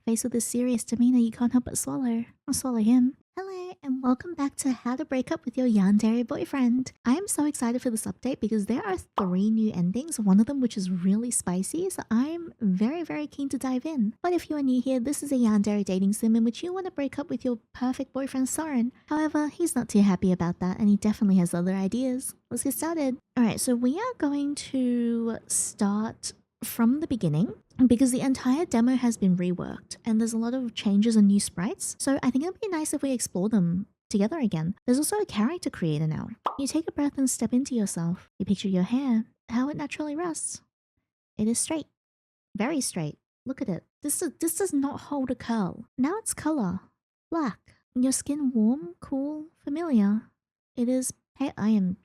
Faced with this serious demeanor, you can't help but swallow. Or swallow him. Hello, and welcome back to How to Break Up with Your Yandere Boyfriend. I am so excited for this update because there are 3 new endings, one of them which is really spicy, so I'm very keen to dive in. But if you are new here, this is a Yandere dating sim in which you want to break up with your perfect boyfriend Soren. However, he's not too happy about that and he definitely has other ideas. Let's get started. Alright, so we are going to start from the beginning because the entire demo has been reworked and there's a lot of changes and new sprites, so I think it would be nice if we explore them together again. There's also a character creator now. You take a breath and step into yourself. You picture your hair, how it naturally rests. It is straight. Very straight. Look at it. This does not hold a curl. Now it's color. Black. Your skin warm, cool, familiar. It is I'm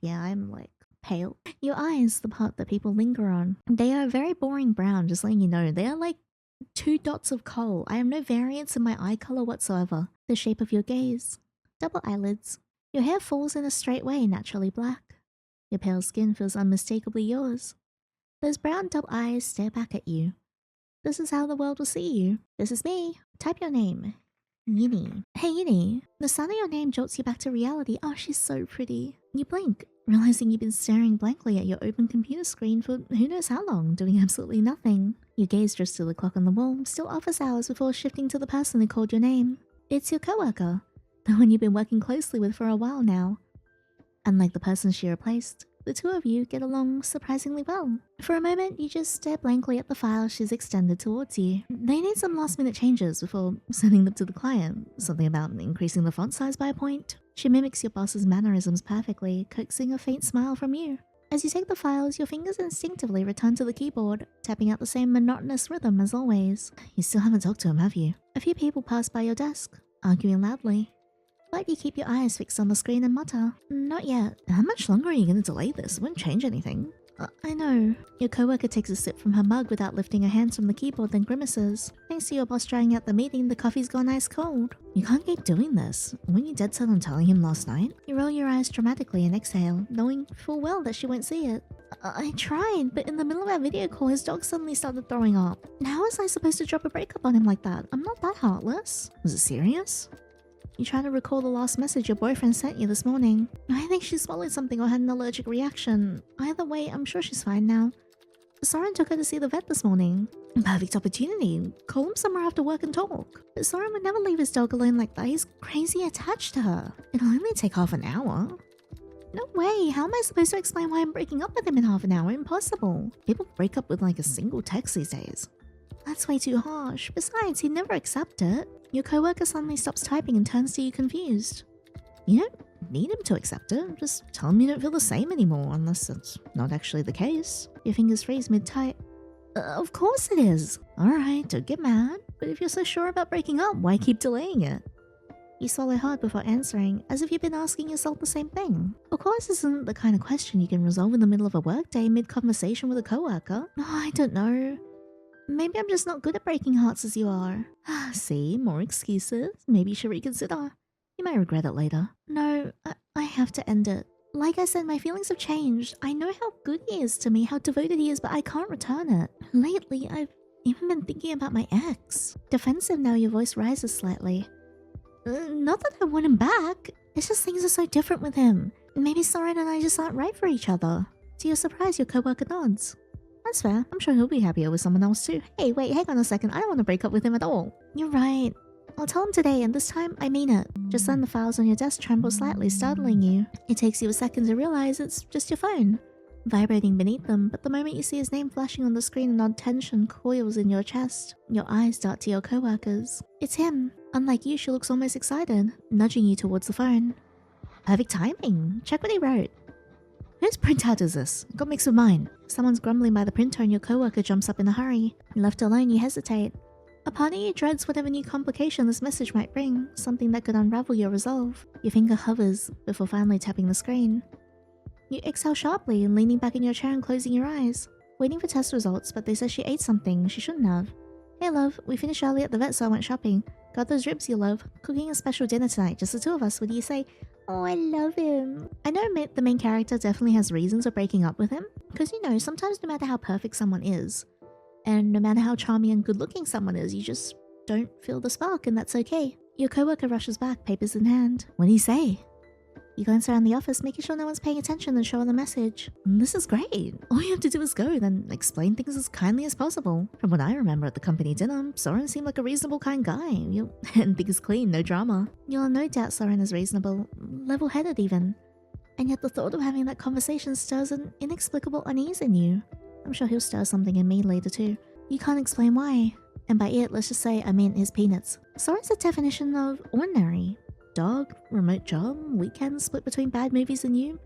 like pale. Your eyes, the part that people linger on. They are very boring brown, just letting you know. They are like 2 dots of coal. I have no variance in my eye color whatsoever. The shape of your gaze. Double eyelids. Your hair falls in a straight way, naturally black. Your pale skin feels unmistakably yours. Those brown double eyes stare back at you. This is how the world will see you. This is me. Type your name. Yinny. Hey Yinny. The sound of your name jolts you back to reality. Oh, she's so pretty. You blink, realizing you've been staring blankly at your open computer screen for who knows how long, doing absolutely nothing. Your gaze drifts to the clock on the wall, still office hours before shifting to the person who called your name. It's your coworker, the one you've been working closely with for a while now. Unlike the person she replaced, the 2 of you get along surprisingly well. For a moment, you just stare blankly at the file she's extended towards you. They need some last-minute changes before sending them to the client. Something about increasing the font size by a point. She mimics your boss's mannerisms perfectly, coaxing a faint smile from you. As you take the files, your fingers instinctively return to the keyboard, tapping out the same monotonous rhythm as always. You still haven't talked to him, have you? A few people pass by your desk, arguing loudly. But you keep your eyes fixed on the screen and mutter, "Not yet." How much longer are you going to delay this? It won't change anything. I know. Your coworker takes a sip from her mug without lifting her hands from the keyboard, then grimaces. Thanks to your boss dragging out the meeting, the coffee's gone ice cold. You can't keep doing this. Weren't you dead set on telling him last night? You roll your eyes dramatically and exhale, knowing full well that she won't see it. I tried, but in the middle of our video call, his dog suddenly started throwing up. How was I supposed to drop a breakup on him like that? I'm not that heartless. Was it serious? You try to recall the last message your boyfriend sent you this morning. I think she swallowed something or had an allergic reaction. Either way, I'm sure she's fine now. Soren took her to see the vet this morning. Perfect opportunity. Call him somewhere after work and talk. But Soren would never leave his dog alone like that. He's crazy attached to her. It'll only take half an hour. No way. How am I supposed to explain why I'm breaking up with him in half an hour? Impossible. People break up with like a single text these days. That's way too harsh. Besides, he'd never accept it. Your coworker suddenly stops typing and turns to you confused. You don't need him to accept it. Just tell him you don't feel the same anymore, unless that's not actually the case. Your fingers freeze mid-type. Of course it is. Alright, don't get mad. But if you're so sure about breaking up, why keep delaying it? You swallow hard before answering, as if you've been asking yourself the same thing. Of course this isn't the kind of question you can resolve in the middle of a workday mid-conversation with a coworker. Oh, I don't know. Maybe I'm just not good at breaking hearts as you are. See, more excuses. Maybe you should reconsider. You may regret it later. No, I have to end it. Like I said, my feelings have changed. I know how good he is to me, how devoted he is, but I can't return it. Lately, I've even been thinking about my ex. Defensive now, your voice rises slightly. Not that I want him back. It's just things are so different with him. Maybe Soren and I just aren't right for each other. To your surprise, your coworker nods. That's fair. I'm sure he'll be happier with someone else too. Hey, wait, hang on a second. I don't want to break up with him at all. You're right. I'll tell him today, and this time, I mean it. Just then the files on your desk tremble slightly, startling you. It takes you a second to realize it's just your phone, vibrating beneath them, but the moment you see his name flashing on the screen, an odd tension coils in your chest. Your eyes dart to your coworkers. It's him. Unlike you, she looks almost excited, nudging you towards the phone. Perfect timing. Check what he wrote. Whose printout is this? Got mixed with mine. Someone's grumbling by the printer and your coworker jumps up in a hurry. Left alone, you hesitate. A part of you dreads whatever new complication this message might bring, something that could unravel your resolve. Your finger hovers before finally tapping the screen. You exhale sharply, leaning back in your chair and closing your eyes. Waiting for test results, but they say she ate something she shouldn't have. Hey love, we finished early at the vet so I went shopping. Got those ribs you love. Cooking a special dinner tonight, just the 2 of us. What do you say? Oh, I love him. I know the main character definitely has reasons for breaking up with him. Because you know, sometimes no matter how perfect someone is, and no matter how charming and good looking someone is, you just don't feel the spark, and that's okay. Your coworker rushes back, papers in hand. What do you say? You glance around the office, making sure no one's paying attention and show on the message. This is great. All you have to do is go, then explain things as kindly as possible. From what I remember at the company dinner, Soren seemed like a reasonable kind guy. And things clean, no drama. You'll have no doubt Soren is reasonable, level-headed even. And yet the thought of having that conversation stirs an inexplicable unease in you. I'm sure he'll stir something in me later too. You can't explain why. And by it, let's just say I mean his peanuts. Soren's the definition of ordinary. Dog, remote job, weekends split between bad movies and you.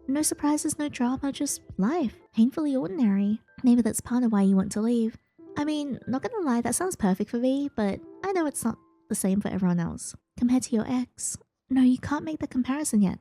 No surprises, no drama, just life. Painfully ordinary. Maybe that's part of why you want to leave. I mean, not gonna lie, that sounds perfect for me, but I know it's not the same for everyone else. Compared to your ex. No, you can't make that comparison yet.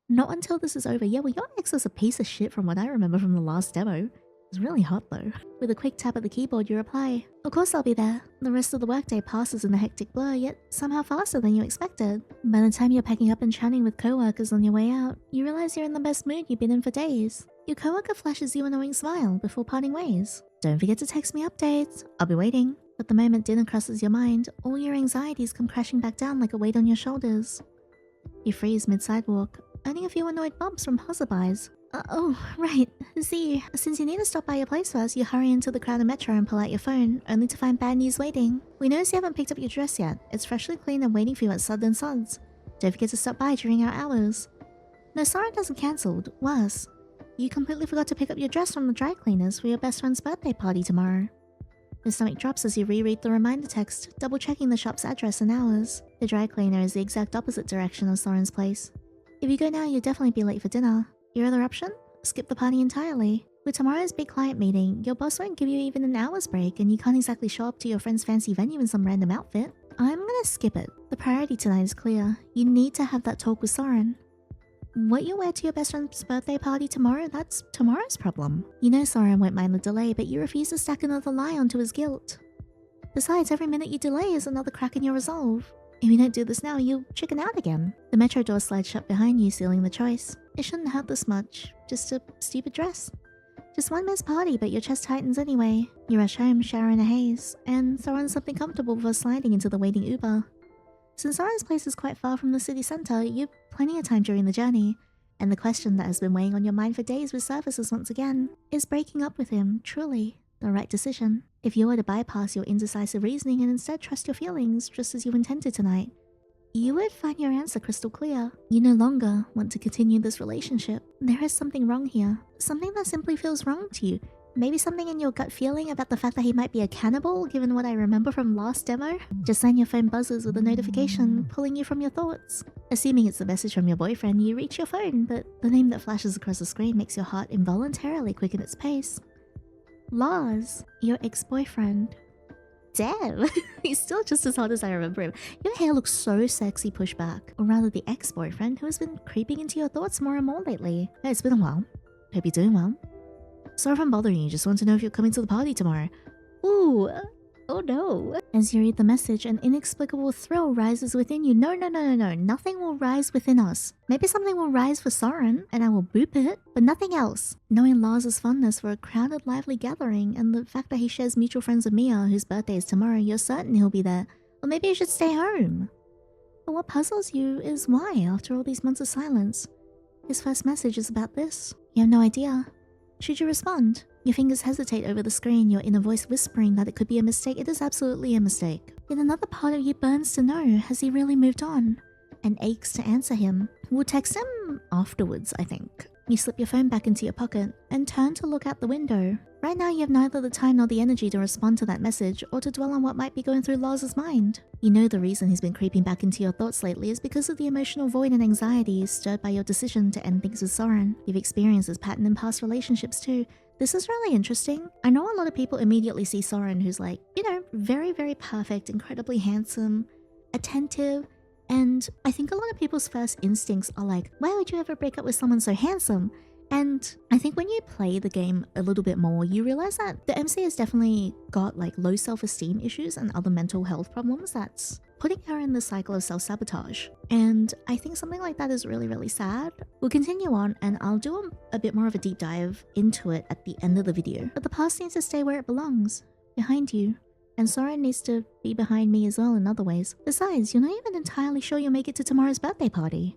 Not until this is over. Yeah, well, your ex was a piece of shit from what I remember from the last demo. It's really hot though. With a quick tap at the keyboard, you reply, "Of course I'll be there." The rest of the workday passes in a hectic blur, yet somehow faster than you expected. By the time you're packing up and chatting with coworkers on your way out, you realize you're in the best mood you've been in for days. Your coworker flashes you a knowing smile before parting ways. "Don't forget to text me updates. I'll be waiting." But the moment dinner crosses your mind, all your anxieties come crashing back down like a weight on your shoulders. You freeze mid-sidewalk, earning a few annoyed bumps from passerbys. Oh, right. See, since you need to stop by your place first, you hurry into the crowded metro and pull out your phone, only to find bad news waiting. We notice you haven't picked up your dress yet. It's freshly clean and waiting for you at Sud & Suds. Don't forget to stop by during our hours. No, Soren hasn't cancelled. Worse, you completely forgot to pick up your dress from the dry cleaners for your best friend's birthday party tomorrow. Your stomach drops as you reread the reminder text, double-checking the shop's address and hours. The dry cleaner is the exact opposite direction of Soren's place. If you go now, you'll definitely be late for dinner. Your other option? Skip the party entirely. With tomorrow's big client meeting, your boss won't give you even an hour's break and you can't exactly show up to your friend's fancy venue in some random outfit. I'm gonna skip it. The priority tonight is clear. You need to have that talk with Soren. What you wear to your best friend's birthday party tomorrow, that's tomorrow's problem. You know Soren won't mind the delay, but you refuse to stack another lie onto his guilt. Besides, every minute you delay is another crack in your resolve. If you don't do this now, you'll chicken out again. The metro door slides shut behind you, sealing the choice. It shouldn't hurt this much. Just a stupid dress. Just one missed party, but your chest tightens anyway. You rush home, shower in a haze, and throw on something comfortable before sliding into the waiting Uber. Since Soren's place is quite far from the city centre, you've plenty of time during the journey. And the question that has been weighing on your mind for days resurfaces once again. Is breaking up with him truly the right decision? If you were to bypass your indecisive reasoning and instead trust your feelings, just as you intended tonight, you would find your answer crystal clear. You no longer want to continue this relationship. There is something wrong here. Something that simply feels wrong to you. Maybe something in your gut feeling about the fact that he might be a cannibal, given what I remember from last demo. Just then your phone buzzes with a notification, pulling you from your thoughts. Assuming it's a message from your boyfriend, you reach your phone, but the name that flashes across the screen makes your heart involuntarily quicken its pace. Lars, your ex-boyfriend. Damn, he's still just as hot as I remember him. Your hair looks so sexy pushed back. Or rather the ex-boyfriend who has been creeping into your thoughts more and more lately. Hey, it's been a while. Hope you're doing well. Sorry if I'm bothering you, just want to know if you're coming to the party tomorrow. Ooh, oh no. As you read the message, an inexplicable thrill rises within you. No, nothing will rise within us. Maybe something will rise for Soren, and I will boop it, but nothing else. Knowing Lars' fondness for a crowded, lively gathering, and the fact that he shares mutual friends with Mia, whose birthday is tomorrow, you're certain he'll be there. Or maybe you should stay home. But what puzzles you is why, after all these months of silence, his first message is about this. You have no idea. Should you respond? Your fingers hesitate over the screen, your inner voice whispering that it could be a mistake. It is absolutely a mistake. Yet another part of you burns to know, has he really moved on? And aches to answer him. We'll text him afterwards, I think. You slip your phone back into your pocket and turn to look out the window. Right now you have neither the time nor the energy to respond to that message or to dwell on what might be going through Lars' mind. You know the reason he's been creeping back into your thoughts lately is because of the emotional void and anxiety stirred by your decision to end things with Soren. You've experienced this pattern in past relationships too. This is really interesting. I know a lot of people immediately see Soren who's like, you know, very, very perfect, incredibly handsome, attentive, and I think a lot of people's first instincts are like, why would you ever break up with someone so handsome? And I think when you play the game a little bit more, you realize that the MC has definitely got like low self-esteem issues and other mental health problems that's putting her in the cycle of self-sabotage. And I think something like that is really, really sad. We'll continue on and I'll do a bit more of a deep dive into it at the end of the video. But the past needs to stay where it belongs, behind you. And Soren needs to be behind me as well in other ways. Besides, you're not even entirely sure you'll make it to tomorrow's birthday party.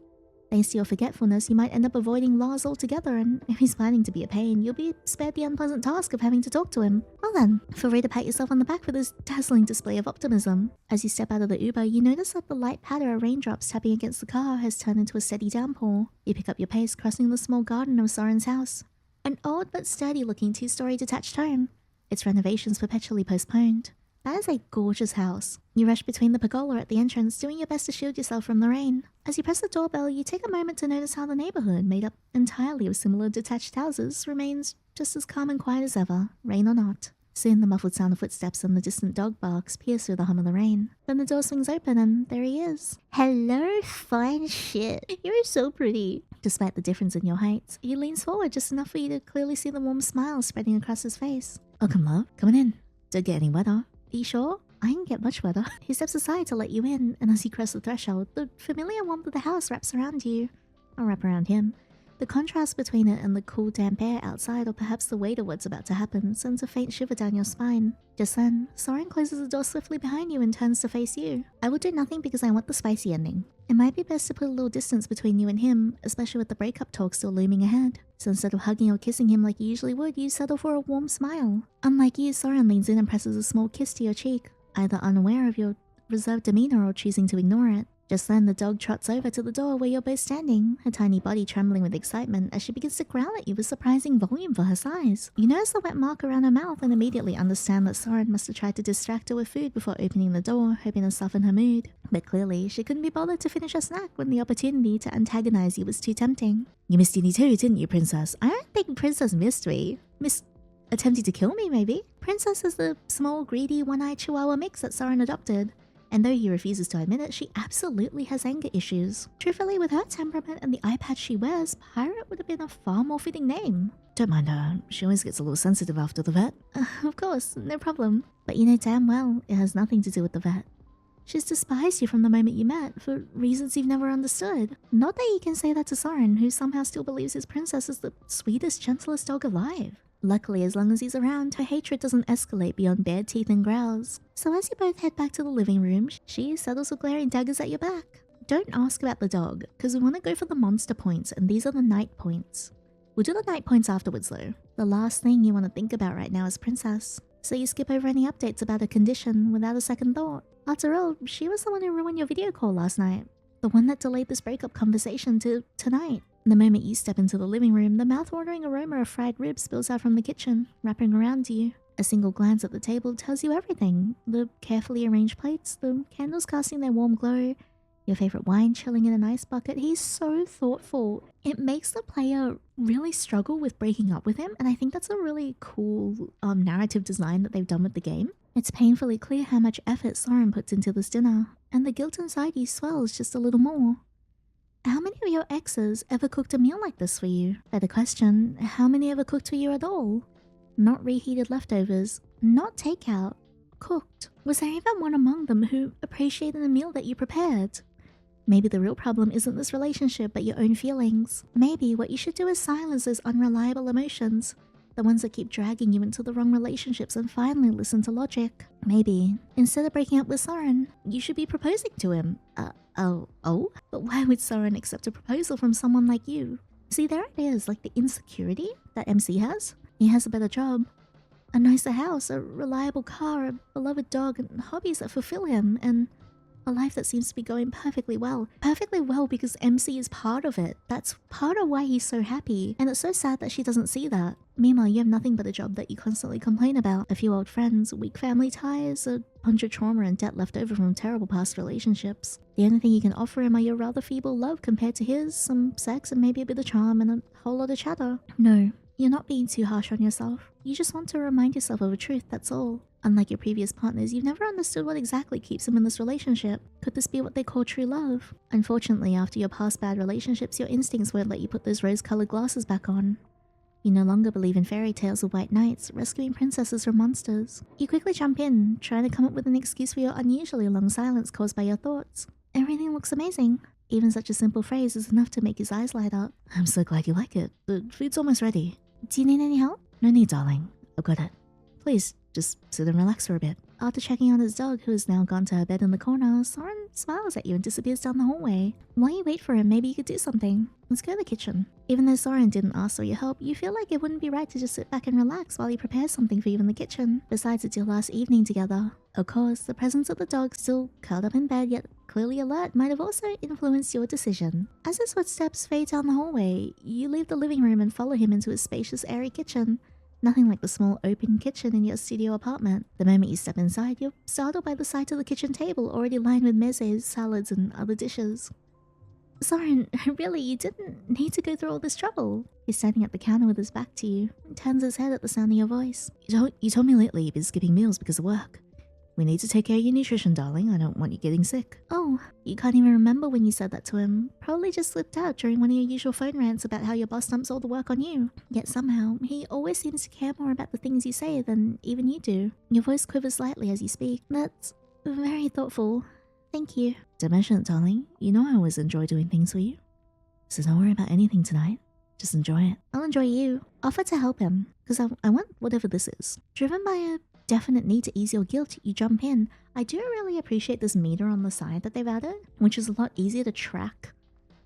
Thanks to your forgetfulness, you might end up avoiding Lars altogether, and if he's planning to be a pain, you'll be spared the unpleasant task of having to talk to him. Well then, feel free to pat yourself on the back for this dazzling display of optimism. As you step out of the Uber, you notice that the light patter of raindrops tapping against the car has turned into a steady downpour. You pick up your pace, crossing the small garden of Soren's house. An old but sturdy-looking two-story detached home. Its renovations perpetually postponed. That is a gorgeous house. You rush between the pergola at the entrance, doing your best to shield yourself from the rain. As you press the doorbell, you take a moment to notice how the neighborhood, made up entirely of similar detached houses, remains just as calm and quiet as ever, rain or not. Soon the muffled sound of footsteps and the distant dog barks pierce through the hum of the rain. Then the door swings open and there he is. Hello, fine shit. You're so pretty. Despite the difference in your heights, he leans forward just enough for you to clearly see the warm smile spreading across his face. Welcome, love. Come on in. Don't get any weather. Are you sure? I didn't get much weather. He steps aside to let you in, and as you cross the threshold, the familiar warmth of the house wraps around you. Or wrap around him. The contrast between it and the cool, damp air outside, or perhaps the weight of what's about to happen, sends a faint shiver down your spine. Just then, Soren closes the door swiftly behind you and turns to face you. I will do nothing because I want the spicy ending. It might be best to put a little distance between you and him, especially with the breakup talk still looming ahead. So instead of hugging or kissing him like you usually would, you settle for a warm smile. Unlike you, Soren leans in and presses a small kiss to your cheek, either unaware of your reserved demeanor or choosing to ignore it. Just then, the dog trots over to the door where you're both standing, her tiny body trembling with excitement as she begins to growl at you with surprising volume for her size. You notice the wet mark around her mouth and immediately understand that Soren must have tried to distract her with food before opening the door, hoping to soften her mood. But clearly, she couldn't be bothered to finish her snack when the opportunity to antagonize you was too tempting. You missed Dinny too, didn't you, Princess? I don't think Princess missed me. Attempting to kill me, maybe? Princess is the small, greedy, one-eyed chihuahua mix that Soren adopted. And though he refuses to admit it, she absolutely has anger issues. Truthfully, with her temperament and the eye patch she wears, Pirate would have been a far more fitting name. Don't mind her, she always gets a little sensitive after the vet. Of course, no problem. But you know damn well, it has nothing to do with the vet. She's despised you from the moment you met, for reasons you've never understood. Not that you can say that to Soren, who somehow still believes his princess is the sweetest, gentlest dog alive. Luckily, as long as he's around, her hatred doesn't escalate beyond bared teeth and growls. So as you both head back to the living room, she settles with glaring daggers at your back. Don't ask about the dog, because we want to go for the monster points, and these are the night points. We'll do the night points afterwards though. The last thing you want to think about right now is Princess, so you skip over any updates about her condition without a second thought. After all, she was the one who ruined your video call last night. The one that delayed this breakup conversation to tonight. The moment you step into the living room, the mouth-watering aroma of fried ribs spills out from the kitchen, wrapping around you. A single glance at the table tells you everything. The carefully arranged plates, the candles casting their warm glow, your favorite wine chilling in an ice bucket. He's so thoughtful. It makes the player really struggle with breaking up with him, and I think that's a really cool narrative design that they've done with the game. It's painfully clear how much effort Soren puts into this dinner, and the guilt inside you swells just a little more. How many of your exes ever cooked a meal like this for you? Better question, how many ever cooked for you at all? Not reheated leftovers, not takeout, cooked. Was there even one among them who appreciated the meal that you prepared? Maybe the real problem isn't this relationship but your own feelings. Maybe what you should do is silence those unreliable emotions, the ones that keep dragging you into the wrong relationships, and finally listen to logic. Maybe, instead of breaking up with Soren, you should be proposing to him. Oh? But why would Soren accept a proposal from someone like you? See, there it is, like the insecurity that MC has. He has a better job, a nicer house, a reliable car, a beloved dog, and hobbies that fulfill him, and a life that seems to be going perfectly well. Perfectly well because MC is part of it. That's part of why he's so happy. And it's so sad that she doesn't see that. Meanwhile, you have nothing but a job that you constantly complain about, a few old friends, weak family ties, a bunch of trauma and debt left over from terrible past relationships. The only thing you can offer him are your rather feeble love compared to his, some sex and maybe a bit of charm and a whole lot of chatter. No, you're not being too harsh on yourself. You just want to remind yourself of a truth, that's all. Unlike your previous partners, you've never understood what exactly keeps them in this relationship. Could this be what they call true love? Unfortunately, after your past bad relationships, your instincts won't let you put those rose-colored glasses back on. You no longer believe in fairy tales of white knights, rescuing princesses from monsters. You quickly jump in, trying to come up with an excuse for your unusually long silence caused by your thoughts. Everything looks amazing. Even such a simple phrase is enough to make his eyes light up. I'm so glad you like it. The food's almost ready. Do you need any help? No need, darling. I've got it. Please, just sit and relax for a bit. After checking on his dog, who has now gone to her bed in the corner, Soren smiles at you and disappears down the hallway. While you wait for him, maybe you could do something. Let's go to the kitchen. Even though Soren didn't ask for your help, you feel like it wouldn't be right to just sit back and relax while he prepares something for you in the kitchen. Besides, it's your last evening together. Of course, the presence of the dog still curled up in bed yet clearly alert might have also influenced your decision. As his footsteps fade down the hallway, you leave the living room and follow him into his spacious, airy kitchen. Nothing like the small open kitchen in your studio apartment. The moment you step inside, you're startled by the sight of the kitchen table already lined with mezes, salads, and other dishes. Soren, really, you didn't need to go through all this trouble. He's standing at the counter with his back to you and turns his head at the sound of your voice. You told me lately you've been skipping meals because of work. We need to take care of your nutrition, darling. I don't want you getting sick. Oh, you can't even remember when you said that to him. Probably just slipped out during one of your usual phone rants about how your boss dumps all the work on you. Yet somehow, he always seems to care more about the things you say than even you do. Your voice quivers slightly as you speak. That's very thoughtful. Thank you. Don't mention it, darling. You know I always enjoy doing things for you. So don't worry about anything tonight. Just enjoy it. I'll enjoy you. Offer to help him, because I want whatever this is. Driven by a definite need to ease your guilt, you jump in. I do really appreciate this meter on the side that they've added, which is a lot easier to track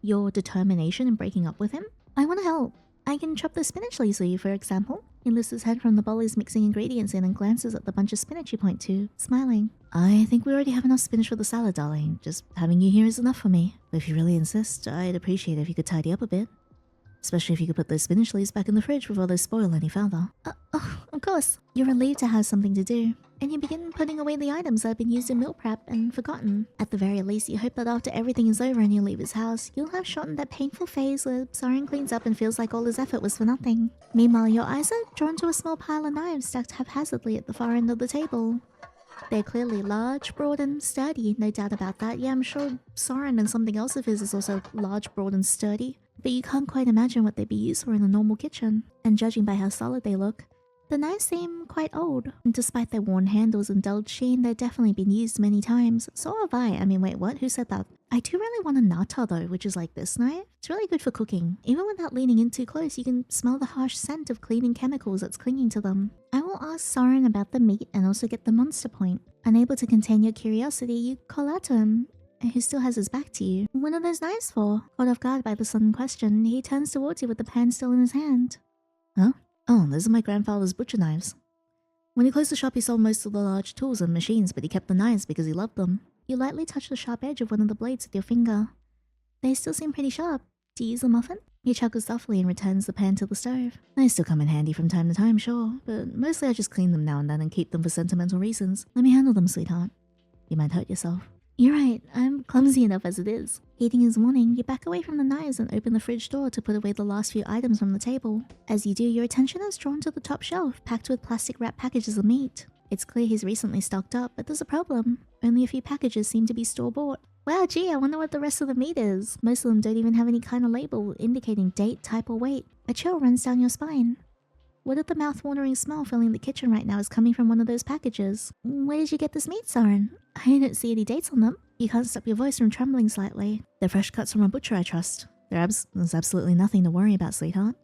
your determination in breaking up with him. I want to help. I can chop the spinach leaves for you, for example. He lifts his head from the bowl he's mixing ingredients in and glances at the bunch of spinach you point to, smiling. I think we already have enough spinach for the salad, darling. Just having you here is enough for me. But if you really insist, I'd appreciate it if you could tidy up a bit. Especially if you could put those spinach leaves back in the fridge before they spoil any further. Of course. You're relieved to have something to do, and you begin putting away the items that have been used in meal prep and forgotten. At the very least, you hope that after everything is over and you leave his house, you'll have shortened that painful phase where Soren cleans up and feels like all his effort was for nothing. Meanwhile, your eyes are drawn to a small pile of knives stacked haphazardly at the far end of the table. They're clearly large, broad, and sturdy, no doubt about that. Yeah, I'm sure Soren and something else of his is also large, broad, and sturdy. But you can't quite imagine what they'd be used for in a normal kitchen. And judging by how solid they look, the knives seem quite old. And despite their worn handles and dulled sheen, they've definitely been used many times. So have I. I mean, wait, what? Who said that? I do really want a nata though, which is like this knife. It's really good for cooking. Even without leaning in too close, you can smell the harsh scent of cleaning chemicals that's clinging to them. I will ask Soren about the meat and also get the monster point. Unable to contain your curiosity, you call out to him, who still has his back to you. What are those knives for? Caught off guard by the sudden question, he turns towards you with the pan still in his hand. Huh? Oh, those are my grandfather's butcher knives. When he closed the shop, he sold most of the large tools and machines, but he kept the knives because he loved them. You lightly touch the sharp edge of one of the blades with your finger. They still seem pretty sharp. Do you use them often? He chuckles softly and returns the pan to the stove. They still come in handy from time to time, sure, but mostly I just clean them now and then and keep them for sentimental reasons. Let me handle them, sweetheart. You might hurt yourself. You're right, I'm clumsy enough as it is. Heeding his warning, you back away from the knives and open the fridge door to put away the last few items from the table. As you do, your attention is drawn to the top shelf, packed with plastic wrap packages of meat. It's clear he's recently stocked up, but there's a problem. Only a few packages seem to be store-bought. Wow, gee, I wonder what the rest of the meat is. Most of them don't even have any kind of label indicating date, type, or weight. A chill runs down your spine. What if the mouth-watering smell filling the kitchen right now is coming from one of those packages? Where did you get this meat, Soren? I don't see any dates on them. You can't stop your voice from trembling slightly. They're fresh cuts from a butcher, I trust. There's absolutely nothing to worry about, sweetheart.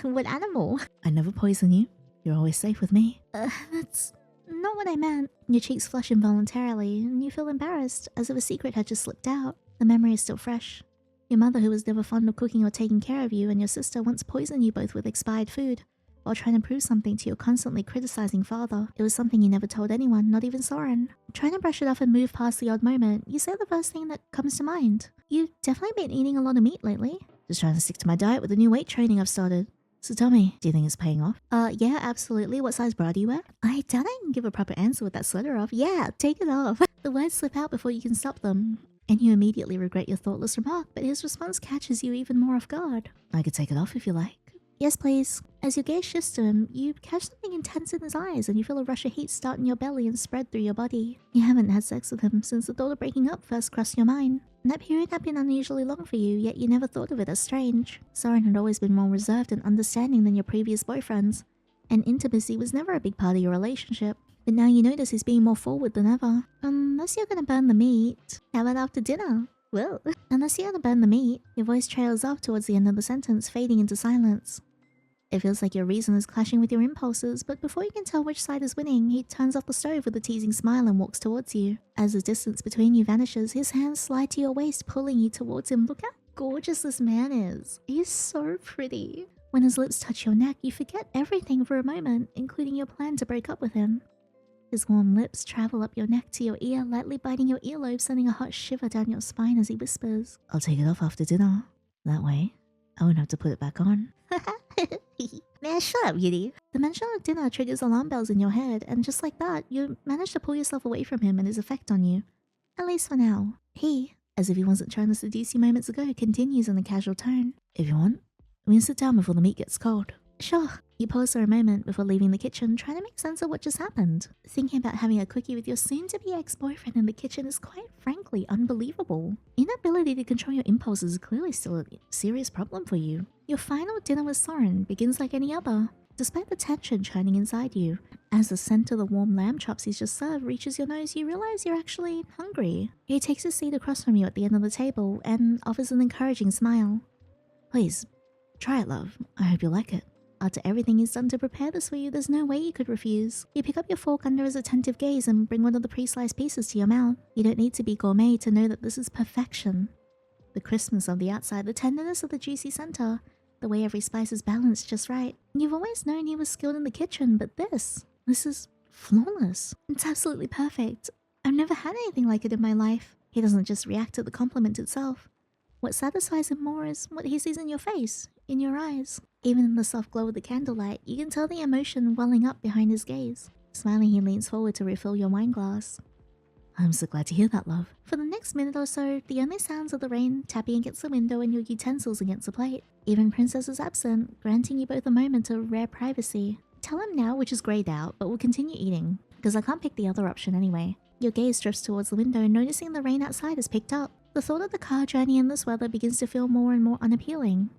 What animal? I never poison you. You're always safe with me. That's not what I meant. Your cheeks flush involuntarily, and you feel embarrassed, as if a secret had just slipped out. The memory is still fresh. Your mother, who was never fond of cooking or taking care of you, and your sister once poisoned you both with expired food, while trying to prove something to your constantly criticizing father. It was something you never told anyone, not even Soren. Trying to brush it off and move past the odd moment, you say the first thing that comes to mind. You've definitely been eating a lot of meat lately. Just trying to stick to my diet with the new weight training I've started. So tell me, do you think it's paying off? Yeah, absolutely. What size bra do you wear? I doubt I can give a proper answer with that sweater off. Yeah, take it off. The words slip out before you can stop them, and you immediately regret your thoughtless remark, but his response catches you even more off guard. I could take it off if you like. Yes, please. As your gaze shifts to him, you catch something intense in his eyes and you feel a rush of heat start in your belly and spread through your body. You haven't had sex with him since the thought of breaking up first crossed your mind. And that period had been unusually long for you, yet you never thought of it as strange. Soren had always been more reserved and understanding than your previous boyfriends, and intimacy was never a big part of your relationship. But now you notice he's being more forward than ever. Unless you're gonna burn the meat. How about after dinner? Well, unless you're gonna burn the meat. Your voice trails off towards the end of the sentence, fading into silence. It feels like your reason is clashing with your impulses, but before you can tell which side is winning, he turns off the stove with a teasing smile and walks towards you. As the distance between you vanishes, his hands slide to your waist, pulling you towards him. Look how gorgeous this man is. He's so pretty. When his lips touch your neck, you forget everything for a moment, including your plan to break up with him. His warm lips travel up your neck to your ear, lightly biting your earlobe, sending a hot shiver down your spine as he whispers, I'll take it off after dinner. That way, I won't have to put it back on. Man, shut up, Yiddy. The mention of dinner triggers alarm bells in your head, and just like that, you manage to pull yourself away from him and his effect on you. At least for now. He, as if he wasn't trying to seduce you moments ago, continues in a casual tone. If you want, we can sit down before the meat gets cold. Sure. You pause for a moment before leaving the kitchen, trying to make sense of what just happened. Thinking about having a quickie with your soon-to-be ex-boyfriend in the kitchen is quite frankly unbelievable. Inability to control your impulses is clearly still a serious problem for you. Your final dinner with Soren begins like any other, despite the tension churning inside you. As the scent of the warm lamb chops he's just served reaches your nose, you realize you're actually hungry. He takes his seat across from you at the end of the table and offers an encouraging smile. Please, try it, love. I hope you like it. After everything he's done to prepare this for you, there's no way you could refuse. You pick up your fork under his attentive gaze and bring one of the pre-sliced pieces to your mouth. You don't need to be gourmet to know that this is perfection. The crispness of the outside, the tenderness of the juicy center, the way every spice is balanced just right. You've always known he was skilled in the kitchen, but this is flawless. It's absolutely perfect. I've never had anything like it in my life. He doesn't just react to the compliment itself. What satisfies him more is what he sees in your face, in your eyes. Even in the soft glow of the candlelight, you can tell the emotion welling up behind his gaze. Smiling, he leans forward to refill your wine glass. I'm so glad to hear that, love. For the next minute or so, the only sounds are the rain tapping against the window and your utensils against the plate. Even Princess is absent, granting you both a moment of rare privacy. Tell him now, which is grayed out, but we'll continue eating, because I can't pick the other option anyway. Your gaze drifts towards the window, noticing the rain outside has picked up. The thought of the car journey in this weather begins to feel more and more unappealing.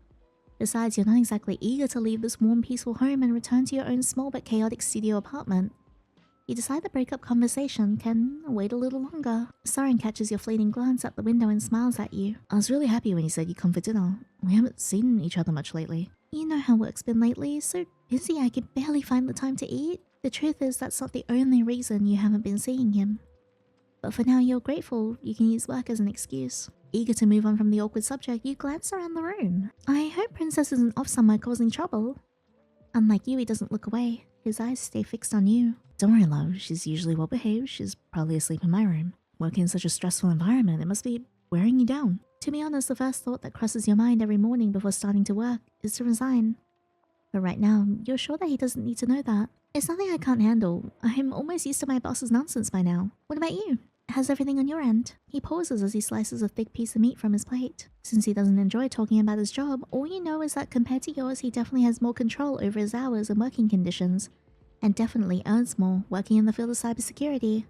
Besides, you're not exactly eager to leave this warm, peaceful home and return to your own small but chaotic studio apartment. You decide the breakup conversation can wait a little longer. Soren catches your fleeting glance out the window and smiles at you. I was really happy when you said you'd come for dinner. We haven't seen each other much lately. You know how work's been lately, so busy I can barely find the time to eat. The truth is that's not the only reason you haven't been seeing him. But for now, you're grateful you can use work as an excuse. Eager to move on from the awkward subject, you glance around the room. I hope Princess isn't off somewhere causing trouble. Unlike you, he doesn't look away. His eyes stay fixed on you. Don't worry, love. She's usually well behaved. She's probably asleep in my room. Working in such a stressful environment, it must be wearing you down. To be honest, the first thought that crosses your mind every morning before starting to work is to resign. But right now, you're sure that he doesn't need to know that. It's nothing I can't handle. I'm almost used to my boss's nonsense by now. What about you? How's everything on your end? He pauses as he slices a thick piece of meat from his plate. Since he doesn't enjoy talking about his job, all you know is that compared to yours, he definitely has more control over his hours and working conditions, and definitely earns more working in the field of cybersecurity.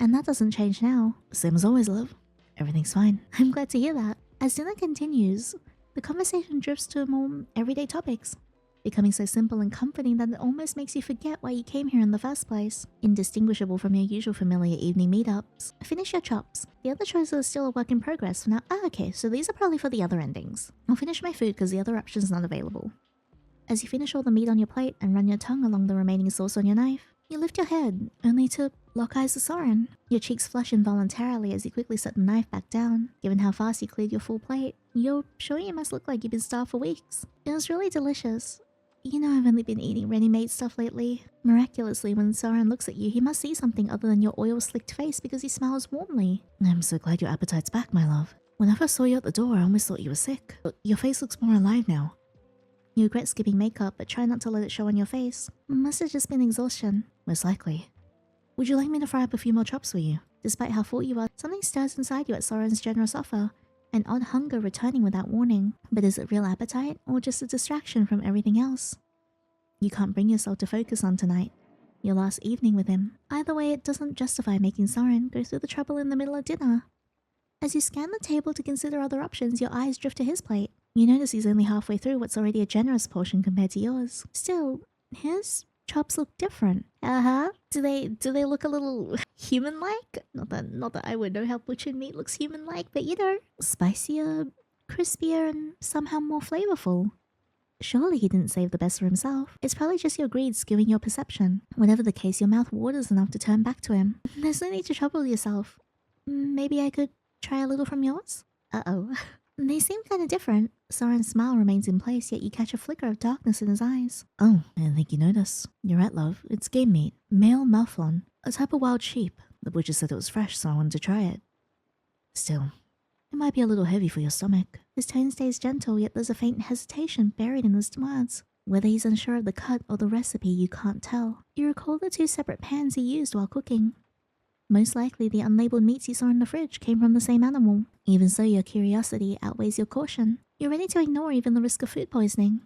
And that doesn't change now. Same as always, love. Everything's fine. I'm glad to hear that. As dinner continues, the conversation drifts to more everyday topics, becoming so simple and comforting that it almost makes you forget why you came here in the first place. Indistinguishable from your usual familiar evening meetups. Finish your chops. The other choices are still a work in progress for now. Okay, so these are probably for the other endings. I'll finish my food because the other option's not available. As you finish all the meat on your plate and run your tongue along the remaining sauce on your knife, you lift your head, only to lock eyes with Soren. Your cheeks flush involuntarily as you quickly set the knife back down. Given how fast you cleared your full plate, you're sure you must look like you've been starved for weeks. It was really delicious. You know I've only been eating ready-made stuff lately. Miraculously, when Soren looks at you, he must see something other than your oil-slicked face because he smiles warmly. I'm so glad your appetite's back, my love. When I first saw you at the door, I almost thought you were sick. But your face looks more alive now. You regret skipping makeup, but try not to let it show on your face. Must have just been exhaustion. Most likely. Would you like me to fry up a few more chops for you? Despite how full you are, something stirs inside you at Soren's generous offer. An odd hunger returning without warning. But is it real appetite, or just a distraction from everything else? You can't bring yourself to focus on tonight. Your last evening with him. Either way, it doesn't justify making Soren go through the trouble in the middle of dinner. As you scan the table to consider other options, your eyes drift to his plate. You notice he's only halfway through what's already a generous portion compared to yours. Still, his chops look different. Do they look a little human-like? Not that I would know how butchered meat looks human-like, but you know, spicier, crispier, and somehow more flavorful. Surely he didn't save the best for himself. It's probably just your greed skewing your perception. Whatever the case, your mouth waters enough to turn back to him. There's no need to trouble yourself. Maybe I could try a little from yours? Uh-oh. They seem kind of different. Soren's smile remains in place, yet you catch a flicker of darkness in his eyes. Oh, I didn't think you noticed. You're right, love. It's game meat. Male mouflon. A type of wild sheep. The butcher said it was fresh, so I wanted to try it. Still, it might be a little heavy for your stomach. His tone stays gentle, yet there's a faint hesitation buried in his words. Whether he's unsure of the cut or the recipe, you can't tell. You recall the 2 separate pans he used while cooking. Most likely, the unlabeled meats you saw in the fridge came from the same animal. Even so, your curiosity outweighs your caution. You're ready to ignore even the risk of food poisoning.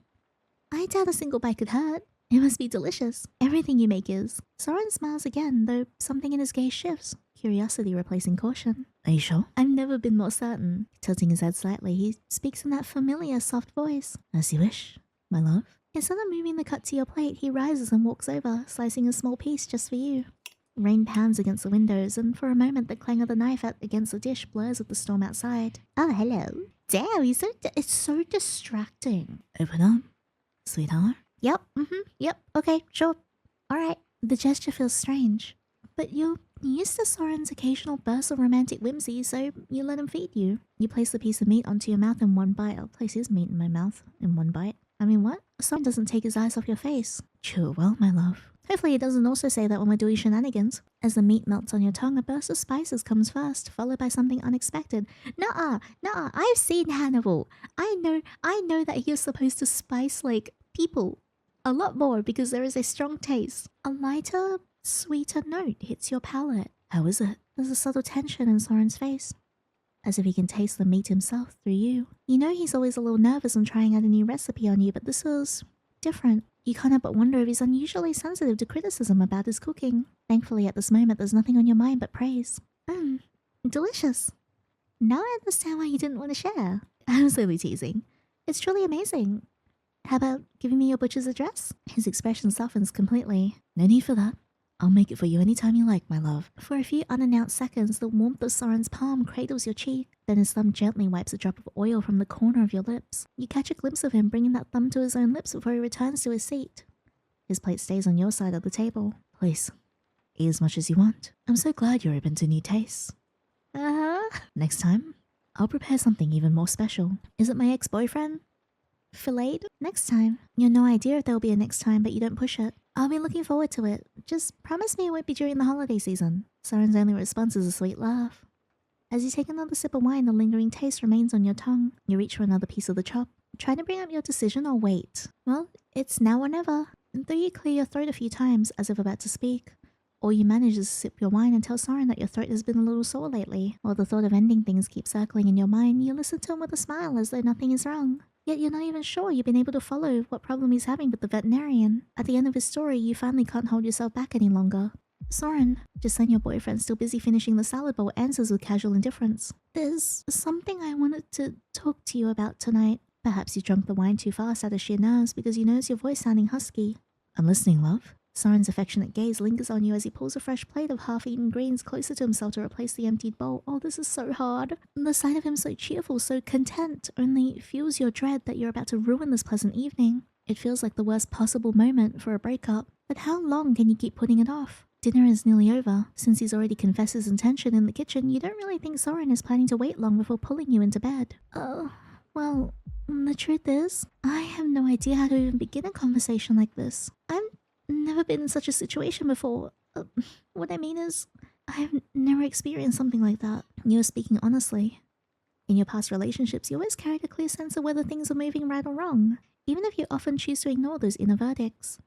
I doubt a single bite could hurt. It must be delicious. Everything you make is. Soren smiles again, though something in his gaze shifts. Curiosity replacing caution. Are you sure? I've never been more certain. Tilting his head slightly, he speaks in that familiar, soft voice. As you wish, my love. Instead of moving the cut to your plate, he rises and walks over, slicing a small piece just for you. Rain pounds against the windows, and for a moment the clang of the knife against the dish blurs with the storm outside. Oh, hello. Damn, it's so distracting. Open up, sweetheart. Yep, yep, okay, sure. Alright. The gesture feels strange, but you're used to Soren's occasional bursts of romantic whimsy, so you let him feed you. You place the piece of meat onto your mouth in one bite. I'll place his meat in my mouth in one bite. I mean, what? Soren doesn't take his eyes off your face. Chew it well, my love. Hopefully he doesn't also say that when we're doing shenanigans. As the meat melts on your tongue, a burst of spices comes first, followed by something unexpected. Nuh-uh, I've seen Hannibal. I know that he is supposed to spice, like, people a lot more because there is a strong taste. A lighter, sweeter note hits your palate. How is it? There's a subtle tension in Soren's face, as if he can taste the meat himself through you. You know he's always a little nervous on trying out a new recipe on you, but this was different. You can't help but wonder if he's unusually sensitive to criticism about his cooking. Thankfully, at this moment, there's nothing on your mind but praise. Delicious. Now I understand why you didn't want to share. I was only teasing. It's truly amazing. How about giving me your butcher's address? His expression softens completely. No need for that. I'll make it for you anytime you like, my love. For a few unannounced seconds, the warmth of Soren's palm cradles your cheek. Then his thumb gently wipes a drop of oil from the corner of your lips. You catch a glimpse of him bringing that thumb to his own lips before he returns to his seat. His plate stays on your side of the table. Please, eat as much as you want. I'm so glad you're open to new tastes. Next time, I'll prepare something even more special. Is it my ex-boyfriend? Filleted? Next time. You have no idea if there'll be a next time, but you don't push it. I'll be looking forward to it. Just promise me it won't be during the holiday season. Soren's only response is a sweet laugh. As you take another sip of wine, the lingering taste remains on your tongue. You reach for another piece of the chop. Try to bring up your decision or wait. Well, it's now or never. And though you clear your throat a few times, as if about to speak, or you manage to sip your wine and tell Soren that your throat has been a little sore lately, while the thought of ending things keeps circling in your mind, you listen to him with a smile as though nothing is wrong. Yet you're not even sure you've been able to follow what problem he's having with the veterinarian. At the end of his story, you finally can't hold yourself back any longer. Soren, just then your boyfriend, still busy finishing the salad bowl, answers with casual indifference. There's something I wanted to talk to you about tonight. Perhaps you drank the wine too fast out of sheer nerves because you notice your voice sounding husky. I'm listening, love. Soren's affectionate gaze lingers on you as he pulls a fresh plate of half-eaten greens closer to himself to replace the emptied bowl. Oh, this is so hard. The sight of him so cheerful, so content, only fuels your dread that you're about to ruin this pleasant evening. It feels like the worst possible moment for a breakup. But how long can you keep putting it off? Dinner is nearly over. Since he's already confessed his intention in the kitchen, you don't really think Soren is planning to wait long before pulling you into bed. Well, the truth is, I have no idea how to even begin a conversation like this. I've never been in such a situation before. What I mean is, I've never experienced something like that. You're speaking honestly. In your past relationships, you always carried a clear sense of whether things are moving right or wrong, even if you often choose to ignore those inner verdicts.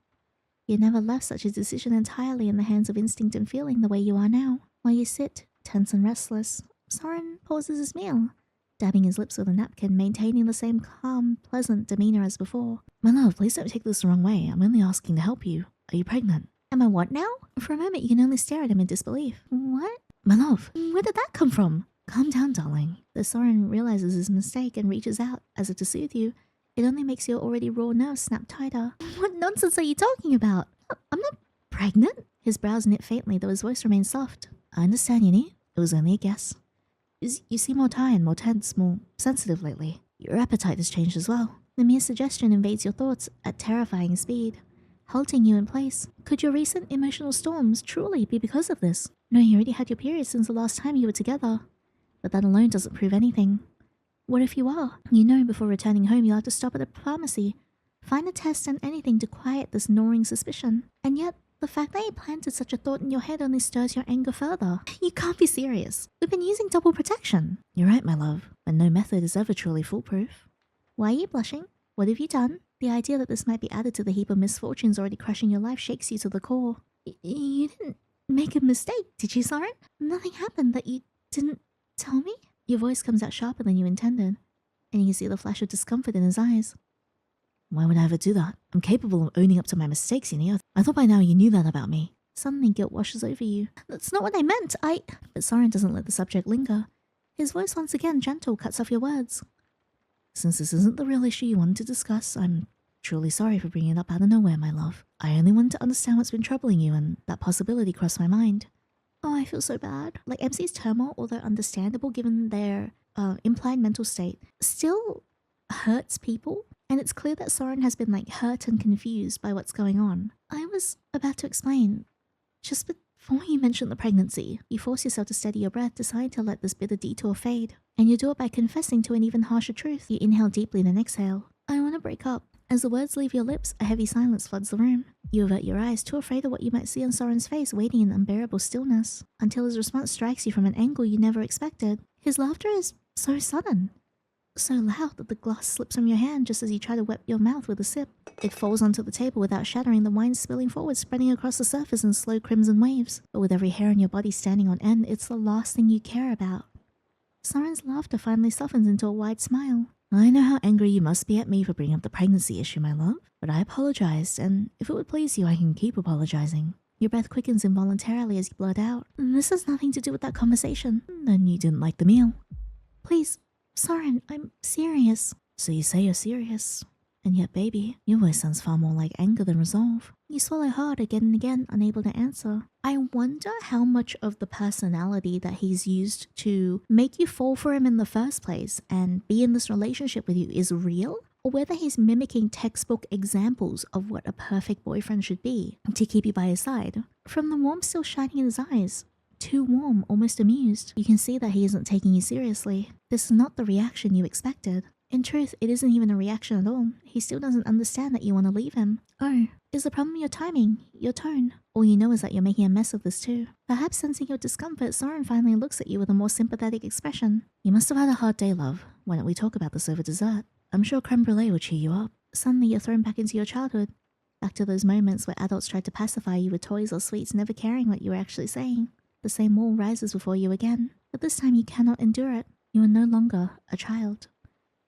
You never left such a decision entirely in the hands of instinct and feeling the way you are now. While you sit, tense and restless, Soren pauses his meal, dabbing his lips with a napkin, maintaining the same calm, pleasant demeanor as before. My love, please don't take this the wrong way. I'm only asking to help you. Are you pregnant? Am I what now? For a moment, you can only stare at him in disbelief. What? My love, where did that come from? Calm down, darling. The Soren realizes his mistake and reaches out, as if to soothe you. It only makes your already raw nerves snap tighter. What nonsense are you talking about? I'm not pregnant. His brows knit faintly, though his voice remains soft. I understand, Yinny. It was only a guess. You seem more tired, more tense, more sensitive lately. Your appetite has changed as well. The mere suggestion invades your thoughts at terrifying speed, halting you in place. Could your recent emotional storms truly be because of this? No, you already had your period since the last time you were together. But that alone doesn't prove anything. What if you are? You know, before returning home, you'll have to stop at a pharmacy, find a test and anything to quiet this gnawing suspicion. And yet, the fact that you planted such a thought in your head only stirs your anger further. You can't be serious. We've been using double protection. You're right, my love, but no method is ever truly foolproof. Why are you blushing? What have you done? The idea that this might be added to the heap of misfortunes already crushing your life shakes you to the core. You didn't make a mistake, did you, Soren? Nothing happened that you didn't tell me? Your voice comes out sharper than you intended, and you can see the flash of discomfort in his eyes. Why would I ever do that? I'm capable of owning up to my mistakes, you know. I thought by now you knew that about me. Suddenly guilt washes over you. That's not what I meant, But Soren doesn't let the subject linger. His voice once again gentle cuts off your words. Since this isn't the real issue you wanted to discuss, I'm truly sorry for bringing it up out of nowhere, my love. I only wanted to understand what's been troubling you, and that possibility crossed my mind. Oh, I feel so bad. Like MC's turmoil, although understandable given their implied mental state, still hurts people. And it's clear that Soren has been hurt and confused by what's going on. I was about to explain. Just before you mentioned the pregnancy, you force yourself to steady your breath, deciding to let this bitter detour fade. And you do it by confessing to an even harsher truth. You inhale deeply then exhale. I want to break up. As the words leave your lips, a heavy silence floods the room. You avert your eyes, too afraid of what you might see on Soren's face, waiting in unbearable stillness, until his response strikes you from an angle you never expected. His laughter is so sudden, so loud that the glass slips from your hand just as you try to wet your mouth with a sip. It falls onto the table without shattering, the wine spilling forward, spreading across the surface in slow crimson waves. But with every hair on your body standing on end, it's the last thing you care about. Soren's laughter finally softens into a wide smile. I know how angry you must be at me for bringing up the pregnancy issue, my love, but I apologized, and if it would please you, I can keep apologizing. Your breath quickens involuntarily as you blurt out. This has nothing to do with that conversation. Then you didn't like the meal. Please, Soren, I'm serious. So you say you're serious. And yet, baby, your voice sounds far more like anger than resolve. You swallow hard again and again, unable to answer. I wonder how much of the personality that he's used to make you fall for him in the first place and be in this relationship with you is real, or whether he's mimicking textbook examples of what a perfect boyfriend should be to keep you by his side. From the warmth still shining in his eyes, too warm, almost amused, you can see that he isn't taking you seriously. This is not the reaction you expected. In truth, it isn't even a reaction at all. He still doesn't understand that you want to leave him. Oh, is the problem your timing, your tone? All you know is that you're making a mess of this too. Perhaps sensing your discomfort, Soren finally looks at you with a more sympathetic expression. You must have had a hard day, love. Why don't we talk about this over dessert? I'm sure creme brulee will cheer you up. Suddenly you're thrown back into your childhood. Back to those moments where adults tried to pacify you with toys or sweets, never caring what you were actually saying. The same wall rises before you again, but this time you cannot endure it. You are no longer a child.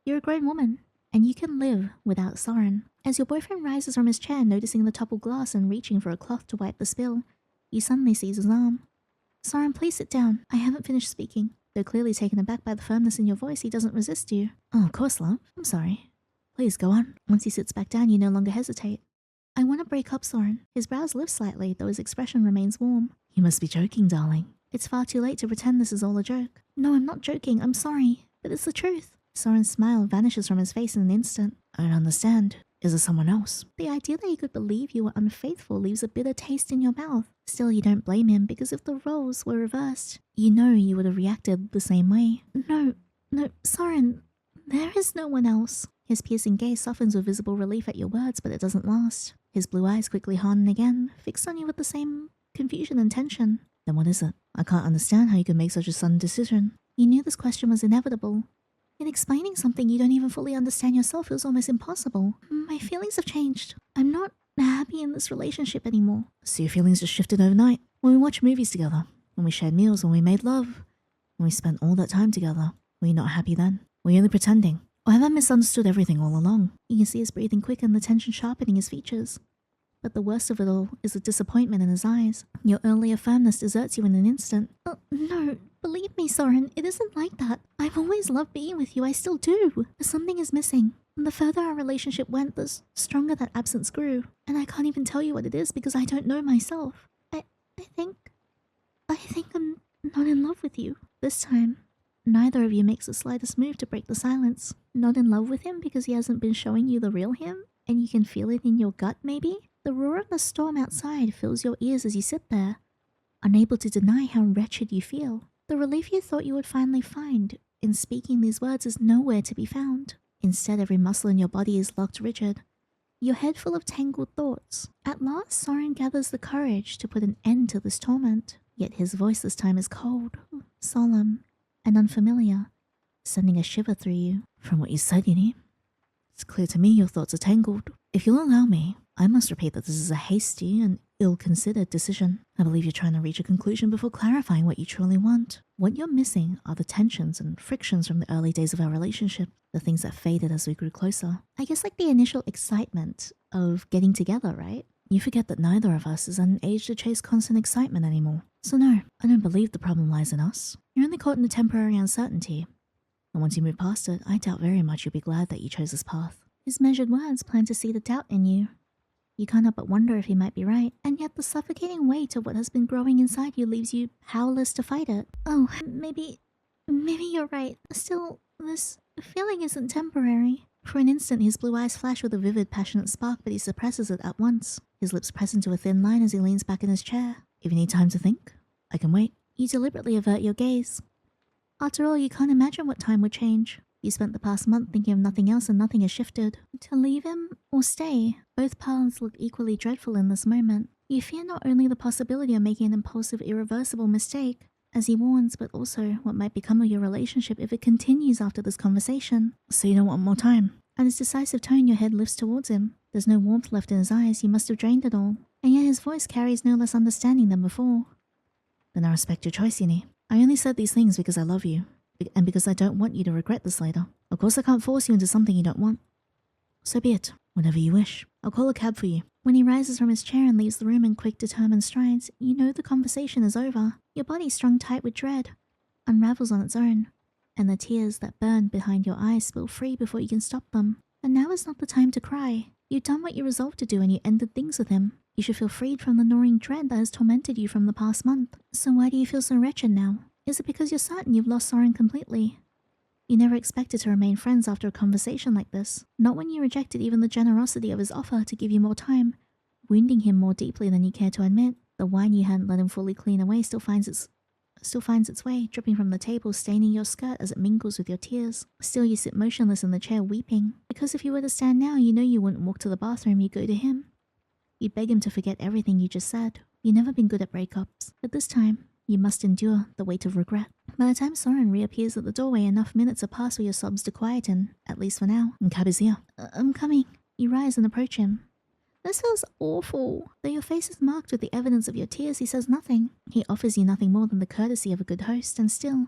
You're a grown woman, and you can live without Soren. As your boyfriend rises from his chair, noticing the toppled glass and reaching for a cloth to wipe the spill, you suddenly seize his arm. Soren, please sit down. I haven't finished speaking. Though clearly taken aback by the firmness in your voice, he doesn't resist you. Oh, of course, love. I'm sorry. Please go on. Once he sits back down, you no longer hesitate. I want to break up, Soren. His brows lift slightly, though his expression remains warm. You must be joking, darling. It's far too late to pretend this is all a joke. No, I'm not joking. I'm sorry. But it's the truth. Soren's smile vanishes from his face in an instant. I don't understand. Is it someone else? The idea that he could believe you were unfaithful leaves a bitter taste in your mouth. Still, you don't blame him, because if the roles were reversed, you know you would have reacted the same way. No, Soren, there is no one else. His piercing gaze softens with visible relief at your words, but it doesn't last. His blue eyes quickly harden again, fixed on you with the same confusion and tension. Then what is it? I can't understand how you could make such a sudden decision. You knew this question was inevitable. In explaining something you don't even fully understand yourself feels almost impossible. My feelings have changed. I'm not happy in this relationship anymore. So your feelings just shifted overnight? When we watched movies together, when we shared meals, when we made love, when we spent all that time together, were you not happy then? Were you only pretending? Or have I misunderstood everything all along? You can see his breathing quicken, the tension sharpening his features. But the worst of it all is the disappointment in his eyes. Your earlier firmness deserts you in an instant. Oh, no. Believe me, Soren, it isn't like that. I've always loved being with you, I still do. But something is missing. And the further our relationship went, the stronger that absence grew. And I can't even tell you what it is because I don't know myself. I think I'm not in love with you this time. Neither of you makes the slightest move to break the silence. Not in love with him because he hasn't been showing you the real him, and you can feel it in your gut maybe? The roar of the storm outside fills your ears as you sit there, unable to deny how wretched you feel. The relief you thought you would finally find in speaking these words is nowhere to be found. Instead, every muscle in your body is locked rigid, your head full of tangled thoughts. At last, Soren gathers the courage to put an end to this torment. Yet his voice this time is cold, solemn, and unfamiliar, sending a shiver through you. From what you said, Yini, it's clear to me your thoughts are tangled. If you'll allow me, I must repeat that this is a hasty and ill-considered decision. I believe you're trying to reach a conclusion before clarifying what you truly want. What you're missing are the tensions and frictions from the early days of our relationship, the things that faded as we grew closer. I guess like the initial excitement of getting together, right? You forget that neither of us is at an age to chase constant excitement anymore. So no, I don't believe the problem lies in us. You're only caught in a temporary uncertainty. And once you move past it, I doubt very much you'll be glad that you chose this path. His measured words plan to see the doubt in you. You can't help but wonder if he might be right, and yet the suffocating weight of what has been growing inside you leaves you powerless to fight it. Oh, maybe you're right. Still, this feeling isn't temporary. For an instant, his blue eyes flash with a vivid, passionate spark, but he suppresses it at once. His lips press into a thin line as he leans back in his chair. If you need time to think, I can wait. You deliberately avert your gaze. After all, you can't imagine what time would change. You spent the past month thinking of nothing else and nothing has shifted. To leave him or stay, both paths look equally dreadful in this moment. You fear not only the possibility of making an impulsive, irreversible mistake, as he warns, but also what might become of your relationship if it continues after this conversation. So you don't want more time. At his decisive tone, your head lifts towards him. There's no warmth left in his eyes, you must have drained it all. And yet his voice carries no less understanding than before. Then I respect your choice, Yini. I only said these things because I love you, and because I don't want you to regret this later. Of course I can't force you into something you don't want. So be it, whenever you wish. I'll call a cab for you. When he rises from his chair and leaves the room in quick, determined strides, you know the conversation is over. Your body, strung tight with dread, unravels on its own, and the tears that burn behind your eyes spill free before you can stop them. And now is not the time to cry. You've done what you resolved to do and you ended things with him. You should feel freed from the gnawing dread that has tormented you from the past month. So why do you feel so wretched now? Is it because you're certain you've lost Soren completely? You never expected to remain friends after a conversation like this. Not when you rejected even the generosity of his offer to give you more time, wounding him more deeply than you care to admit. The wine you hadn't let him fully clean away still finds its way, dripping from the table, staining your skirt as it mingles with your tears. Still, you sit motionless in the chair, weeping. Because if you were to stand now, you know you wouldn't walk to the bathroom, you'd go to him. You'd beg him to forget everything you just said. You've never been good at breakups, but this time, you must endure the weight of regret. By the time Soren reappears at the doorway, enough minutes have passed for your sobs to quieten, at least for now. And cab is here. I'm coming. You rise and approach him. This feels awful. Though your face is marked with the evidence of your tears, he says nothing. He offers you nothing more than the courtesy of a good host, and still,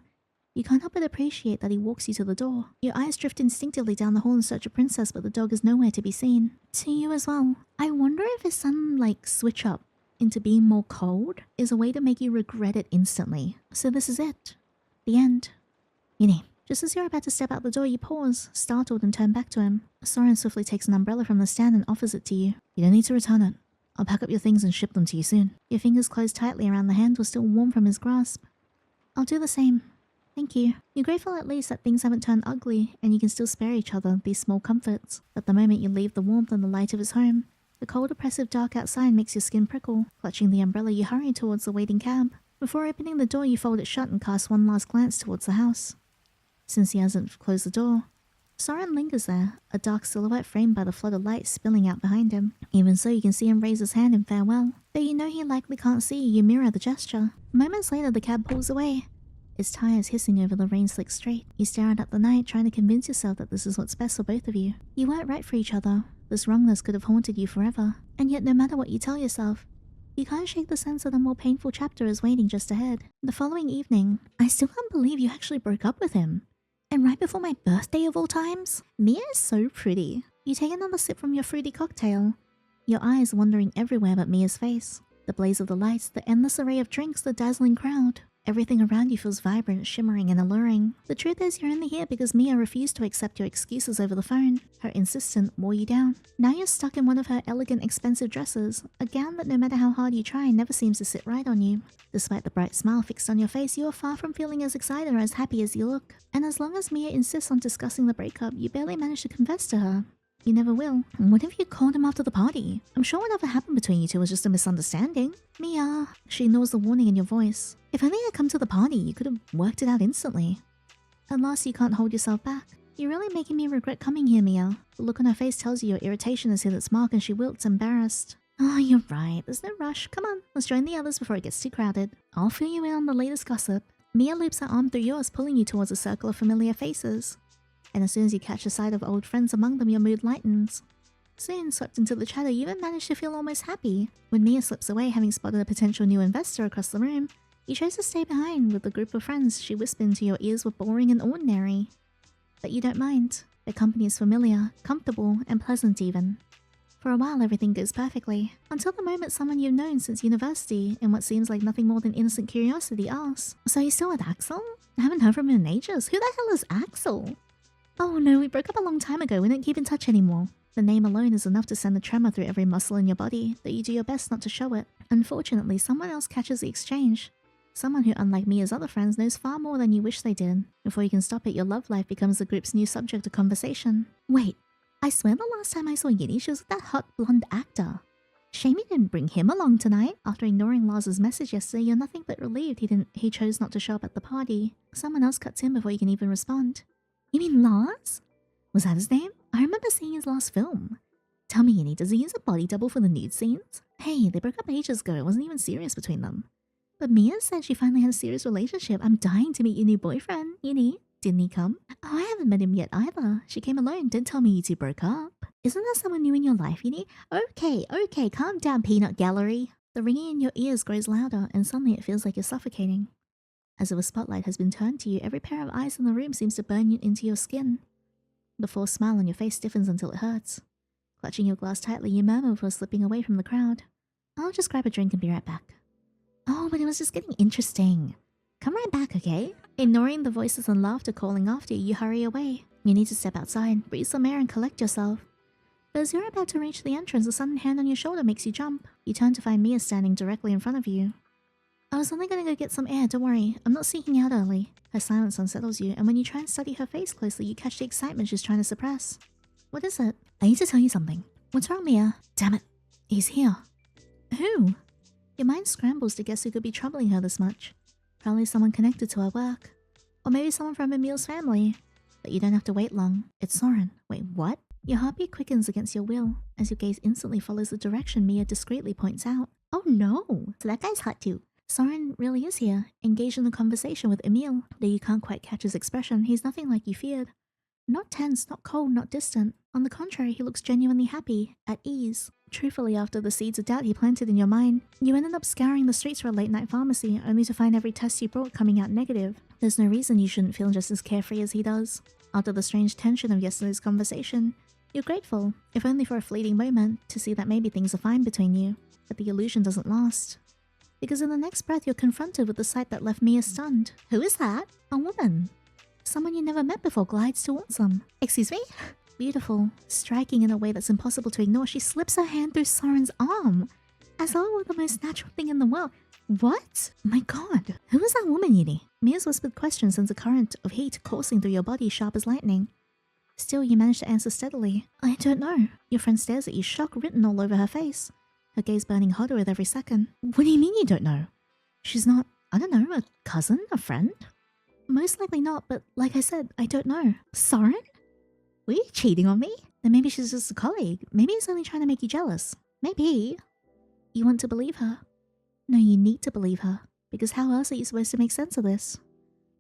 you can't help but appreciate that he walks you to the door. Your eyes drift instinctively down the hall in search of Princess, but the dog is nowhere to be seen. To you as well. I wonder if his sudden, switch up into being more cold is a way to make you regret it instantly. So this is it. The end. Yini. Just as you're about to step out the door, you pause, startled, and turn back to him. Soren swiftly takes an umbrella from the stand and offers it to you. You don't need to return it. I'll pack up your things and ship them to you soon. Your fingers close tightly around the handle, still warm from his grasp. I'll do the same. Thank you. You're grateful at least that things haven't turned ugly, and you can still spare each other these small comforts. But the moment you leave the warmth and the light of his home, the cold, oppressive dark outside makes your skin prickle. Clutching the umbrella, you hurry towards the waiting cab. Before opening the door, you fold it shut and cast one last glance towards the house. Since he hasn't closed the door, Soren lingers there, a dark silhouette framed by the flood of light spilling out behind him. Even so, you can see him raise his hand in farewell. Though you know he likely can't see you, you mirror the gesture. Moments later, the cab pulls away, its tires hissing over the rain-slick street. You stare out at the night, trying to convince yourself that this is what's best for both of you. You weren't right for each other. This wrongness could have haunted you forever. And yet, no matter what you tell yourself, you can't shake the sense that a more painful chapter is waiting just ahead. The following evening, I still can't believe you actually broke up with him. And right before my birthday of all times? Mia is so pretty. You take another sip from your fruity cocktail, your eyes wandering everywhere but Mia's face. The blaze of the lights, the endless array of drinks, the dazzling crowd. Everything around you feels vibrant, shimmering, and alluring. The truth is, you're only here because Mia refused to accept your excuses over the phone. Her insistence wore you down. Now you're stuck in one of her elegant, expensive dresses, a gown that no matter how hard you try, never seems to sit right on you. Despite the bright smile fixed on your face, you are far from feeling as excited or as happy as you look. And as long as Mia insists on discussing the breakup, you barely manage to confess to her. You never will. What if you called him after the party? I'm sure whatever happened between you two was just a misunderstanding. Mia. She ignores the warning in your voice. If only I'd come to the party, you could have worked it out instantly. At last, you can't hold yourself back. You're really making me regret coming here, Mia. The look on her face tells you your irritation has hit its mark and she wilts, embarrassed. Oh, you're right. There's no rush. Come on, let's join the others before it gets too crowded. I'll fill you in on the latest gossip. Mia loops her arm through yours, pulling you towards a circle of familiar faces. And as soon as you catch a sight of old friends among them, your mood lightens. Soon, swept into the chatter, you even manage to feel almost happy. When Mia slips away, having spotted a potential new investor across the room, you chose to stay behind with the group of friends she whispered into your ears were boring and ordinary. But you don't mind. Their company is familiar, comfortable, and pleasant even. For a while, everything goes perfectly, until the moment someone you've known since university, in what seems like nothing more than innocent curiosity, asks, "So you're still with Axel? I haven't heard from him in ages. Who the hell is Axel?" "Oh no, we broke up a long time ago. We don't keep in touch anymore." The name alone is enough to send a tremor through every muscle in your body, though you do your best not to show it. Unfortunately, someone else catches the exchange. Someone who, unlike Mia's other friends, knows far more than you wish they did. Before you can stop it, your love life becomes the group's new subject of conversation. Wait, I swear the last time I saw Yiddy, she was with that hot blonde actor. Shame you didn't bring him along tonight. After ignoring Lars's message yesterday, you're nothing but relieved he chose not to show up at the party. Someone else cuts in before you can even respond. You mean Lars? Was that his name? I remember seeing his last film. Tell me, Yinny, does he use a body double for the nude scenes? Hey, they broke up ages ago. It wasn't even serious between them. But Mia said she finally had a serious relationship. I'm dying to meet your new boyfriend, Yinny. Didn't he come? Oh, I haven't met him yet either. She came alone. Didn't tell me you two broke up. Isn't there someone new in your life, Yinny? Okay, calm down, peanut gallery. The ringing in your ears grows louder, and suddenly it feels like you're suffocating. As if a spotlight has been turned to you, every pair of eyes in the room seems to burn you into your skin. The forced smile on your face stiffens until it hurts. Clutching your glass tightly, you murmur before slipping away from the crowd. I'll just grab a drink and be right back. Oh, but it was just getting interesting. Come right back, okay? Ignoring the voices and laughter calling after you, you hurry away. You need to step outside, breathe some air, and collect yourself. But as you're about to reach the entrance, a sudden hand on your shoulder makes you jump. You turn to find Mia standing directly in front of you. I was only gonna go get some air, don't worry. I'm not sneaking out early. Her silence unsettles you, and when you try and study her face closely, you catch the excitement she's trying to suppress. What is it? I need to tell you something. What's wrong, Mia? Damn it. He's here. Who? Your mind scrambles to guess who could be troubling her this much. Probably someone connected to her work. Or maybe someone from Emil's family. But you don't have to wait long. It's Soren. Wait, what? Your heartbeat quickens against your will, as your gaze instantly follows the direction Mia discreetly points out. Oh no! So that guy's hot too. Soren really is here, engaged in a conversation with Emil. Though you can't quite catch his expression, he's nothing like you feared. Not tense, not cold, not distant. On the contrary, he looks genuinely happy, at ease. Truthfully, after the seeds of doubt he planted in your mind, you ended up scouring the streets for a late-night pharmacy, only to find every test you brought coming out negative. There's no reason you shouldn't feel just as carefree as he does. After the strange tension of yesterday's conversation, you're grateful, if only for a fleeting moment, to see that maybe things are fine between you. But the illusion doesn't last. Because in the next breath, you're confronted with the sight that left Mia stunned. Who is that? A woman. Someone you never met before glides towards them. Excuse me? Beautiful, striking in a way that's impossible to ignore, she slips her hand through Soren's arm. As though it were the most natural thing in the world. What? My god. Who is that woman, Yiddy? Mia's whispered question sends a current of heat coursing through your body sharp as lightning. Still, you manage to answer steadily. I don't know. Your friend stares at you, shock written all over her face. Her gaze burning hotter with every second. What do you mean you don't know? She's not, I don't know, a cousin? A friend? Most likely not, but like I said, I don't know. Soren? Were you cheating on me? Then maybe she's just a colleague. Maybe he's only trying to make you jealous. Maybe. You want to believe her? No, you need to believe her. Because how else are you supposed to make sense of this?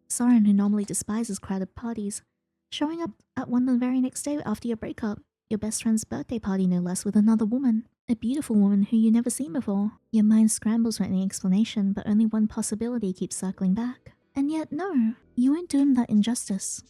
Soren, who normally despises crowded parties, showing up at one the very next day after your breakup. Your best friend's birthday party, no less, with another woman. A beautiful woman who you never seen before. Your mind scrambles for any explanation, but only one possibility keeps circling back. And yet, no, you won't do him that injustice.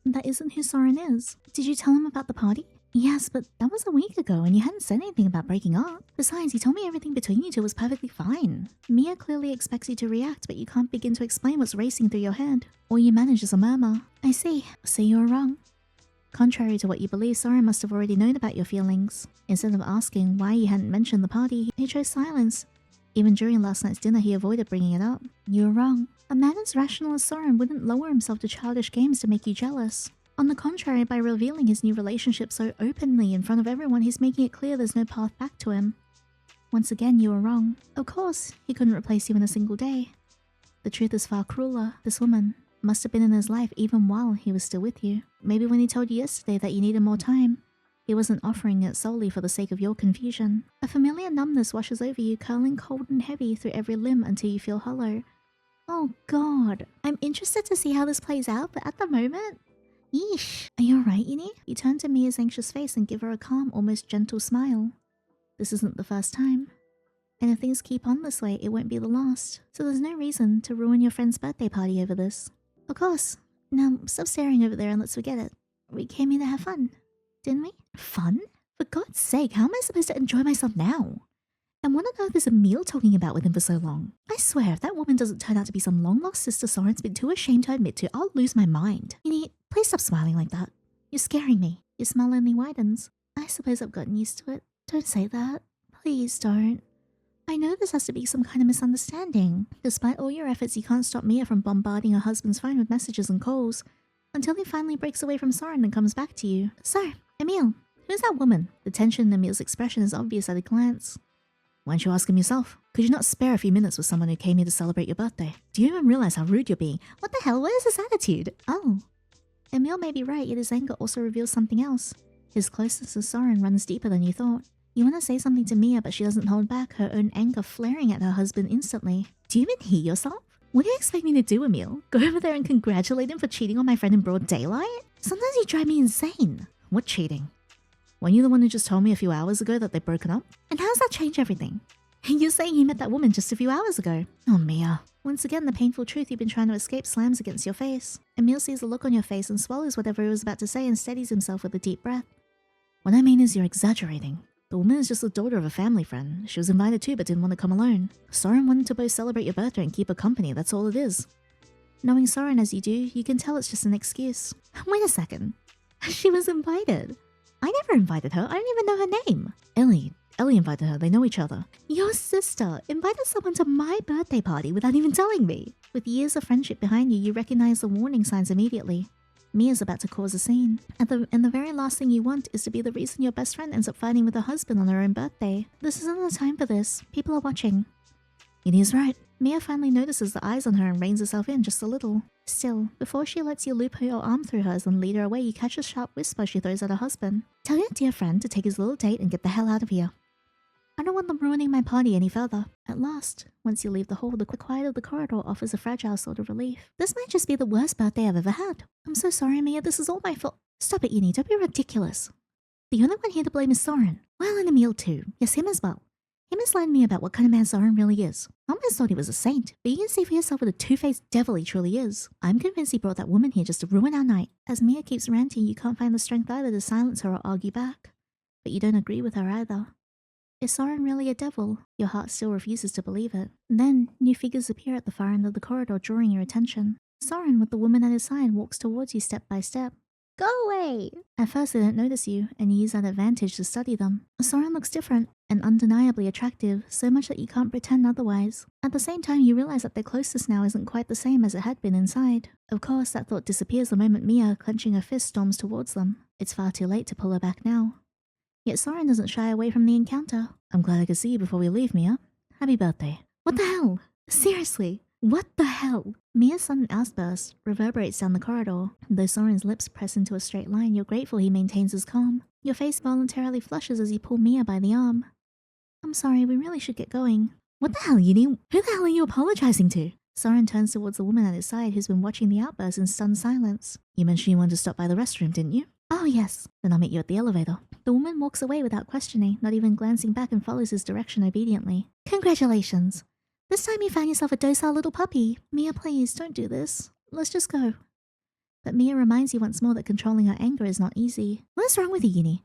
That isn't who Soren is. Did you tell him about the party? Yes, but that was a week ago and you hadn't said anything about breaking up. Besides, you told me everything between you two was perfectly fine. Mia clearly expects you to react, but you can't begin to explain what's racing through your head. All you manage is a murmur. I see. So you were wrong. Contrary to what you believe, Soren must have already known about your feelings. Instead of asking why you hadn't mentioned the party, he chose silence. Even during last night's dinner, he avoided bringing it up. You were wrong. A man as rational as Soren wouldn't lower himself to childish games to make you jealous. On the contrary, by revealing his new relationship so openly in front of everyone, he's making it clear there's no path back to him. Once again, you were wrong. Of course, he couldn't replace you in a single day. The truth is far crueler. This woman must have been in his life even while he was still with you. Maybe when he told you yesterday that you needed more time, he wasn't offering it solely for the sake of your confusion. A familiar numbness washes over you, curling cold and heavy through every limb until you feel hollow. Oh god. I'm interested to see how this plays out, but at the moment... Yeesh. Are you alright, Yini? You turn to Mia's anxious face and give her a calm, almost gentle smile. This isn't the first time. And if things keep on this way, it won't be the last. So there's no reason to ruin your friend's birthday party over this. Of course. Now, stop staring over there and let's forget it. We came here to have fun, didn't we? Fun? For God's sake, how am I supposed to enjoy myself now? And what on earth is Emil talking about with him for so long? I swear, if that woman doesn't turn out to be some long-lost sister Soren's been too ashamed to admit to, I'll lose my mind. Yini, please stop smiling like that. You're scaring me. Your smile only widens. I suppose I've gotten used to it. Don't say that. Please don't. I know this has to be some kind of misunderstanding. Despite all your efforts, you can't stop Mia from bombarding her husband's phone with messages and calls. Until he finally breaks away from Soren and comes back to you. So, Emil, who's that woman? The tension in Emil's expression is obvious at a glance. Why don't you ask him yourself? Could you not spare a few minutes with someone who came here to celebrate your birthday? Do you even realize how rude you're being? What the hell? What is this attitude? Oh. Emil may be right, yet his anger also reveals something else. His closeness to Soren runs deeper than you thought. You want to say something to Mia, but she doesn't hold back, her own anger flaring at her husband instantly. Do you even hear yourself? What do you expect me to do, Emil? Go over there and congratulate him for cheating on my friend in broad daylight? Sometimes you drive me insane. What cheating? Weren't you the one who just told me a few hours ago that they'd broken up? And how's that change everything? You're saying he met that woman just a few hours ago. Oh, Mia. Once again, the painful truth you've been trying to escape slams against your face. Emil sees the look on your face and swallows whatever he was about to say and steadies himself with a deep breath. What I mean is you're exaggerating. The woman is just the daughter of a family friend. She was invited too but didn't want to come alone. Soren wanted to both celebrate your birthday and keep her company, that's all it is. Knowing Soren as you do, you can tell it's just an excuse. Wait a second. She was invited. I never invited her. I don't even know her name. Ellie invited her. They know each other. Your sister invited someone to my birthday party without even telling me. With years of friendship behind you, you recognize the warning signs immediately. Mia's about to cause a scene. And the very last thing you want is to be the reason your best friend ends up fighting with her husband on her own birthday. This isn't the time for this. People are watching. Yini's right. Mia finally notices the eyes on her and reins herself in just a little. Still, before she lets you loop your arm through hers and lead her away, you catch a sharp whisper she throws at her husband. Tell your dear friend to take his little date and get the hell out of here. I don't want them ruining my party any further. At last, once you leave the hall, the quiet of the corridor offers a fragile sort of relief. This might just be the worst birthday I've ever had. I'm so sorry, Mia. This is all my fault. Stop it, Yini. Don't be ridiculous. The only one here to blame is Soren. Well, and Emil too. Yes, him as well. He misled me about what kind of man Soren really is. I almost thought he was a saint, but you can see for yourself what a two-faced devil he truly is. I'm convinced he brought that woman here just to ruin our night. As Mia keeps ranting, you can't find the strength either to silence her or argue back. But you don't agree with her either. Is Soren really a devil? Your heart still refuses to believe it. Then, new figures appear at the far end of the corridor, drawing your attention. Soren, with the woman at his side, walks towards you step by step. Go away! At first they don't notice you, and you use that advantage to study them. Soren looks different, and undeniably attractive, so much that you can't pretend otherwise. At the same time, you realize that their closeness now isn't quite the same as it had been inside. Of course, that thought disappears the moment Mia, clenching her fist, storms towards them. It's far too late to pull her back now. Yet Soren doesn't shy away from the encounter. I'm glad I could see you before we leave, Mia. Happy birthday. What the hell? Seriously? What the hell? Mia's sudden outburst reverberates down the corridor. Though Soren's lips press into a straight line, you're grateful he maintains his calm. Your face voluntarily flushes as you pull Mia by the arm. I'm sorry, we really should get going. What the hell, Yini? Who the hell are you apologizing to? Soren turns towards the woman at his side who's been watching the outburst in stunned silence. You mentioned you wanted to stop by the restroom, didn't you? Oh, yes. Then I'll meet you at the elevator. The woman walks away without questioning, not even glancing back, and follows his direction obediently. Congratulations. This time you found yourself a docile little puppy. Mia, please, don't do this. Let's just go. But Mia reminds you once more that controlling her anger is not easy. What's wrong with you, Yini?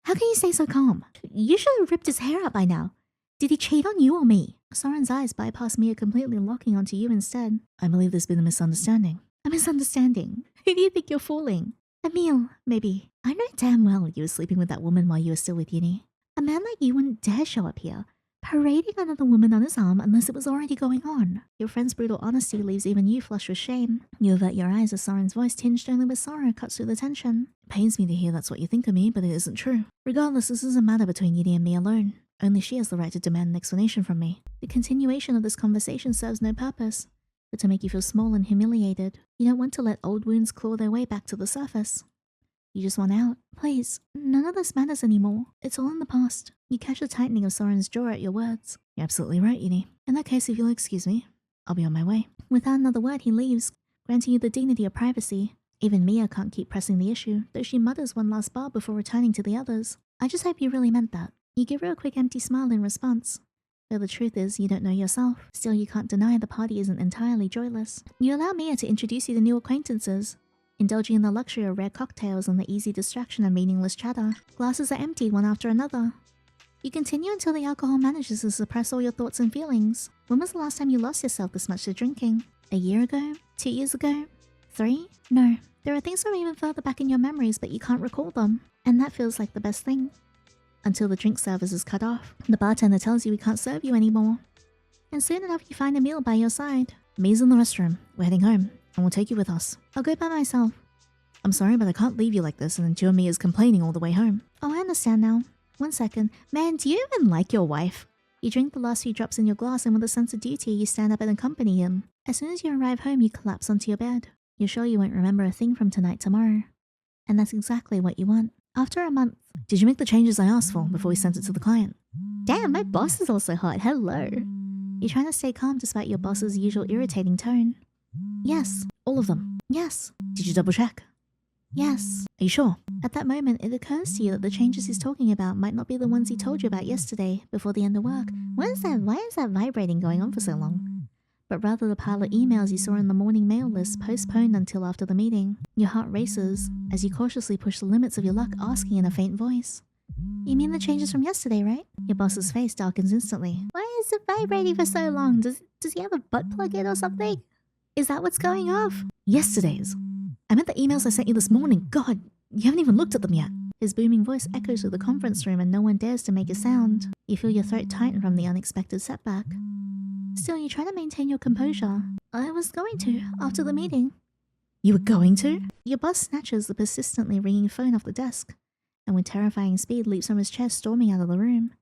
How can you stay so calm? You should have ripped his hair out by now. Did he cheat on you or me? Soren's eyes bypass Mia completely, locking onto you instead. I believe there's been a misunderstanding. A misunderstanding? Who do you think you're fooling? Emil, maybe. I know damn well you were sleeping with that woman while you were still with uni. A man like you wouldn't dare show up here, parading another woman on his arm unless it was already going on. Your friend's brutal honesty leaves even you flushed with shame. You avert your eyes as Soren's voice, tinged only with sorrow, cuts through the tension. It pains me to hear that's what you think of me, but it isn't true. Regardless, this is a matter between Yidi and me alone. Only she has the right to demand an explanation from me. The continuation of this conversation serves no purpose but to make you feel small and humiliated. You don't want to let old wounds claw their way back to the surface. You just want out. Please, none of this matters anymore. It's all in the past. You catch a tightening of Soren's jaw at your words. You're absolutely right, Yini. In that case, if you'll excuse me, I'll be on my way. Without another word, he leaves, granting you the dignity of privacy. Even Mia can't keep pressing the issue, though she mutters one last bar before returning to the others. I just hope you really meant that. You give her a quick empty smile in response. Though the truth is, you don't know yourself. Still, you can't deny the party isn't entirely joyless. You allow Mia to introduce you to new acquaintances, indulging in the luxury of rare cocktails and the easy distraction of meaningless chatter. Glasses are emptied one after another. You continue until the alcohol manages to suppress all your thoughts and feelings. When was the last time you lost yourself this much to drinking? A year ago? 2 years ago? 3? No. There are things from even further back in your memories, but you can't recall them. And that feels like the best thing. Until the drink service is cut off. The bartender tells you we can't serve you anymore. And soon enough you find Emil by your side. Mia's in the restroom. We're heading home. And we'll take you with us. I'll go by myself. I'm sorry, but I can't leave you like this and endure Mia's complaining all the way home. Oh, I understand now. 1 second. Man, do you even like your wife? You drink the last few drops in your glass and with a sense of duty you stand up and accompany him. As soon as you arrive home you collapse onto your bed. You're sure you won't remember a thing from tonight tomorrow. And that's exactly what you want. After a month. Did you make the changes I asked for before we sent it to the client? Damn, my boss is also hot. Hello. You're trying to stay calm despite your boss's usual irritating tone. Yes. All of them. Yes. Did you double check? Yes. Are you sure? At that moment, it occurs to you that the changes he's talking about might not be the ones he told you about yesterday, before the end of work. Why is that vibrating going on for so long? But rather the pile of emails you saw in the morning mail list postponed until after the meeting. Your heart races as you cautiously push the limits of your luck, asking in a faint voice. You mean the changes from yesterday, right? Your boss's face darkens instantly. Why is it vibrating for so long? Does he have a butt plug in or something? Is that what's going off? Yesterday's. I meant the emails I sent you this morning. God, you haven't even looked at them yet. His booming voice echoes through the conference room and no one dares to make a sound. You feel your throat tighten from the unexpected setback. Still, you try to maintain your composure. I was going to, after the meeting. You were going to? Your boss snatches the persistently ringing phone off the desk, and with terrifying speed leaps from his chair, storming out of the room.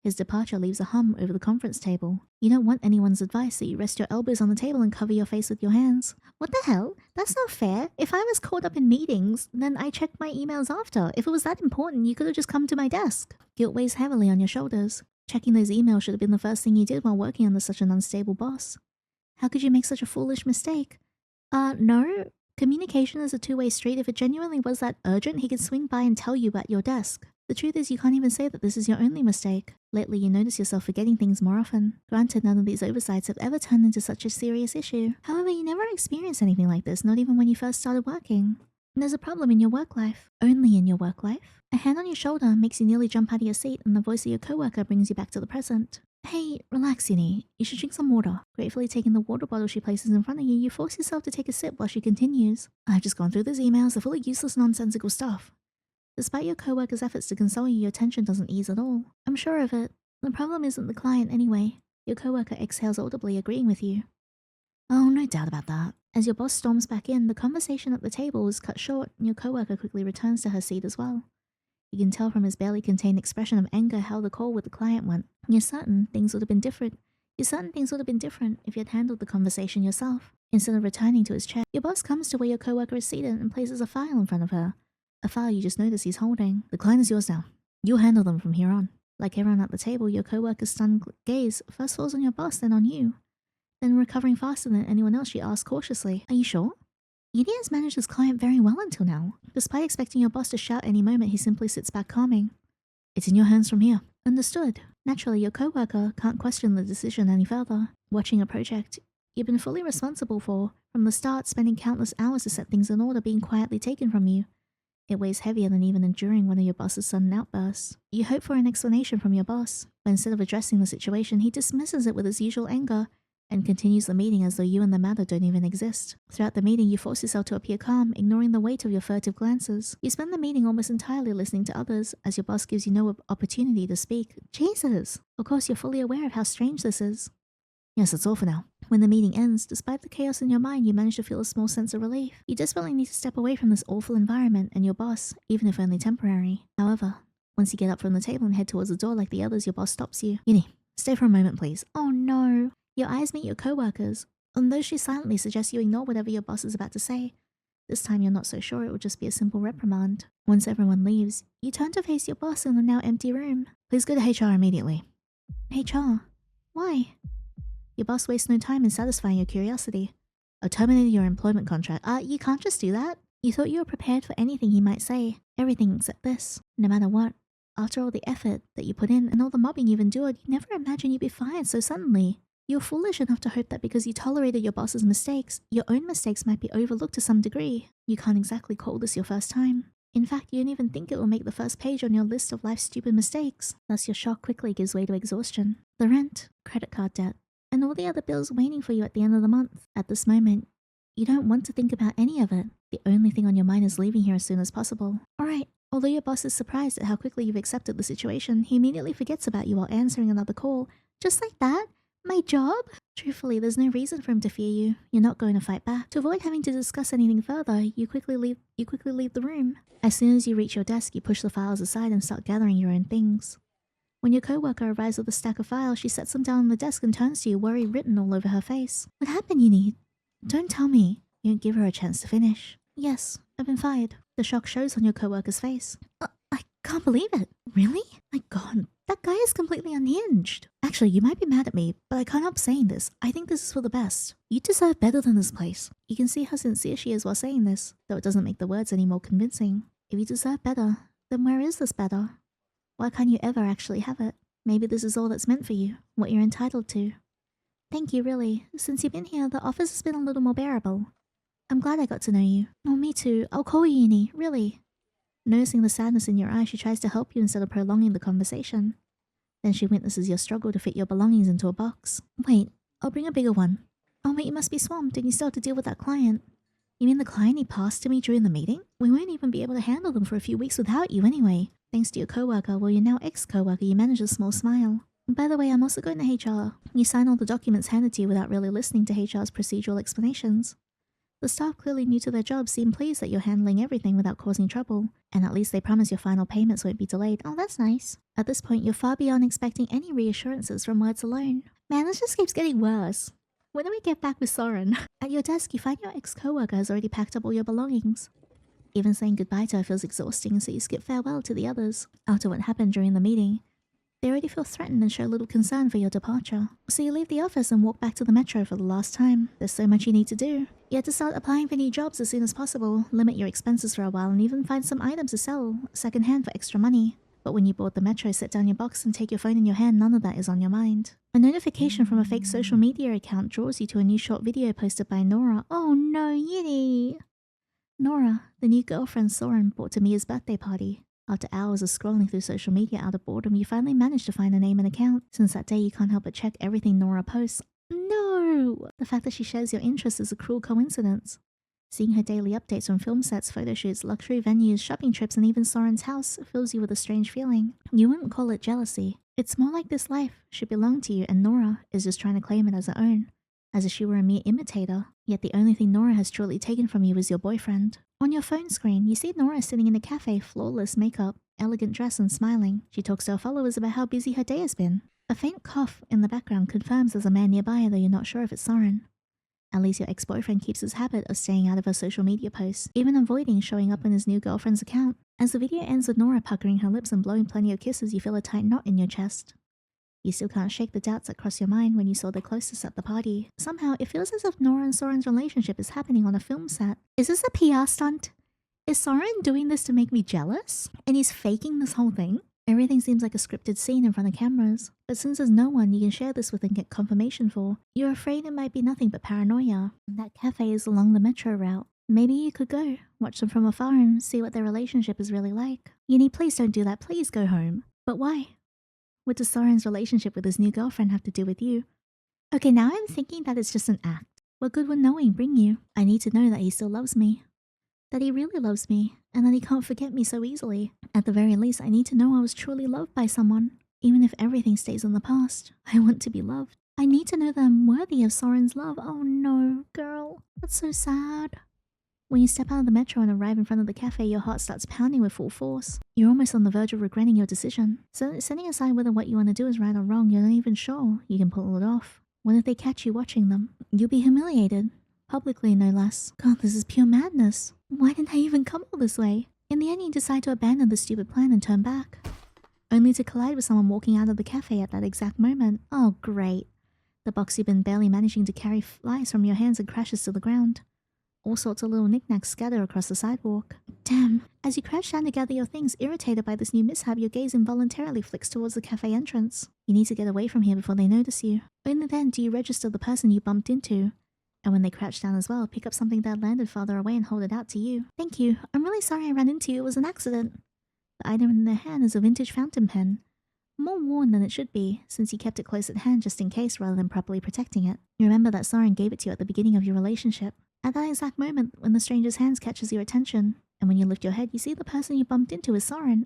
His departure leaves a hum over the conference table. You don't want anyone's advice, so you rest your elbows on the table and cover your face with your hands. What the hell? That's not fair. If I was caught up in meetings, then I checked my emails after. If it was that important, you could have just come to my desk. Guilt weighs heavily on your shoulders. Checking those emails should have been the first thing you did while working under such an unstable boss. How could you make such a foolish mistake? No. Communication is a two-way street. If it genuinely was that urgent, he could swing by and tell you at your desk. The truth is you can't even say that this is your only mistake. Lately, you notice yourself forgetting things more often. Granted, none of these oversights have ever turned into such a serious issue. However, you never experienced anything like this, not even when you first started working. There's a problem in your work life. Only in your work life. A hand on your shoulder makes you nearly jump out of your seat, and the voice of your coworker brings you back to the present. Hey, relax, Yuni. You should drink some water. Gratefully taking the water bottle she places in front of you, you force yourself to take a sip while she continues. I've just gone through those emails. They're full of useless, nonsensical stuff. Despite your coworker's efforts to console you, your tension doesn't ease at all. I'm sure of it. The problem isn't the client anyway. Your coworker exhales audibly, agreeing with you. Oh, no doubt about that. As your boss storms back in, the conversation at the table is cut short, and your coworker quickly returns to her seat as well. You can tell from his barely contained expression of anger how the call with the client went. You're certain things would have been different. If you had handled the conversation yourself. Instead of returning to his chair, your boss comes to where your coworker is seated and places a file in front of her. A file you just notice he's holding. The client is yours now. You'll handle them from here on. Like everyone at the table, your coworker's stunned gaze first falls on your boss, then on you. Then recovering faster than anyone else, she asks cautiously, Are you sure? Yudi has managed his client very well until now. Despite expecting your boss to shout any moment, he simply sits back calming. It's in your hands from here. Understood. Naturally, your coworker can't question the decision any further. Watching a project you've been fully responsible for, from the start, spending countless hours to set things in order, being quietly taken from you. It weighs heavier than even enduring one of your boss's sudden outbursts. You hope for an explanation from your boss, but instead of addressing the situation, he dismisses it with his usual anger and continues the meeting as though you and the matter don't even exist. Throughout the meeting, you force yourself to appear calm, ignoring the weight of your furtive glances. You spend the meeting almost entirely listening to others, as your boss gives you no opportunity to speak. Jesus! Of course, you're fully aware of how strange this is. Yes, that's all for now. When the meeting ends, despite the chaos in your mind, you manage to feel a small sense of relief. You desperately need to step away from this awful environment and your boss, even if only temporary. However, once you get up from the table and head towards the door like the others, your boss stops you. Yini, stay for a moment, please. Oh no. Your eyes meet your co-workers, and though she silently suggests you ignore whatever your boss is about to say, this time you're not so sure it will just be a simple reprimand. Once everyone leaves, you turn to face your boss in the now empty room. Please go to HR immediately. HR? Why? Your boss wastes no time in satisfying your curiosity. I terminated your employment contract. You can't just do that. You thought you were prepared for anything he might say. Everything except this. No matter what. After all the effort that you put in and all the mobbing you've endured, you never imagined you'd be fired so suddenly. You're foolish enough to hope that because you tolerated your boss's mistakes, your own mistakes might be overlooked to some degree. You can't exactly call this your first time. In fact, you don't even think it will make the first page on your list of life's stupid mistakes. Thus, your shock quickly gives way to exhaustion. The rent, credit card debt, and all the other bills waiting for you at the end of the month. At this moment, you don't want to think about any of it. The only thing on your mind is leaving here as soon as possible. Alright, although your boss is surprised at how quickly you've accepted the situation, he immediately forgets about you while answering another call. Just like that? My job? Truthfully, there's no reason for him to fear you. You're not going to fight back. To avoid having to discuss anything further, you quickly leave the room. As soon as you reach your desk, you push the files aside and start gathering your own things. When your coworker arrives with a stack of files, she sets them down on the desk and turns to you, worry written all over her face. What happened, Yini? Don't tell me. You don't give her a chance to finish. Yes, I've been fired. The shock shows on your coworker's face. I can't believe it. Really? My god, that guy is completely unhinged. Actually, you might be mad at me, but I can't help saying this. I think this is for the best. You deserve better than this place. You can see how sincere she is while saying this, though it doesn't make the words any more convincing. If you deserve better, then where is this better? Why can't you ever actually have it? Maybe this is all that's meant for you, what you're entitled to. Thank you, really. Since you've been here, the office has been a little more bearable. I'm glad I got to know you. Oh, me too. I'll call you Yini, really. Noticing the sadness in your eyes, she tries to help you instead of prolonging the conversation. Then she witnesses your struggle to fit your belongings into a box. Wait, I'll bring a bigger one. Oh, wait, you must be swamped and you still have to deal with that client. You mean the client he passed to me during the meeting? We won't even be able to handle them for a few weeks without you anyway. Thanks to your coworker, well, your now ex-coworker, you manage a small smile. By the way, I'm also going to HR. You sign all the documents handed to you without really listening to HR's procedural explanations. The staff, clearly new to their job, seem pleased that you're handling everything without causing trouble, and at least they promise your final payments won't be delayed. Oh, that's nice. At this point, you're far beyond expecting any reassurances from words alone. Man, this just keeps getting worse. When do we get back with Soren? At your desk, you find your ex-coworker has already packed up all your belongings. Even saying goodbye to her feels exhausting, so you skip farewell to the others. After what happened during the meeting, they already feel threatened and show little concern for your departure. So you leave the office and walk back to the metro for the last time. There's so much you need to do. You have to start applying for new jobs as soon as possible, limit your expenses for a while, and even find some items to sell secondhand for extra money. But when you board the metro, sit down your box and take your phone in your hand, none of that is on your mind. A notification from a fake social media account draws you to a new short video posted by Nora. Oh no, Yiddy! Nora, the new girlfriend Soren brought to Mia's birthday party. After hours of scrolling through social media out of boredom, you finally manage to find a name and account. Since that day, you can't help but check everything Nora posts. No! The fact that she shares your interests is a cruel coincidence. Seeing her daily updates on film sets, photo shoots, luxury venues, shopping trips, and even Soren's house fills you with a strange feeling. You wouldn't call it jealousy. It's more like this life should belong to you and Nora is just trying to claim it as her own. As if she were a mere imitator, yet the only thing Nora has truly taken from you is your boyfriend. On your phone screen, you see Nora sitting in a cafe, flawless makeup, elegant dress and smiling. She talks to her followers about how busy her day has been. A faint cough in the background confirms there's a man nearby, though you're not sure if it's Soren. At least your ex-boyfriend keeps his habit of staying out of her social media posts, even avoiding showing up on his new girlfriend's account. As the video ends with Nora puckering her lips and blowing plenty of kisses, you feel a tight knot in your chest. You still can't shake the doubts that cross your mind when you saw the closest at the party. Somehow, it feels as if Nora and Soren's relationship is happening on a film set. Is this a PR stunt? Is Soren doing this to make me jealous? And he's faking this whole thing? Everything seems like a scripted scene in front of cameras. But since there's no one you can share this with and get confirmation for, you're afraid it might be nothing but paranoia. That cafe is along the metro route. Maybe you could go, watch them from afar and see what their relationship is really like. Yini, please don't do that. Please go home. But why? What does Soren's relationship with his new girlfriend have to do with you? Okay, now I'm thinking that it's just an act. What good would knowing bring you? I need to know that he still loves me. That he really loves me, and that he can't forget me so easily. At the very least, I need to know I was truly loved by someone. Even if everything stays in the past, I want to be loved. I need to know that I'm worthy of Soren's love. Oh no, girl. That's so sad. When you step out of the metro and arrive in front of the cafe, your heart starts pounding with full force. You're almost on the verge of regretting your decision. So, setting aside whether what you want to do is right or wrong, you're not even sure you can pull it off. What if they catch you watching them? You'll be humiliated. Publicly, no less. God, this is pure madness. Why didn't I even come all this way? In the end, you decide to abandon the stupid plan and turn back. Only to collide with someone walking out of the cafe at that exact moment. Oh, great. The box you've been barely managing to carry flies from your hands and crashes to the ground. All sorts of little knickknacks scatter across the sidewalk. Damn. As you crouch down to gather your things, irritated by this new mishap, your gaze involuntarily flicks towards the cafe entrance. You need to get away from here before they notice you. Only then do you register the person you bumped into. And when they crouch down as well, pick up something that landed farther away and hold it out to you. Thank you. I'm really sorry I ran into you. It was an accident. The item in their hand is a vintage fountain pen. More worn than it should be, since you kept it close at hand just in case rather than properly protecting it. You remember that Soren gave it to you at the beginning of your relationship. At that exact moment, when the stranger's hands catches your attention, and when you lift your head, you see the person you bumped into is Soren.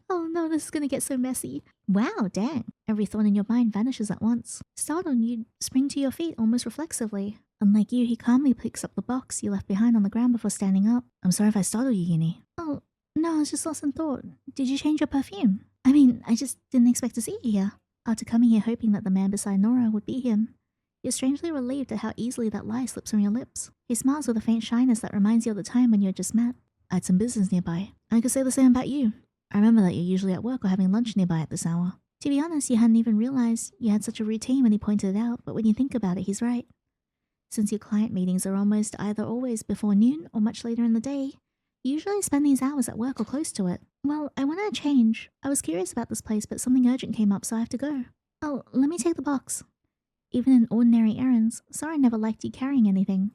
Oh no, this is gonna get so messy. Wow, dang. Every thought in your mind vanishes at once. Startled, you spring to your feet almost reflexively. Unlike you, he calmly picks up the box you left behind on the ground before standing up. I'm sorry if I startled you, Yini. Oh, no, I was just lost in thought. Did you change your perfume? I mean, I just didn't expect to see you here. After coming here hoping that the man beside Nora would be him, you're strangely relieved at how easily that lie slips from your lips. He smiles with a faint shyness that reminds you of the time when you had just met. I had some business nearby. I could say the same about you. I remember that you're usually at work or having lunch nearby at this hour. To be honest, you hadn't even realized you had such a routine when he pointed it out, but when you think about it, he's right. Since your client meetings are almost either always before noon or much later in the day, you usually spend these hours at work or close to it. Well, I wanted to change. I was curious about this place, but something urgent came up, so I have to go. Oh, let me take the box. Even in ordinary errands, Soren never liked you carrying anything.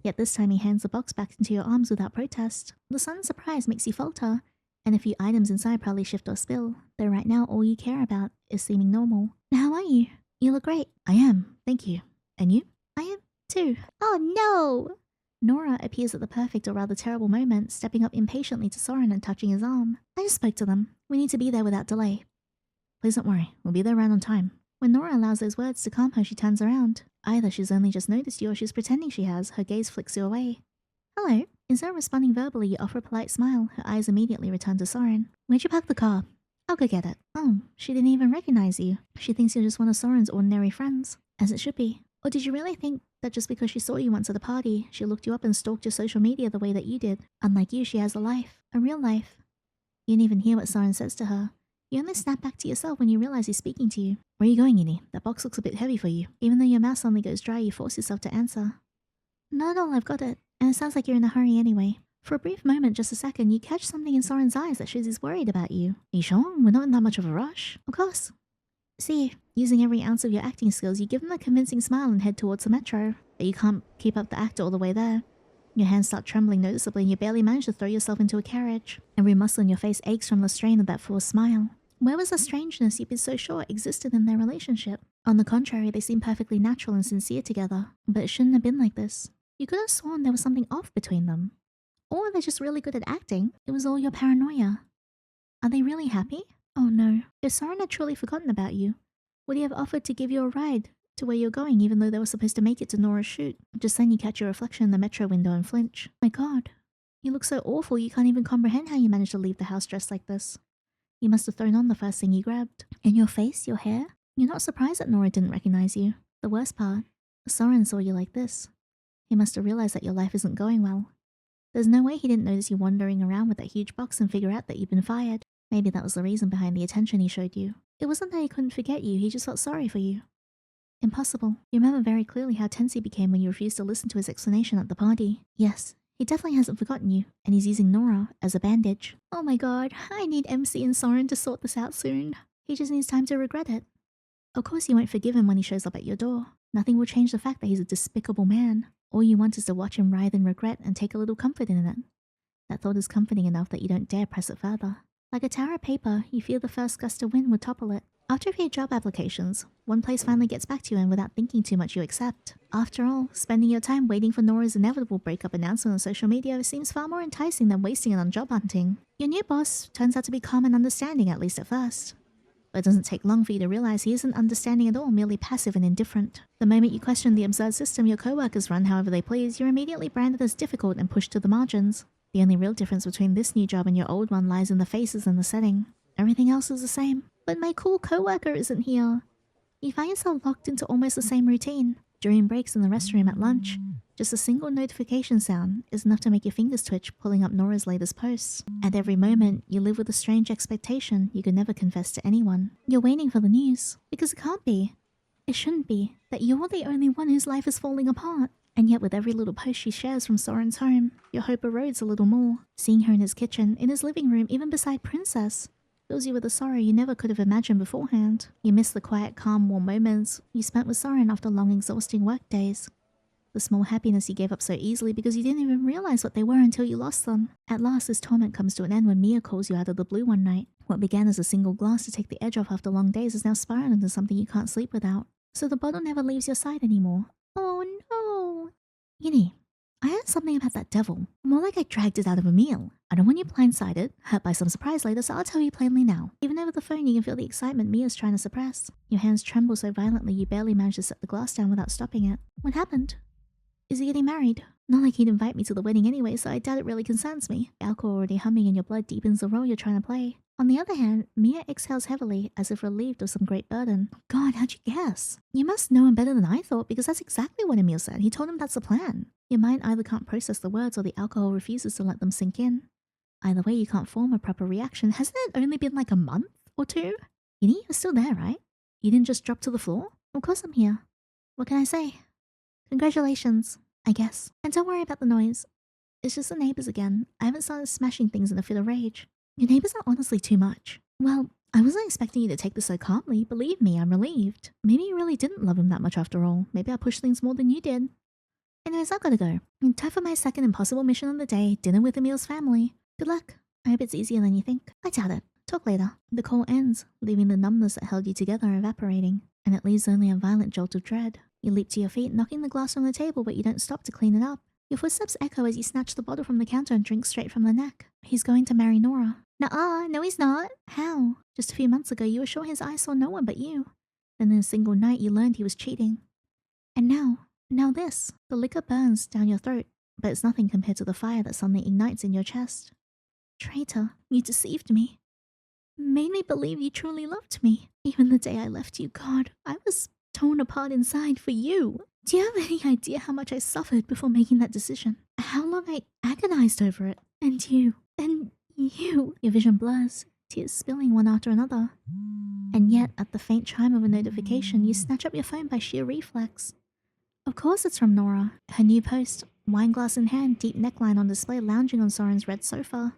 Yet this time he hands the box back into your arms without protest. The sudden surprise makes you falter, and a few items inside probably shift or spill, though right now all you care about is seeming normal. How are you? You look great. I am, thank you. And you? I am, too. Oh no! Nora appears at the perfect or rather terrible moment, stepping up impatiently to Soren and touching his arm. I just spoke to them. We need to be there without delay. Please don't worry, we'll be there right on time. When Nora allows those words to calm her, she turns around. Either she's only just noticed you or she's pretending she has. Her gaze flicks you away. Hello. Instead of responding verbally, you offer a polite smile. Her eyes immediately return to Soren. Where'd you park the car? I'll go get it. Oh, she didn't even recognize you. She thinks you're just one of Soren's ordinary friends. As it should be. Or did you really think that just because she saw you once at a party, she looked you up and stalked your social media the way that you did? Unlike you, she has a life. A real life. You didn't even hear what Soren says to her. You only snap back to yourself when you realize he's speaking to you. Where are you going, Yini? That box looks a bit heavy for you. Even though your mouth suddenly goes dry, you force yourself to answer. Not at all, I've got it. And it sounds like you're in a hurry anyway. For a brief moment, just a second, you catch something in Soren's eyes that shows he's worried about you. Are you sure? We're not in that much of a rush. Of course. See, using every ounce of your acting skills, you give him a convincing smile and head towards the metro. But you can't keep up the act all the way there. Your hands start trembling noticeably and you barely manage to throw yourself into a carriage. Every muscle in your face aches from the strain of that forced smile. Where was the strangeness you'd been so sure existed in their relationship? On the contrary, they seemed perfectly natural and sincere together. But it shouldn't have been like this. You could have sworn there was something off between them. Or they're just really good at acting. It was all your paranoia. Are they really happy? Oh no. If Soren had truly forgotten about you, would he have offered to give you a ride to where you're going even though they were supposed to make it to Nora's shoot? Just then you catch your reflection in the metro window and flinch. My god. You look so awful you can't even comprehend how you managed to leave the house dressed like this. You must have thrown on the first thing you grabbed. And your face, your hair? You're not surprised that Nora didn't recognize you. The worst part, Soren saw you like this. He must have realized that your life isn't going well. There's no way he didn't notice you wandering around with that huge box and figure out that you'd been fired. Maybe that was the reason behind the attention he showed you. It wasn't that he couldn't forget you, he just felt sorry for you. Impossible. You remember very clearly how tense he became when you refused to listen to his explanation at the party. Yes, he definitely hasn't forgotten you, and he's using Nora as a bandage. Oh my god, I need MC and Soren to sort this out soon. He just needs time to regret it. Of course you won't forgive him when he shows up at your door. Nothing will change the fact that he's a despicable man. All you want is to watch him writhe in regret and take a little comfort in it. That thought is comforting enough that you don't dare press it further. Like a tower of paper, you feel the first gust of wind would topple it. After a few job applications, one place finally gets back to you and without thinking too much you accept. After all, spending your time waiting for Nora's inevitable breakup announcement on social media seems far more enticing than wasting it on job hunting. Your new boss turns out to be calm and understanding, at least at first. But it doesn't take long for you to realize he isn't understanding at all, merely passive and indifferent. The moment you question the absurd system your co-workers run however they please, you're immediately branded as difficult and pushed to the margins. The only real difference between this new job and your old one lies in the faces and the setting. Everything else is the same. But my cool co-worker isn't here. You find yourself locked into almost the same routine. During breaks in the restroom at lunch, just a single notification sound is enough to make your fingers twitch pulling up Nora's latest posts. At every moment, you live with a strange expectation you could never confess to anyone. You're waiting for the news, because it can't be. It shouldn't be, that you're the only one whose life is falling apart. And yet with every little post she shares from Soren's home, your hope erodes a little more. Seeing her in his kitchen, in his living room, even beside Princess, fills you with a sorrow you never could have imagined beforehand. You miss the quiet, calm, warm moments you spent with Soren after long, exhausting work days. The small happiness you gave up so easily because you didn't even realize what they were until you lost them. At last, this torment comes to an end when Mia calls you out of the blue one night. What began as a single glass to take the edge off after long days is now spiraled into something you can't sleep without. So the bottle never leaves your side anymore. Oh no! Yinny, I heard something about that devil. More like I dragged it out of a meal. I don't want you blindsided, hurt by some surprise later, so I'll tell you plainly now. Even over the phone, you can feel the excitement Mia's trying to suppress. Your hands tremble so violently you barely manage to set the glass down without stopping it. What happened? Is he getting married? Not like he'd invite me to the wedding anyway, so I doubt it really concerns me. The alcohol already humming in your blood deepens the role you're trying to play. On the other hand, Mia exhales heavily, as if relieved of some great burden. God, how'd you guess? You must know him better than I thought, because that's exactly what Emil said. He told him that's the plan. Your mind either can't process the words or the alcohol refuses to let them sink in. Either way, you can't form a proper reaction. Hasn't it only been like a month or two? You're still there, right? You didn't just drop to the floor? Of course I'm here. What can I say? Congratulations, I guess. And don't worry about the noise. It's just the neighbors again. I haven't started smashing things in a fit of rage. Your neighbors are honestly too much. Well, I wasn't expecting you to take this so calmly. Believe me, I'm relieved. Maybe you really didn't love him that much after all. Maybe I pushed things more than you did. Anyways, I've gotta go. Time for my second impossible mission of the day, dinner with Emil's family. Good luck. I hope it's easier than you think. I doubt it. Talk later. The call ends, leaving the numbness that held you together evaporating, and it leaves only a violent jolt of dread. You leap to your feet, knocking the glass from the table, but you don't stop to clean it up. Your footsteps echo as you snatch the bottle from the counter and drink straight from the neck. He's going to marry Nora. Nuh-uh, no he's not. How? Just a few months ago, you were sure his eyes saw no one but you. Then in a single night, you learned he was cheating. And now this. The liquor burns down your throat, but it's nothing compared to the fire that suddenly ignites in your chest. Traitor, you deceived me. Made me believe you truly loved me. Even the day I left you, God, I was torn apart inside for you. Do you have any idea how much I suffered before making that decision? How long I agonized over it? And you. Your vision blurs, tears spilling one after another. And yet, at the faint chime of a notification, you snatch up your phone by sheer reflex. Of course it's from Nora. Her new post, wineglass in hand, deep neckline on display, lounging on Soren's red sofa.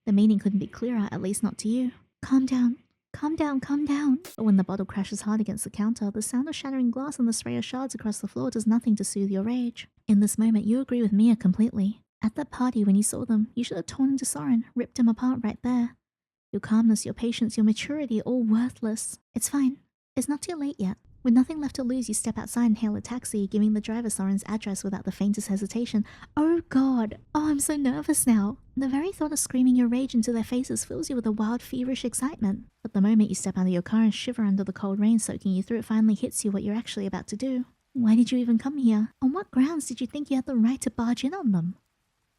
The meaning couldn't be clearer, at least not to you. Calm down. Calm down, calm down. But when the bottle crashes hard against the counter, the sound of shattering glass and the spray of shards across the floor does nothing to soothe your rage. In this moment, you agree with Mia completely. At that party, when you saw them, you should have torn into Soren, ripped him apart right there. Your calmness, your patience, your maturity, all worthless. It's fine. It's not too late yet. With nothing left to lose, you step outside and hail a taxi, giving the driver Soren's address without the faintest hesitation. Oh God! Oh, I'm so nervous now. The very thought of screaming your rage into their faces fills you with a wild, feverish excitement. But the moment you step out of your car and shiver under the cold rain soaking you through, it finally hits you what you're actually about to do. Why did you even come here? On what grounds did you think you had the right to barge in on them?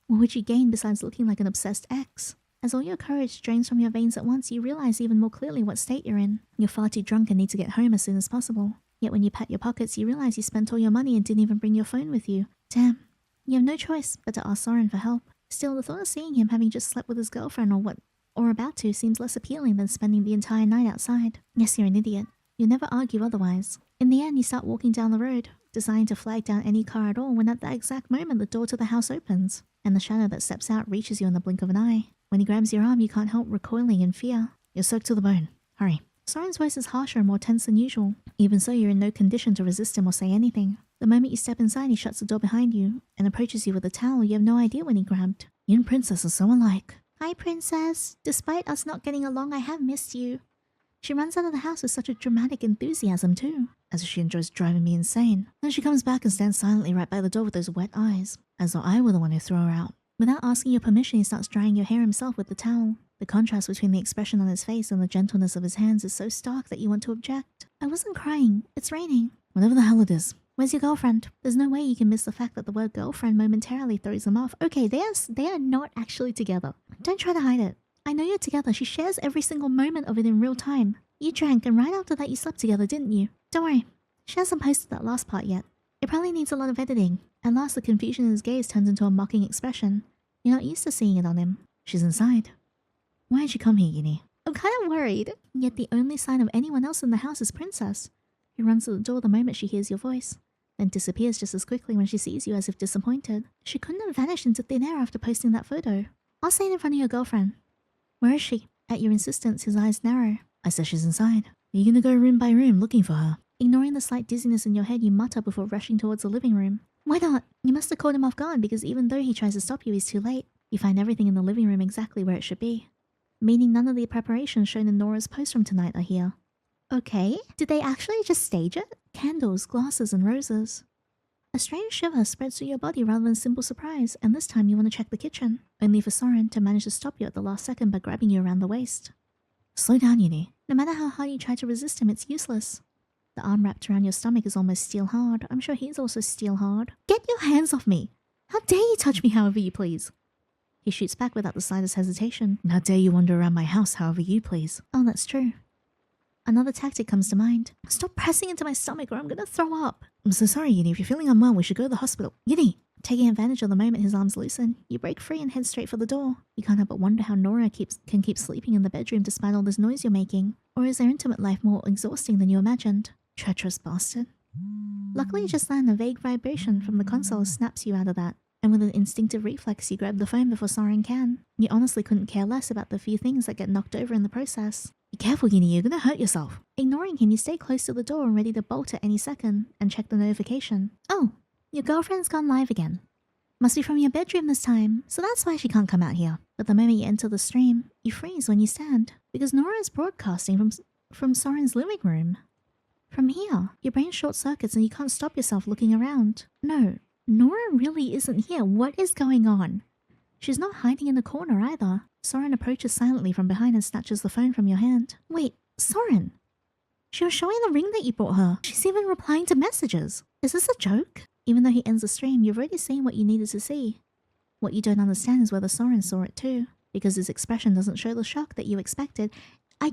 What would you gain besides looking like an obsessed ex? As all your courage drains from your veins at once, you realize even more clearly what state you're in. You're far too drunk and need to get home as soon as possible. Yet when you pat your pockets, you realize you spent all your money and didn't even bring your phone with you. Damn. You have no choice but to ask Soren for help. Still, the thought of seeing him having just slept with his girlfriend or about to seems less appealing than spending the entire night outside. Yes, you're an idiot. You'll never argue otherwise. In the end, you start walking down the road, deciding to flag down any car at all when at that exact moment the door to the house opens, and the shadow that steps out reaches you in the blink of an eye. When he grabs your arm, you can't help recoiling in fear. You're soaked to the bone. Hurry. Soren's voice is harsher and more tense than usual. Even so, you're in no condition to resist him or say anything. The moment you step inside, he shuts the door behind you and approaches you with a towel you have no idea when he grabbed. You and Princess are so alike. Hi, Princess. Despite us not getting along, I have missed you. She runs out of the house with such a dramatic enthusiasm too, as if she enjoys driving me insane. Then she comes back and stands silently right by the door with those wet eyes, as though I were the one who threw her out. Without asking your permission, he starts drying your hair himself with the towel. The contrast between the expression on his face and the gentleness of his hands is so stark that you want to object. I wasn't crying. It's raining. Whatever the hell it is. Where's your girlfriend? There's no way you can miss the fact that the word girlfriend momentarily throws them off. Okay, they are not actually together. Don't try to hide it. I know you're together. She shares every single moment of it in real time. You drank, and right after that you slept together, didn't you? Don't worry. She hasn't posted that last part yet. It probably needs a lot of editing. At last, the confusion in his gaze turns into a mocking expression. You're not used to seeing it on him. She's inside. Why did you come here, Uni? I'm kind of worried. Yet the only sign of anyone else in the house is Princess, who runs to the door the moment she hears your voice, then disappears just as quickly when she sees you as if disappointed. She couldn't have vanished into thin air after posting that photo. I'll say it in front of your girlfriend. Where is she? At your insistence, his eyes narrow. I said she's inside. Are you gonna go room by room looking for her? Ignoring the slight dizziness in your head, you mutter before rushing towards the living room. Why not? You must have caught him off guard because even though he tries to stop you, he's too late. You find everything in the living room exactly where it should be. Meaning none of the preparations shown in Nora's post from tonight are here. Okay, did they actually just stage it? Candles, glasses, and roses. A strange shiver spreads through your body rather than simple surprise, and this time you want to check the kitchen, only for Soren to manage to stop you at the last second by grabbing you around the waist. Slow down, Uni. No matter how hard you try to resist him, it's useless. The arm wrapped around your stomach is almost steel hard. I'm sure he's also steel hard. Get your hands off me! How dare you touch me however you please? He shoots back without the slightest hesitation. And how dare you wander around my house however you please? Oh, that's true. Another tactic comes to mind. Stop pressing into my stomach or I'm gonna throw up. I'm so sorry, Uni. If you're feeling unwell, we should go to the hospital. Uni! Taking advantage of the moment his arms loosen, you break free and head straight for the door. You can't help but wonder how Nora can keep sleeping in the bedroom despite all this noise you're making. Or is their intimate life more exhausting than you imagined? Treacherous bastard. Luckily, just then a vague vibration from the console snaps you out of that, and with an instinctive reflex you grab the phone before Soren can. You honestly couldn't care less about the few things that get knocked over in the process. Be careful, Uni, you're gonna hurt yourself. Ignoring him, you stay close to the door and ready to bolt at any second, and check the notification. Oh, your girlfriend's gone live again. Must be from your bedroom this time, so that's why she can't come out here. But the moment you enter the stream, you freeze when you stand, because Nora is broadcasting from Soren's living room. From here, your brain short circuits and you can't stop yourself looking around. No, Nora really isn't here. What is going on? She's not hiding in the corner either. Soren approaches silently from behind and snatches the phone from your hand. Wait, Soren! She was showing the ring that you brought her. She's even replying to messages. Is this a joke? Even though he ends the stream, you've already seen what you needed to see. What you don't understand is whether Soren saw it too, because his expression doesn't show the shock that you expected. I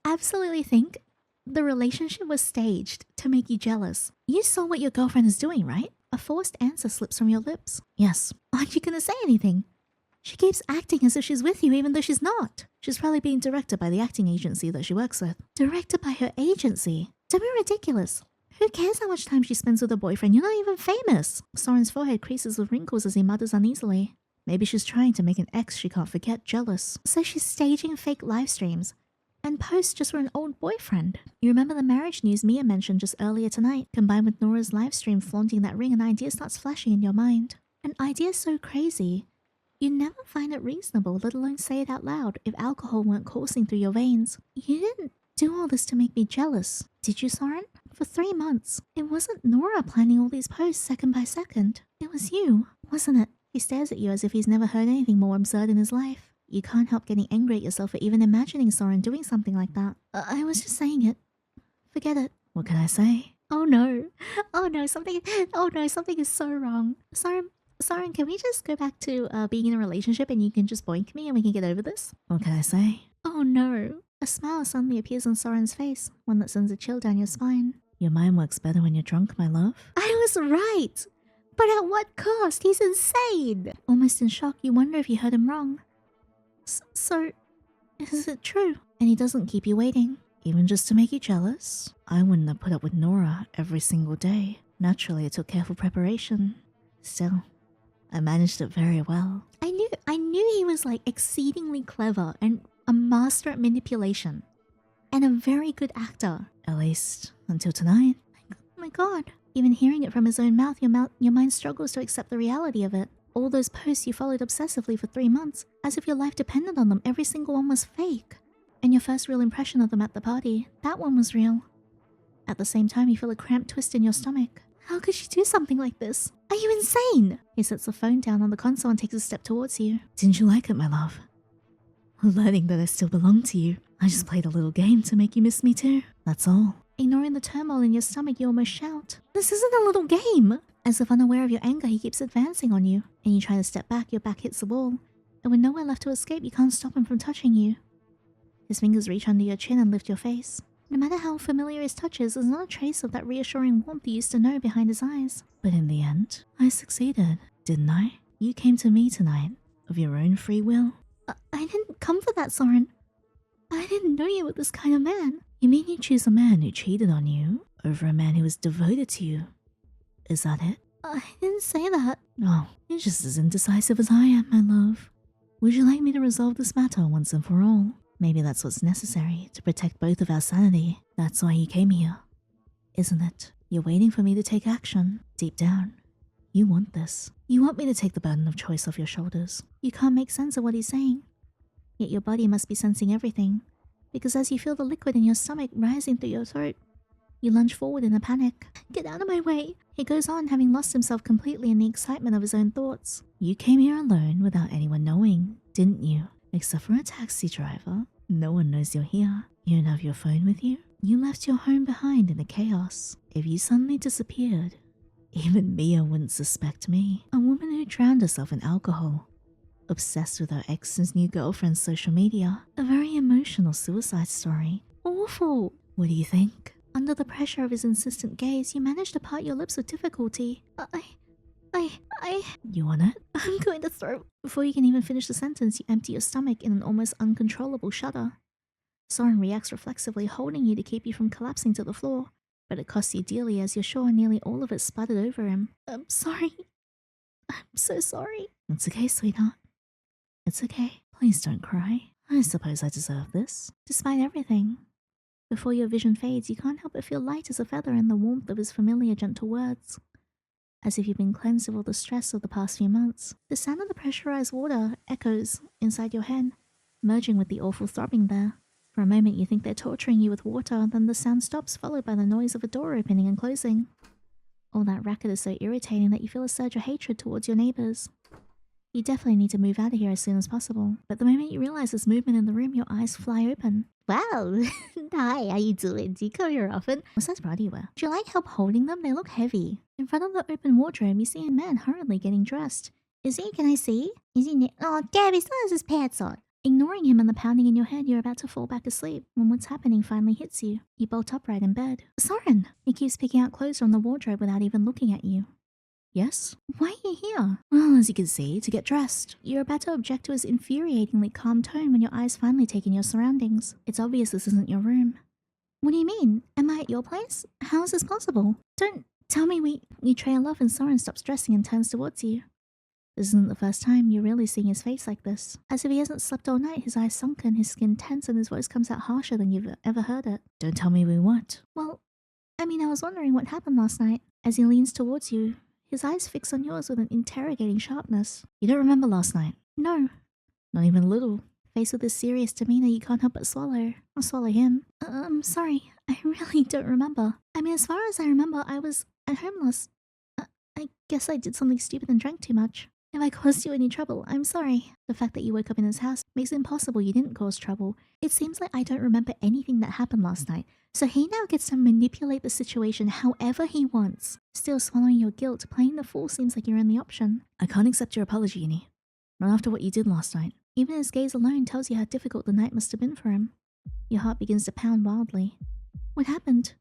absolutely think the relationship was staged to make you jealous. You saw what your girlfriend is doing, right? A forced answer slips from your lips. Yes. Aren't you gonna say anything? She keeps acting as if she's with you even though she's not. She's probably being directed by the acting agency that she works with. Directed by her agency? Don't be ridiculous. Who cares how much time she spends with her boyfriend? You're not even famous. Soren's forehead creases with wrinkles as he mutters uneasily. Maybe she's trying to make an ex she can't forget jealous. So she's staging fake live streams and posts just for an old boyfriend. You remember the marriage news Mia mentioned just earlier tonight, combined with Nora's live stream flaunting that ring, an idea starts flashing in your mind. An idea so crazy, you never find it reasonable, let alone say it out loud, if alcohol weren't coursing through your veins. You didn't do all this to make me jealous, did you, Soren? For 3 months. It wasn't Nora planning all these posts second by second. It was you, wasn't it? He stares at you as if he's never heard anything more absurd in his life. You can't help getting angry at yourself for even imagining Soren doing something like that. I was just saying it. Forget it. What can I say? Oh no. Oh no, something is so wrong. Soren, can we just go back to being in a relationship and you can just boink me and we can get over this? What can I say? Oh no. A smile suddenly appears on Soren's face, one that sends a chill down your spine. Your mind works better when you're drunk, my love. I was right! But at what cost? He's insane! Almost in shock, you wonder if you heard him wrong. So, is it true? And he doesn't keep you waiting. Even just to make you jealous? I wouldn't have put up with Nora every single day. Naturally, it took careful preparation. Still, I managed it very well. I knew he was like exceedingly clever and a master at manipulation. And a very good actor. At least until tonight. Oh my god. Even hearing it from his own mouth, your mind struggles to accept the reality of it. All those posts you followed obsessively for 3 months, as if your life depended on them, every single one was fake. And your first real impression of them at the party, that one was real. At the same time, you feel a cramped twist in your stomach. How could she do something like this? Are you insane? He sets the phone down on the console and takes a step towards you. Didn't you like it, my love? Learning that I still belong to you. I just played a little game to make you miss me too. That's all. Ignoring the turmoil in your stomach, you almost shout, "This isn't a little game!" As if unaware of your anger, he keeps advancing on you, and you try to step back, your back hits the wall, and with nowhere left to escape, you can't stop him from touching you. His fingers reach under your chin and lift your face. No matter how familiar his touch is, there's not a trace of that reassuring warmth you used to know behind his eyes. But in the end, I succeeded, didn't I? You came to me tonight, of your own free will. I didn't come for that, Soren. I didn't know you were this kind of man. You mean you choose a man who cheated on you over a man who was devoted to you? Is that it? I didn't say that. No, you're just as indecisive as I am, my love. Would you like me to resolve this matter once and for all? Maybe that's what's necessary to protect both of our sanity. That's why you came here, isn't it? You're waiting for me to take action. Deep down, you want this. You want me to take the burden of choice off your shoulders. You can't make sense of what he's saying. Yet your body must be sensing everything, because as you feel the liquid in your stomach rising through your throat, you lunge forward in a panic. "Get out of my way!" He goes on, having lost himself completely in the excitement of his own thoughts. You came here alone without anyone knowing, didn't you? Except for a taxi driver. No one knows you're here. You don't have your phone with you. You left your home behind in the chaos. If you suddenly disappeared, even Mia wouldn't suspect me. A woman who drowned herself in alcohol. Obsessed with her ex's new girlfriend's social media. A very emotional suicide story. Awful! What do you think? Under the pressure of his insistent gaze, you manage to part your lips with difficulty. You want it? I'm going to throw... Before you can even finish the sentence, you empty your stomach in an almost uncontrollable shudder. Soren reacts reflexively, holding you to keep you from collapsing to the floor, but it costs you dearly as you're sure nearly all of it sputtered over him. "I'm sorry. I'm so sorry." It's okay, sweetheart. It's okay. Please don't cry. I suppose I deserve this. Despite everything, before your vision fades, you can't help but feel light as a feather in the warmth of his familiar gentle words. As if you've been cleansed of all the stress of the past few months, the sound of the pressurized water echoes inside your head, merging with the awful throbbing there. For a moment you think they're torturing you with water, then the sound stops, followed by the noise of a door opening and closing. All that racket is so irritating that you feel a surge of hatred towards your neighbors. You definitely need to move out of here as soon as possible, but the moment you realize there's movement in the room, your eyes fly open. Wow. Hi, how you doing? Do you come here often? What size bra do you wear? Would you like help holding them? They look heavy. In front of the open wardrobe, you see a man hurriedly getting dressed. Is he? Can I see? Is he? Oh, Gabby, still has his pants on. Ignoring him and the pounding in your head, you're about to fall back asleep when what's happening finally hits you. You bolt upright in bed. Soren! He keeps picking out clothes from the wardrobe without even looking at you. Yes? Why are you here? Well, as you can see, to get dressed. You're about to object to his infuriatingly calm tone when your eyes finally take in your surroundings. It's obvious this isn't your room. What do you mean? Am I at your place? How is this possible? Don't tell me we trail off and Soren stops dressing and turns towards you. This isn't the first time you're really seeing his face like this. As if he hasn't slept all night, his eyes sunken, his skin tense, and his voice comes out harsher than you've ever heard it. Don't tell me we what? Well, I was wondering what happened last night. As he leans towards you, his eyes fix on yours with an interrogating sharpness. You don't remember last night? No. Not even a little. Faced with this serious demeanor, you can't help but swallow. Or swallow him. I'm sorry. I really don't remember. As far as I remember, I was at home last... I guess I did something stupid and drank too much. If I caused you any trouble, I'm sorry. The fact that you woke up in his house makes it impossible you didn't cause trouble. It seems like I don't remember anything that happened last night, so he now gets to manipulate the situation however he wants. Still swallowing your guilt, playing the fool seems like your only option. I can't accept your apology, Annie. Not after what you did last night. Even his gaze alone tells you how difficult the night must have been for him. Your heart begins to pound wildly. What happened?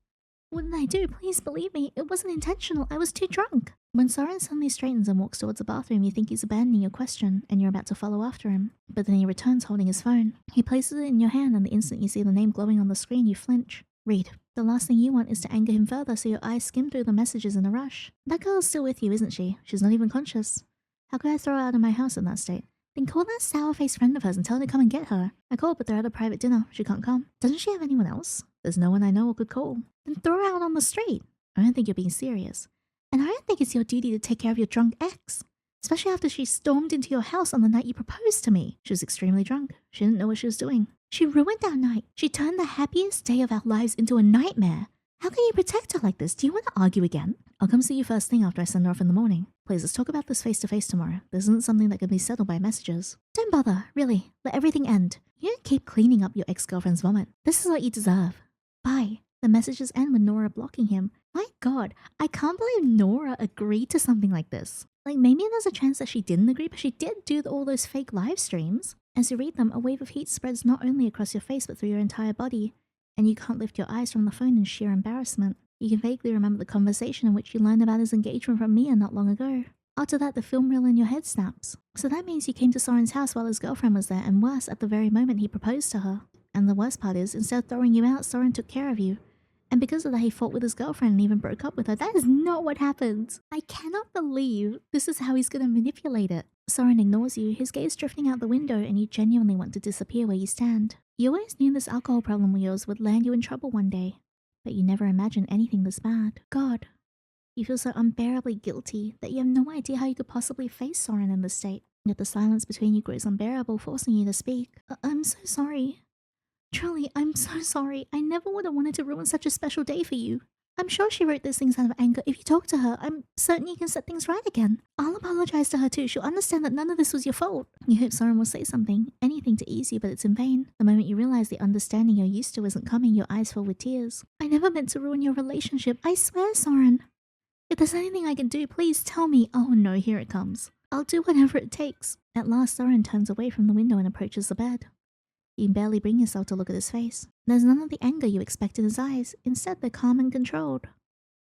What did I do? Please believe me. It wasn't intentional. I was too drunk. When Soren suddenly straightens and walks towards the bathroom, you think he's abandoning your question and you're about to follow after him. But then he returns holding his phone. He places it in your hand and the instant you see the name glowing on the screen, you flinch. Read. The last thing you want is to anger him further, so your eyes skim through the messages in a rush. That girl's still with you, isn't she? She's not even conscious. How could I throw her out of my house in that state? Then call that sour-faced friend of hers and tell her to come and get her. I called, but they're at a private dinner. She can't come. Doesn't she have anyone else? There's no one I know or could call. Then throw her out on the street. I don't think you're being serious. And I don't think it's your duty to take care of your drunk ex. Especially after she stormed into your house on the night you proposed to me. She was extremely drunk. She didn't know what she was doing. She ruined our night. She turned the happiest day of our lives into a nightmare. How can you protect her like this? Do you want to argue again? I'll come see you first thing after I send her off in the morning. Please, let's talk about this face to face tomorrow. This isn't something that can be settled by messages. Don't bother, really. Let everything end. You don't keep cleaning up your ex-girlfriend's vomit. This is what you deserve. Bye. The messages end with Nora blocking him. My god, I can't believe Nora agreed to something like this. Like, maybe there's a chance that she didn't agree, but she did do all those fake live streams. As you read them, a wave of heat spreads not only across your face but through your entire body, and you can't lift your eyes from the phone in sheer embarrassment. You can vaguely remember the conversation in which you learned about his engagement from Mia not long ago. After that, the film reel in your head snaps. So that means you came to Soren's house while his girlfriend was there, and worse, at the very moment he proposed to her. And the worst part is, instead of throwing you out, Soren took care of you. And because of that, he fought with his girlfriend and even broke up with her. That is not what happened. I cannot believe this is how he's going to manipulate it. Soren ignores you, his gaze drifting out the window, and you genuinely want to disappear where you stand. You always knew this alcohol problem of yours would land you in trouble one day, but you never imagined anything this bad. God, you feel so unbearably guilty that you have no idea how you could possibly face Soren in this state. Yet the silence between you grows unbearable, forcing you to speak. I'm so sorry. Truly, I'm so sorry. I never would have wanted to ruin such a special day for you. I'm sure she wrote those things out of anger. If you talk to her, I'm certain you can set things right again. I'll apologize to her too. She'll understand that none of this was your fault. You hope Soren will say something, anything to ease you, but it's in vain. The moment you realize the understanding you're used to isn't coming, your eyes fill with tears. I never meant to ruin your relationship. I swear, Soren. If there's anything I can do, please tell me. Oh no, here it comes. I'll do whatever it takes. At last, Soren turns away from the window and approaches the bed. You can barely bring yourself to look at his face. There's none of the anger you expect in his eyes. Instead, they're calm and controlled.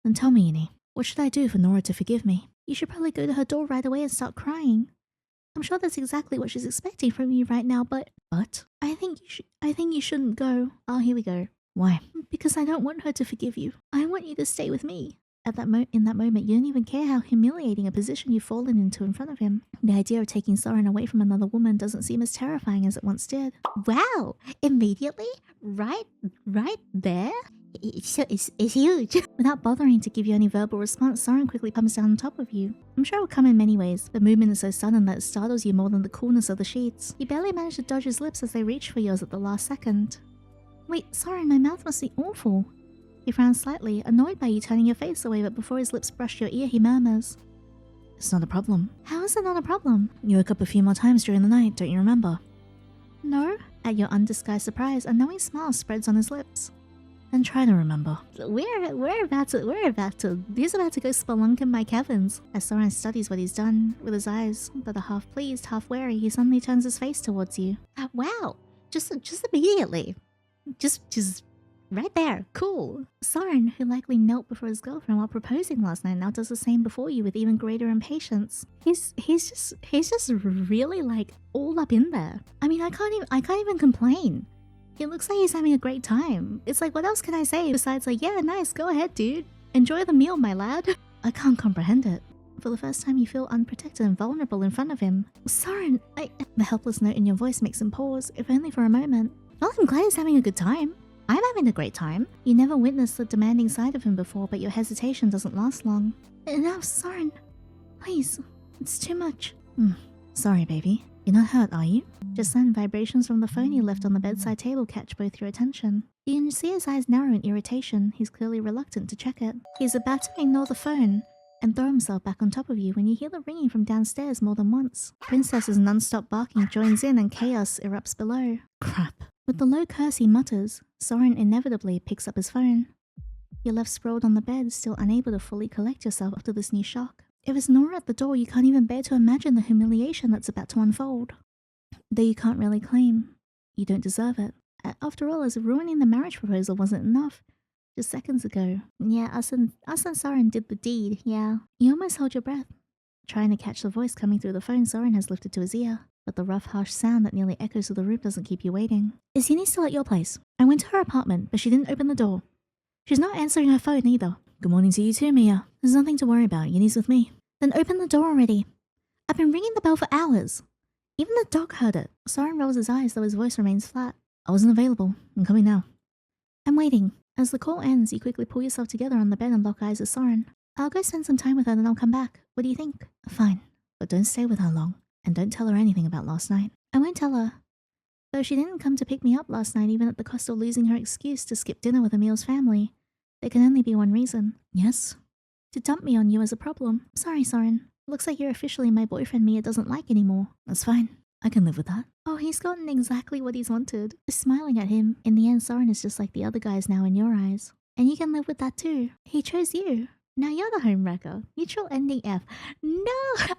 Then tell me, Yini, what should I do for Nora to forgive me? You should probably go to her door right away and start crying. I'm sure that's exactly what she's expecting from you right now, but... But? I think you shouldn't go. Oh, here we go. Why? Because I don't want her to forgive you. I want you to stay with me. In that moment, you don't even care how humiliating a position you've fallen into in front of him. The idea of taking Soren away from another woman doesn't seem as terrifying as it once did. Wow! Immediately? Right there? It's huge. Without bothering to give you any verbal response, Soren quickly comes down on top of you. I'm sure it will come in many ways. The movement is so sudden that it startles you more than the coolness of the sheets. You barely manage to dodge his lips as they reach for yours at the last second. Wait, Soren, my mouth must be awful. He frowns slightly, annoyed by you turning your face away, but before his lips brush your ear, he murmurs. It's not a problem. How is it not a problem? You woke up a few more times during the night, don't you remember? No? At your undisguised surprise, a knowing smile spreads on his lips. Then try to remember. We're about to he's about to go spelunk in my caverns. As Soren studies what he's done, with his eyes that are half pleased, half wary, he suddenly turns his face towards you. Wow! Just immediately. Just right there. Cool. Soren, who likely knelt before his girlfriend while proposing last night, now does the same before you with even greater impatience. He's just really like all up in there. I mean, I can't even complain. He looks like he's having a great time. It's like, what else can I say besides like, yeah, nice, go ahead, dude. Enjoy the meal, my lad. I can't comprehend it. For the first time, you feel unprotected and vulnerable in front of him. Soren, The helpless note in your voice makes him pause, if only for a moment. Well, I'm glad he's having a good time. I'm having a great time. You never witnessed the demanding side of him before, but your hesitation doesn't last long. Enough, Soren. Please, it's too much. Sorry, baby. You're not hurt, are you? Just then, vibrations from the phone you left on the bedside table catch both your attention. You can see his eyes narrow in irritation. He's clearly reluctant to check it. He's about to ignore the phone and throw himself back on top of you when you hear the ringing from downstairs more than once. Princess's non-stop barking joins in and chaos erupts below. Crap. With the low curse he mutters, Soren inevitably picks up his phone. You're left sprawled on the bed, still unable to fully collect yourself after this new shock. If it's Nora at the door, you can't even bear to imagine the humiliation that's about to unfold. Though you can't really claim you don't deserve it. After all, as if ruining the marriage proposal wasn't enough. Just seconds ago. Yeah, us and Soren did the deed, yeah. You almost hold your breath, trying to catch the voice coming through the phone Soren has lifted to his ear. But the rough, harsh sound that nearly echoes through the room doesn't keep you waiting. Is Yini still at your place? I went to her apartment, but she didn't open the door. She's not answering her phone either. Good morning to you too, Mia. There's nothing to worry about. Yini's with me. Then open the door already. I've been ringing the bell for hours. Even the dog heard it. Soren rolls his eyes, though his voice remains flat. I wasn't available. I'm coming now. I'm waiting. As the call ends, you quickly pull yourself together on the bed and lock eyes with Soren. I'll go spend some time with her, then I'll come back. What do you think? Fine, but don't stay with her long. And don't tell her anything about last night. I won't tell her. Though she didn't come to pick me up last night, even at the cost of losing her excuse to skip dinner with Emil's family. There can only be one reason. Yes? To dump me on you as a problem. Sorry, Soren. Looks like you're officially my boyfriend Mia doesn't like anymore. That's fine. I can live with that. Oh, he's gotten exactly what he's wanted. Smiling at him. In the end, Soren is just like the other guys now in your eyes. And you can live with that too. He chose you. Now you're the homewrecker. Neutral ending F. No!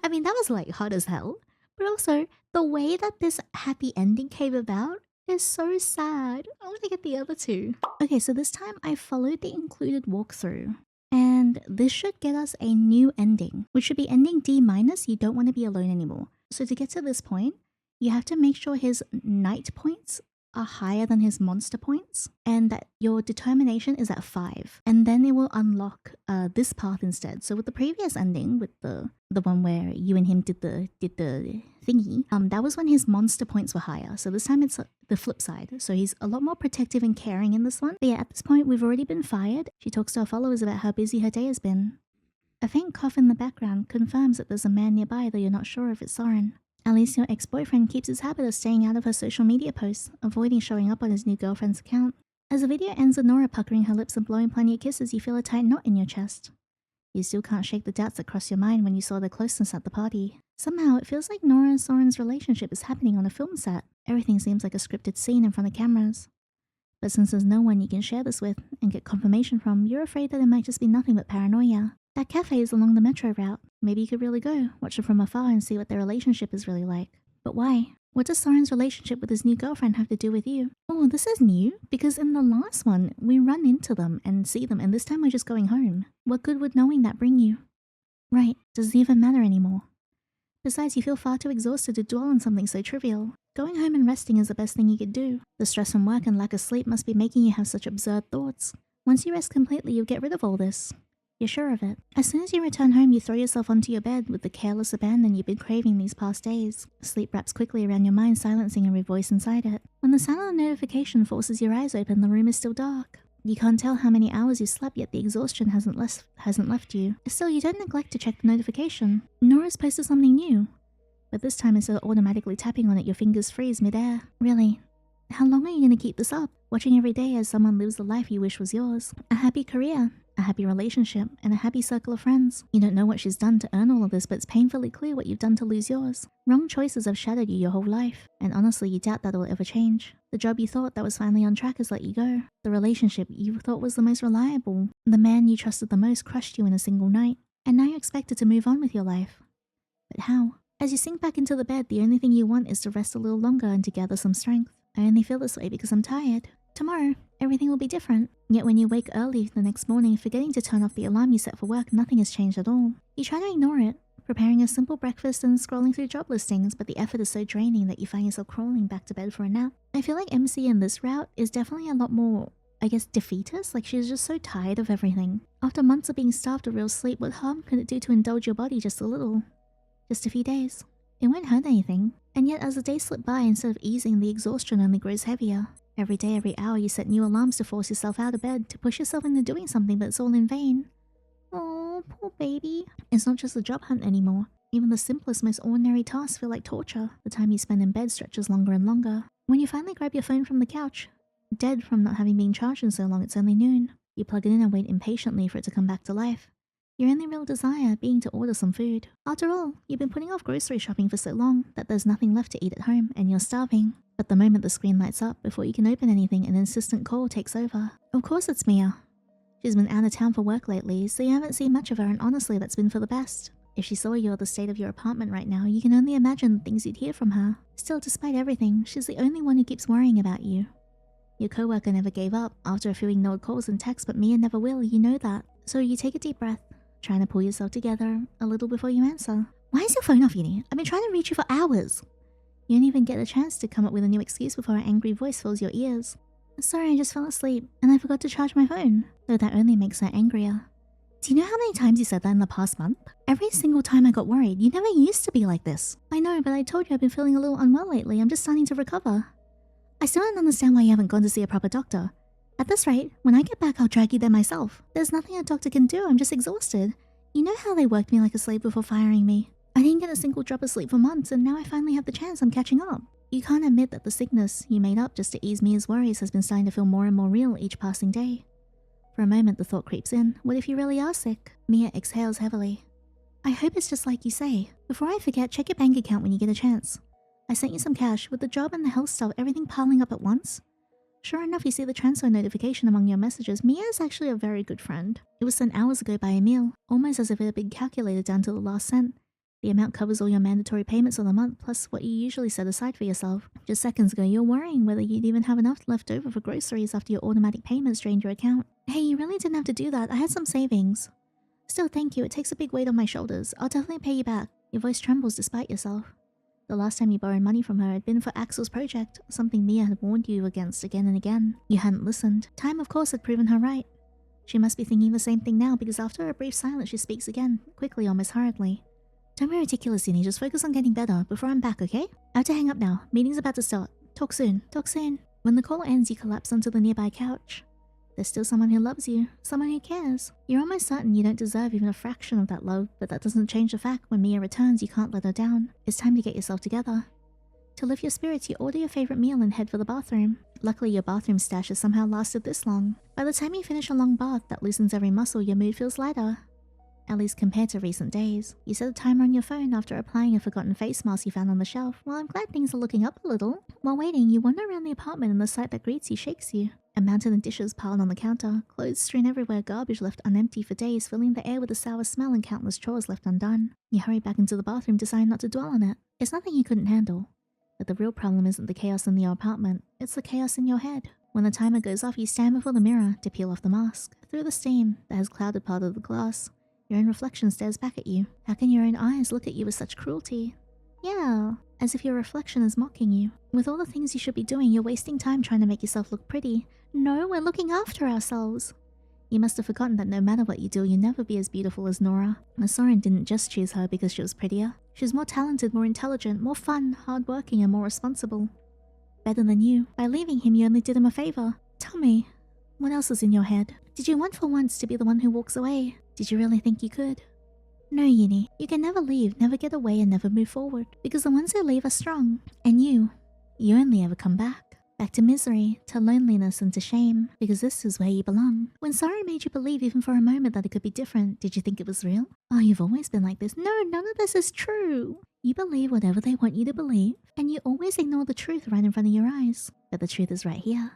I mean, that was like hot as hell. But also, the way that this happy ending came about is so sad. I want to get the other two. Okay, so this time I followed the included walkthrough. And this should get us a new ending, which should be ending D-. You don't want to be alone anymore. So to get to this point, you have to make sure his night points are higher than his monster points, and that your determination is at 5. And then it will unlock this path instead. So with the previous ending, with the one where you and him did the thingy, that was when his monster points were higher. So this time it's the flip side. So he's a lot more protective and caring in this one. But yeah, at this point we've already been fired. She talks to her followers about how busy her day has been. A faint cough in the background confirms that there's a man nearby, though you're not sure if it's Soren. At least your ex-boyfriend keeps his habit of staying out of her social media posts, avoiding showing up on his new girlfriend's account. As the video ends with Nora puckering her lips and blowing plenty of kisses, you feel a tight knot in your chest. You still can't shake the doubts that cross your mind when you saw their closeness at the party. Somehow, it feels like Nora and Soren's relationship is happening on a film set. Everything seems like a scripted scene in front of cameras. But since there's no one you can share this with and get confirmation from, you're afraid that it might just be nothing but paranoia. That cafe is along the metro route. Maybe you could really go, watch it from afar and see what their relationship is really like. But why? What does Soren's relationship with his new girlfriend have to do with you? Oh, this is new, because in the last one, we run into them and see them, and this time we're just going home. What good would knowing that bring you? Right, does it even matter anymore? Besides, you feel far too exhausted to dwell on something so trivial. Going home and resting is the best thing you could do. The stress from work and lack of sleep must be making you have such absurd thoughts. Once you rest completely, you'll get rid of all this. You're sure of it. As soon as you return home, you throw yourself onto your bed with the careless abandon you've been craving these past days. Sleep wraps quickly around your mind, silencing every voice inside it. When the sound of the notification forces your eyes open, the room is still dark. You can't tell how many hours you slept, yet the exhaustion hasn't left you. Still, you don't neglect to check the notification. Nora's posted something new. But this time, instead of automatically tapping on it, your fingers freeze midair. Really? How long are you going to keep this up? Watching every day as someone lives the life you wish was yours. A happy career, a happy relationship, and a happy circle of friends. You don't know what she's done to earn all of this, but it's painfully clear what you've done to lose yours. Wrong choices have shattered you your whole life, and honestly, you doubt that will ever change. The job you thought that was finally on track has let you go. The relationship you thought was the most reliable. The man you trusted the most crushed you in a single night. And now you're expected to move on with your life. But how? As you sink back into the bed, the only thing you want is to rest a little longer and to gather some strength. I only feel this way because I'm tired. Tomorrow, everything will be different. Yet when you wake early the next morning, forgetting to turn off the alarm you set for work, nothing has changed at all. You try to ignore it, preparing a simple breakfast and scrolling through job listings, but the effort is so draining that you find yourself crawling back to bed for a nap. I feel like MC in this route is definitely a lot more, defeatist. Like, she's just so tired of everything. After months of being starved of real sleep, what harm could it do to indulge your body just a little? Just a few days. It won't hurt anything. And yet as the days slip by, instead of easing, the exhaustion only grows heavier. Every day, every hour, you set new alarms to force yourself out of bed, to push yourself into doing something, but it's all in vain. Oh, poor baby. It's not just a job hunt anymore. Even the simplest, most ordinary tasks feel like torture. The time you spend in bed stretches longer and longer. When you finally grab your phone from the couch, dead from not having been charged in so long it's only noon, you plug it in and wait impatiently for it to come back to life. Your only real desire being to order some food. After all, you've been putting off grocery shopping for so long that there's nothing left to eat at home and you're starving. But the moment the screen lights up, before you can open anything, an insistent call takes over. Of course it's Mia. She's been out of town for work lately, so you haven't seen much of her, and honestly that's been for the best. If she saw you or the state of your apartment right now, you can only imagine the things you'd hear from her. Still, despite everything, she's the only one who keeps worrying about you. Your coworker never gave up after a few ignored calls and texts, but Mia never will, you know that. So you take a deep breath, trying to pull yourself together a little before you answer. Why is your phone off, Uni? I've been trying to reach you for hours. You don't even get a chance to come up with a new excuse before an angry voice fills your ears. Sorry, I just fell asleep, and I forgot to charge my phone. Though that only makes her angrier. Do you know how many times you said that in the past month? Every single time I got worried. You never used to be like this. I know, but I told you I've been feeling a little unwell lately. I'm just starting to recover. I still don't understand why you haven't gone to see a proper doctor. At this rate, when I get back, I'll drag you there myself. There's nothing a doctor can do, I'm just exhausted. You know how they worked me like a slave before firing me. I didn't get a single drop of sleep for months, and now I finally have the chance. I'm catching up. You can't admit that the sickness you made up just to ease Mia's worries has been starting to feel more and more real each passing day. For a moment, the thought creeps in. What if you really are sick? Mia exhales heavily. I hope it's just like you say. Before I forget, check your bank account when you get a chance. I sent you some cash. With the job and the health stuff, everything piling up at once. Sure enough, you see the transfer notification among your messages. Mia is actually a very good friend. It was sent hours ago by Emil, almost as if it had been calculated down to the last cent. The amount covers all your mandatory payments for the month, plus what you usually set aside for yourself. Just seconds ago, you're worrying whether you'd even have enough left over for groceries after your automatic payments drained your account. Hey, you really didn't have to do that. I had some savings. Still, thank you. It takes a big weight on my shoulders. I'll definitely pay you back. Your voice trembles despite yourself. The last time you borrowed money from her had been for Axel's project, something Mia had warned you against again and again. You hadn't listened. Time, of course, had proven her right. She must be thinking the same thing now, because after a brief silence she speaks again, quickly, almost hurriedly. Don't be ridiculous, Uni. Just focus on getting better before I'm back, okay? I have to hang up now. Meeting's about to start. Talk soon. Talk soon. When the call ends, you collapse onto the nearby couch. There's still someone who loves you, someone who cares. You're almost certain you don't deserve even a fraction of that love, but that doesn't change the fact when Mia returns, you can't let her down. It's time to get yourself together. To lift your spirits, you order your favorite meal and head for the bathroom. Luckily, your bathroom stash has somehow lasted this long. By the time you finish a long bath that loosens every muscle, your mood feels lighter. At least compared to recent days. You set a timer on your phone after applying a forgotten face mask you found on the shelf. Well, I'm glad things are looking up a little. While waiting, you wander around the apartment and the sight that greets you shakes you. A mountain of dishes piled on the counter, clothes strewn everywhere, garbage left unemptied for days, filling the air with a sour smell and countless chores left undone. You hurry back into the bathroom, deciding not to dwell on it. It's nothing you couldn't handle. But the real problem isn't the chaos in your apartment, it's the chaos in your head. When the timer goes off, you stand before the mirror to peel off the mask. Through the steam that has clouded part of the glass, your own reflection stares back at you. How can your own eyes look at you with such cruelty? Yeah, as if your reflection is mocking you. With all the things you should be doing, you're wasting time trying to make yourself look pretty. No, we're looking after ourselves. You must have forgotten that no matter what you do, you'll never be as beautiful as Nora. Soren didn't just choose her because she was prettier. She was more talented, more intelligent, more fun, hardworking, and more responsible. Better than you. By leaving him, you only did him a favor. Tell me, what else is in your head? Did you want for once to be the one who walks away? Did you really think you could? No, Uni. You can never leave, never get away, and never move forward. Because the ones who leave are strong. And you only ever come back. Back to misery, to loneliness, and to shame. Because this is where you belong. When Soren made you believe even for a moment that it could be different, did you think it was real? Oh, you've always been like this. No, none of this is true. You believe whatever they want you to believe, and you always ignore the truth right in front of your eyes. But the truth is right here.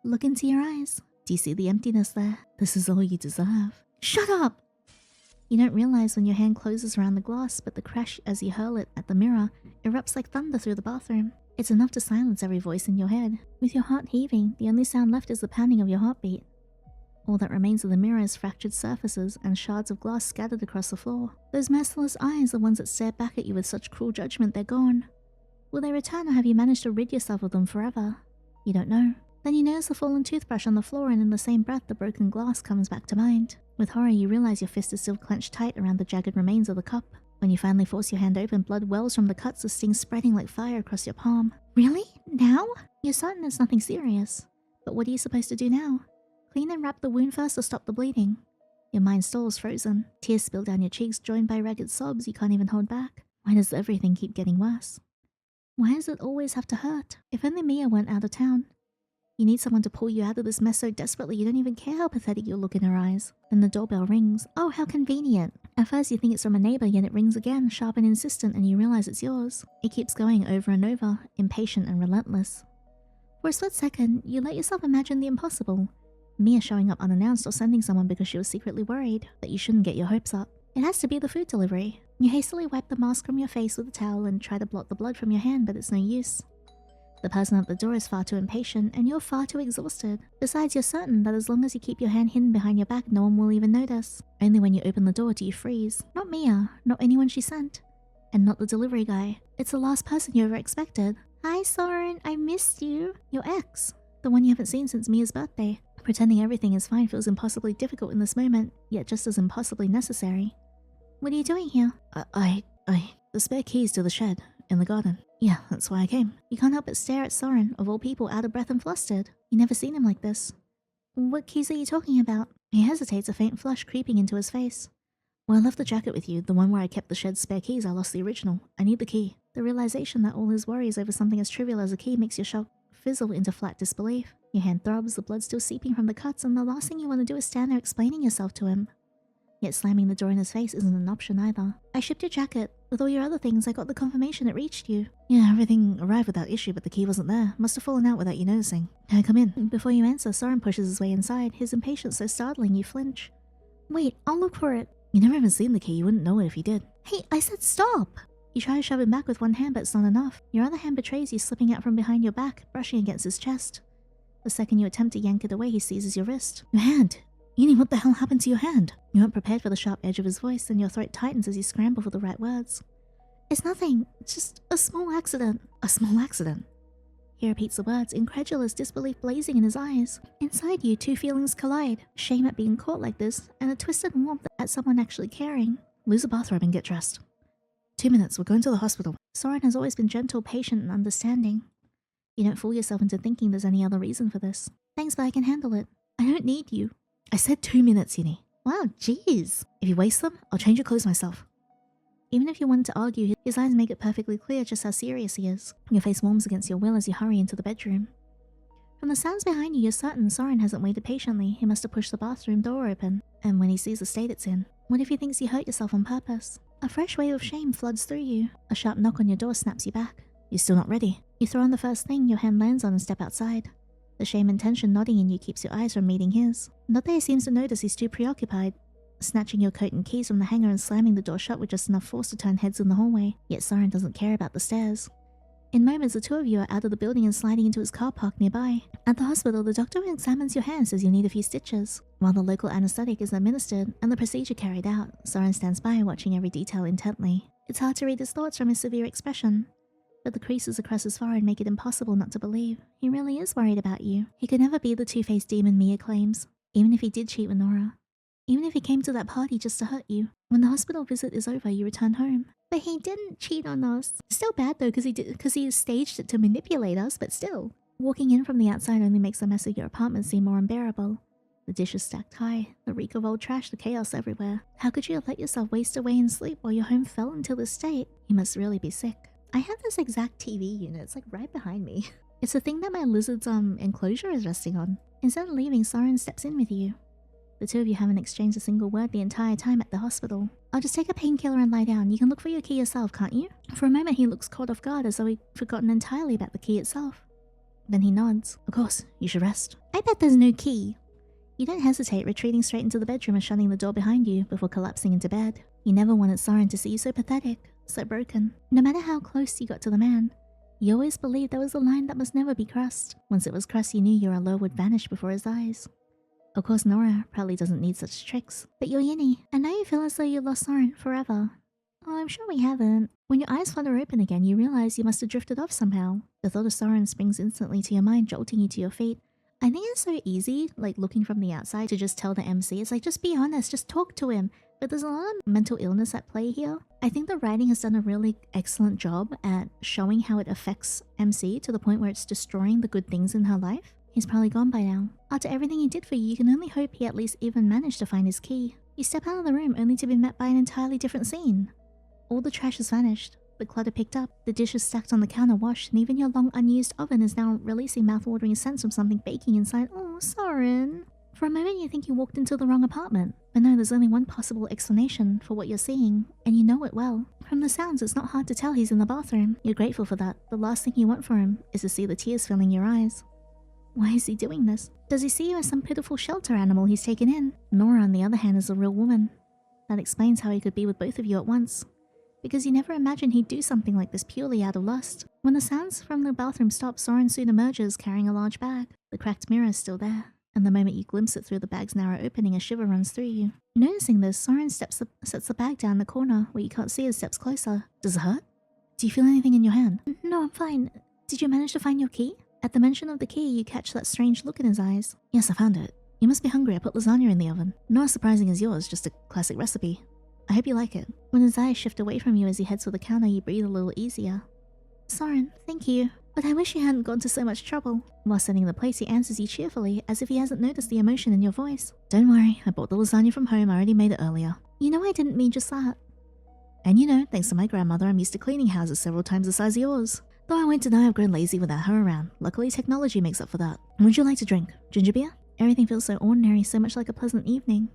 Look into your eyes. Do you see the emptiness there? This is all you deserve. Shut up! You don't realize when your hand closes around the glass, but the crash as you hurl it at the mirror erupts like thunder through the bathroom. It's enough to silence every voice in your head. With your heart heaving, the only sound left is the pounding of your heartbeat. All that remains of the mirror is fractured surfaces and shards of glass scattered across the floor. Those merciless eyes, the ones that stare back at you with such cruel judgment, they're gone. Will they return, or have you managed to rid yourself of them forever? You don't know. Then you notice the fallen toothbrush on the floor, and in the same breath the broken glass comes back to mind. With horror, you realize your fist is still clenched tight around the jagged remains of the cup. When you finally force your hand open, blood wells from the cuts, the sting spreading like fire across your palm. Really? Now? You're certain it's nothing serious. But what are you supposed to do now? Clean and wrap the wound first or stop the bleeding? Your mind stalls frozen. Tears spill down your cheeks, joined by ragged sobs you can't even hold back. Why does everything keep getting worse? Why does it always have to hurt? If only Mia went out of town. You need someone to pull you out of this mess so desperately you don't even care how pathetic you'll look in her eyes. Then the doorbell rings. Oh, how convenient. At first you think it's from a neighbor, yet it rings again, sharp and insistent, and you realize it's yours. It keeps going over and over, impatient and relentless. For a split second, you let yourself imagine the impossible. Mia showing up unannounced or sending someone because she was secretly worried. But you shouldn't get your hopes up. It has to be the food delivery. You hastily wipe the mask from your face with a towel and try to blot the blood from your hand, but it's no use. The person at the door is far too impatient, and you're far too exhausted. Besides, you're certain that as long as you keep your hand hidden behind your back, no one will even notice. Only when you open the door do you freeze. Not Mia, not anyone she sent. And not the delivery guy. It's the last person you ever expected. Hi, Soren, I missed you. Your ex. The one you haven't seen since Mia's birthday. Pretending everything is fine feels impossibly difficult in this moment, yet just as impossibly necessary. What are you doing here? The spare keys to the shed, in the garden. Yeah, that's why I came. You can't help but stare at Soren, of all people, out of breath and flustered. You never seen him like this. What keys are you talking about? He hesitates, a faint flush creeping into his face. Well, I left the jacket with you, the one where I kept the shed's spare keys. I lost the original. I need the key. The realization that all his worries over something as trivial as a key makes your shock fizzle into flat disbelief. Your hand throbs, the blood still seeping from the cuts, and the last thing you want to do is stand there explaining yourself to him. Yet slamming the door in his face isn't an option either. I shipped your jacket. With all your other things, I got the confirmation it reached you. Yeah, everything arrived without issue, but the key wasn't there. Must have fallen out without you noticing. Come in. Before you answer, Soren pushes his way inside, his impatience so startling you flinch. Wait, I'll look for it. You never even seen the key, you wouldn't know it if you did. Hey, I said stop! You try to shove him back with one hand, but it's not enough. Your other hand betrays you, slipping out from behind your back, brushing against his chest. The second you attempt to yank it away, he seizes your wrist. Your hand! Yini, what the hell happened to your hand? You aren't prepared for the sharp edge of his voice, and your throat tightens as you scramble for the right words. It's nothing. It's just a small accident. A small accident? He repeats the words, incredulous disbelief blazing in his eyes. Inside you, two feelings collide. Shame at being caught like this, and a twisted warmth at someone actually caring. Lose a bathrobe and get dressed. 2 minutes, we're going to the hospital. Soren has always been gentle, patient, and understanding. You don't fool yourself into thinking there's any other reason for this. Thanks, but I can handle it. I don't need you. I said 2 minutes, Yini. Wow, jeez. If you waste them, I'll change your clothes myself. Even if you wanted to argue, his eyes make it perfectly clear just how serious he is. Your face warms against your will as you hurry into the bedroom. From the sounds behind you, you're certain Soren hasn't waited patiently. He must have pushed the bathroom door open. And when he sees the state it's in, what if he thinks you hurt yourself on purpose? A fresh wave of shame floods through you. A sharp knock on your door snaps you back. You're still not ready. You throw on the first thing your hand lands on and step outside. The shame and tension nodding in you keeps your eyes from meeting his. Not that he seems to notice, he's too preoccupied, snatching your coat and keys from the hanger and slamming the door shut with just enough force to turn heads in the hallway. Yet Soren doesn't care about the stairs. In moments, the two of you are out of the building and sliding into his car park nearby. At the hospital, the doctor examines your hand, says you need a few stitches. While the local anesthetic is administered and the procedure carried out, Soren stands by, watching every detail intently. It's hard to read his thoughts from his severe expression, but the creases across his forehead make it impossible not to believe. He really is worried about you. He could never be the two-faced demon Mia claims, even if he did cheat with Nora. Even if he came to that party just to hurt you. When the hospital visit is over, you return home. But he didn't cheat on us. Still bad though, because he staged it to manipulate us, but still. Walking in from the outside only makes the mess of your apartment seem more unbearable. The dishes stacked high, the reek of old trash, the chaos everywhere. How could you have let yourself waste away in sleep while your home fell into this state? You must really be sick. I have this exact TV unit, it's like right behind me. It's the thing that my lizard's enclosure is resting on. Instead of leaving, Soren steps in with you. The two of you haven't exchanged a single word the entire time at the hospital. I'll just take a painkiller and lie down. You can look for your key yourself, can't you? For a moment he looks caught off guard as though he'd forgotten entirely about the key itself. Then he nods. Of course, you should rest. I bet there's no key. You don't hesitate, retreating straight into the bedroom and shutting the door behind you before collapsing into bed. You never wanted Soren to see you so pathetic, so broken. No matter how close you got to the man, you always believed there was a line that must never be crossed. Once it was crossed, you knew your allure would vanish before his eyes. Of course, Nora probably doesn't need such tricks. But you're Yini, and now you feel as though you lost Soren forever. Oh, I'm sure we haven't. When your eyes flutter open again, you realize you must have drifted off somehow. The thought of Soren springs instantly to your mind, jolting you to your feet. I think it's so easy, like looking from the outside, to just tell the MC. It's like, just be honest, just talk to him. But there's a lot of mental illness at play here. I think the writing has done a really excellent job at showing how it affects MC to the point where it's destroying the good things in her life. He's probably gone by now. After everything he did for you, you can only hope he at least even managed to find his key. You step out of the room only to be met by an entirely different scene. All the trash has vanished, the clutter picked up, the dishes stacked on the counter washed, and even your long unused oven is now releasing mouth-watering scents from something baking inside. Oh, Soren. For a moment you think you walked into the wrong apartment. But no, there's only one possible explanation for what you're seeing, and you know it well. From the sounds, it's not hard to tell he's in the bathroom. You're grateful for that. The last thing you want for him is to see the tears filling your eyes. Why is he doing this? Does he see you as some pitiful shelter animal he's taken in? Nora, on the other hand, is a real woman. That explains how he could be with both of you at once. Because you never imagined he'd do something like this purely out of lust. When the sounds from the bathroom stop, Soren soon emerges carrying a large bag. The cracked mirror is still there, and the moment you glimpse it through the bag's narrow opening, a shiver runs through you. Noticing this, Soren sets the bag down in the corner where you can't see as steps closer. Does it hurt? Do you feel anything in your hand? No, I'm fine. Did you manage to find your key? At the mention of the key, you catch that strange look in his eyes. Yes, I found it. You must be hungry. I put lasagna in the oven. Not as surprising as yours, just a classic recipe. I hope you like it. When his eyes shift away from you as he heads for the counter, you breathe a little easier. Soren, thank you. But I wish you hadn't gone to so much trouble. While setting the place, he answers you cheerfully, as if he hasn't noticed the emotion in your voice. Don't worry, I bought the lasagna from home, I already made it earlier. You know I didn't mean just that. And you know, thanks to my grandmother, I'm used to cleaning houses several times the size of yours. Though I won't deny I've grown lazy without her around. Luckily, technology makes up for that. Would you like to drink? Ginger beer? Everything feels so ordinary, so much like a pleasant evening.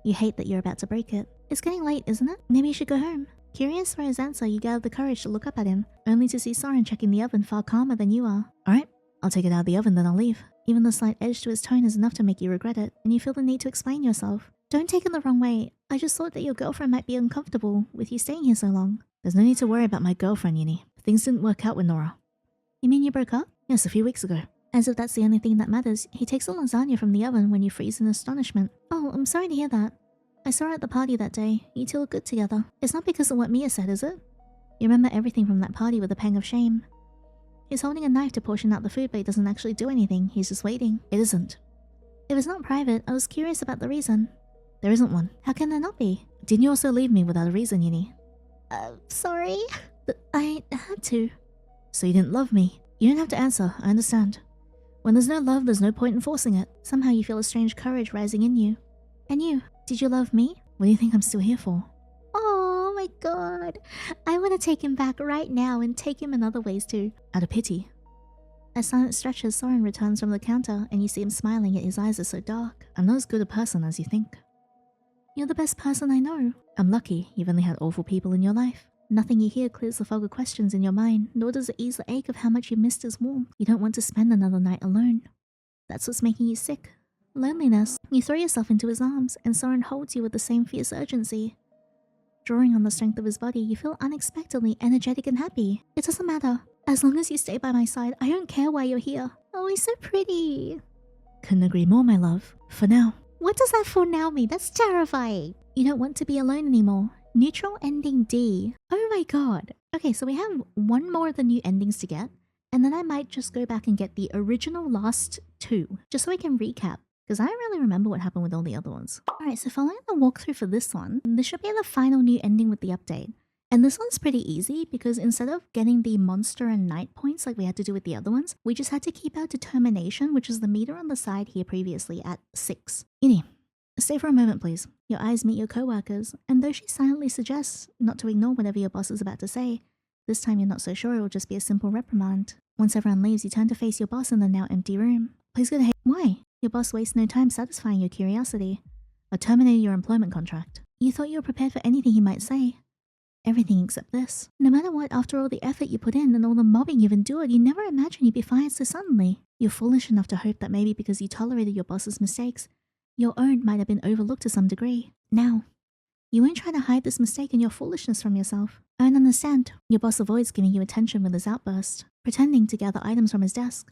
You hate that you're about to break it. It's getting late, isn't it? Maybe you should go home. Curious for his answer, you gather the courage to look up at him, only to see Soren checking the oven far calmer than you are. Alright, I'll take it out of the oven, then I'll leave. Even the slight edge to his tone is enough to make you regret it, and you feel the need to explain yourself. Don't take it the wrong way. I just thought that your girlfriend might be uncomfortable with you staying here so long. There's no need to worry about my girlfriend, Yini. Things didn't work out with Nora. You mean you broke up? Yes, a few weeks ago. As if that's the only thing that matters, he takes the lasagna from the oven when you freeze in astonishment. Oh, I'm sorry to hear that. I saw her at the party that day. You two look good together. It's not because of what Mia said, is it? You remember everything from that party with a pang of shame. He's holding a knife to portion out the food, but he doesn't actually do anything. He's just waiting. It isn't. If it's not private, I was curious about the reason. There isn't one. How can there not be? Didn't you also leave me without a reason, Yini? Sorry? I had to. So you didn't love me? You don't have to answer, I understand. When there's no love, there's no point in forcing it. Somehow you feel a strange courage rising in you. And you, did you love me? What do you think I'm still here for? Oh my god. I want to take him back right now and take him in other ways too. Out of pity. As silence stretches, Soren returns from the counter and you see him smiling, yet his eyes are so dark. I'm not as good a person as you think. You're the best person I know. I'm lucky you've only had awful people in your life. Nothing you hear clears the fog of questions in your mind, nor does it ease the ache of how much you missed his warmth. You don't want to spend another night alone. That's what's making you sick. Loneliness. You throw yourself into his arms, and Soren holds you with the same fierce urgency. Drawing on the strength of his body, you feel unexpectedly energetic and happy. It doesn't matter. As long as you stay by my side, I don't care why you're here. Oh, he's so pretty. Couldn't agree more, my love. For now. What does that for now mean? That's terrifying. You don't want to be alone anymore. Neutral ending D. Oh my god. Okay, so we have one more of the new endings to get, and then I might just go back and get the original last two, just so I can recap, because I don't really remember what happened with all the other ones. Alright, so following the walkthrough for this one, this should be the final new ending with the update. And this one's pretty easy, because instead of getting the monster and night points like we had to do with the other ones, we just had to keep our determination, which is the meter on the side here previously, at 6. Ini, stay for a moment, please. Your eyes meet your co-workers, and though she silently suggests not to ignore whatever your boss is about to say, this time you're not so sure it will just be a simple reprimand. Once everyone leaves, you turn to face your boss in the now empty room. Please go ahead. Why? Your boss wastes no time satisfying your curiosity. I terminated your employment contract. You thought you were prepared for anything he might say. Everything except this. No matter what, after all the effort you put in and all the mobbing you've endured, you never imagined you'd be fired so suddenly. You're foolish enough to hope that maybe because you tolerated your boss's mistakes, your own might have been overlooked to some degree. Now, you won't try to hide this mistake and your foolishness from yourself. I don't understand. Your boss avoids giving you attention with his outburst, pretending to gather items from his desk.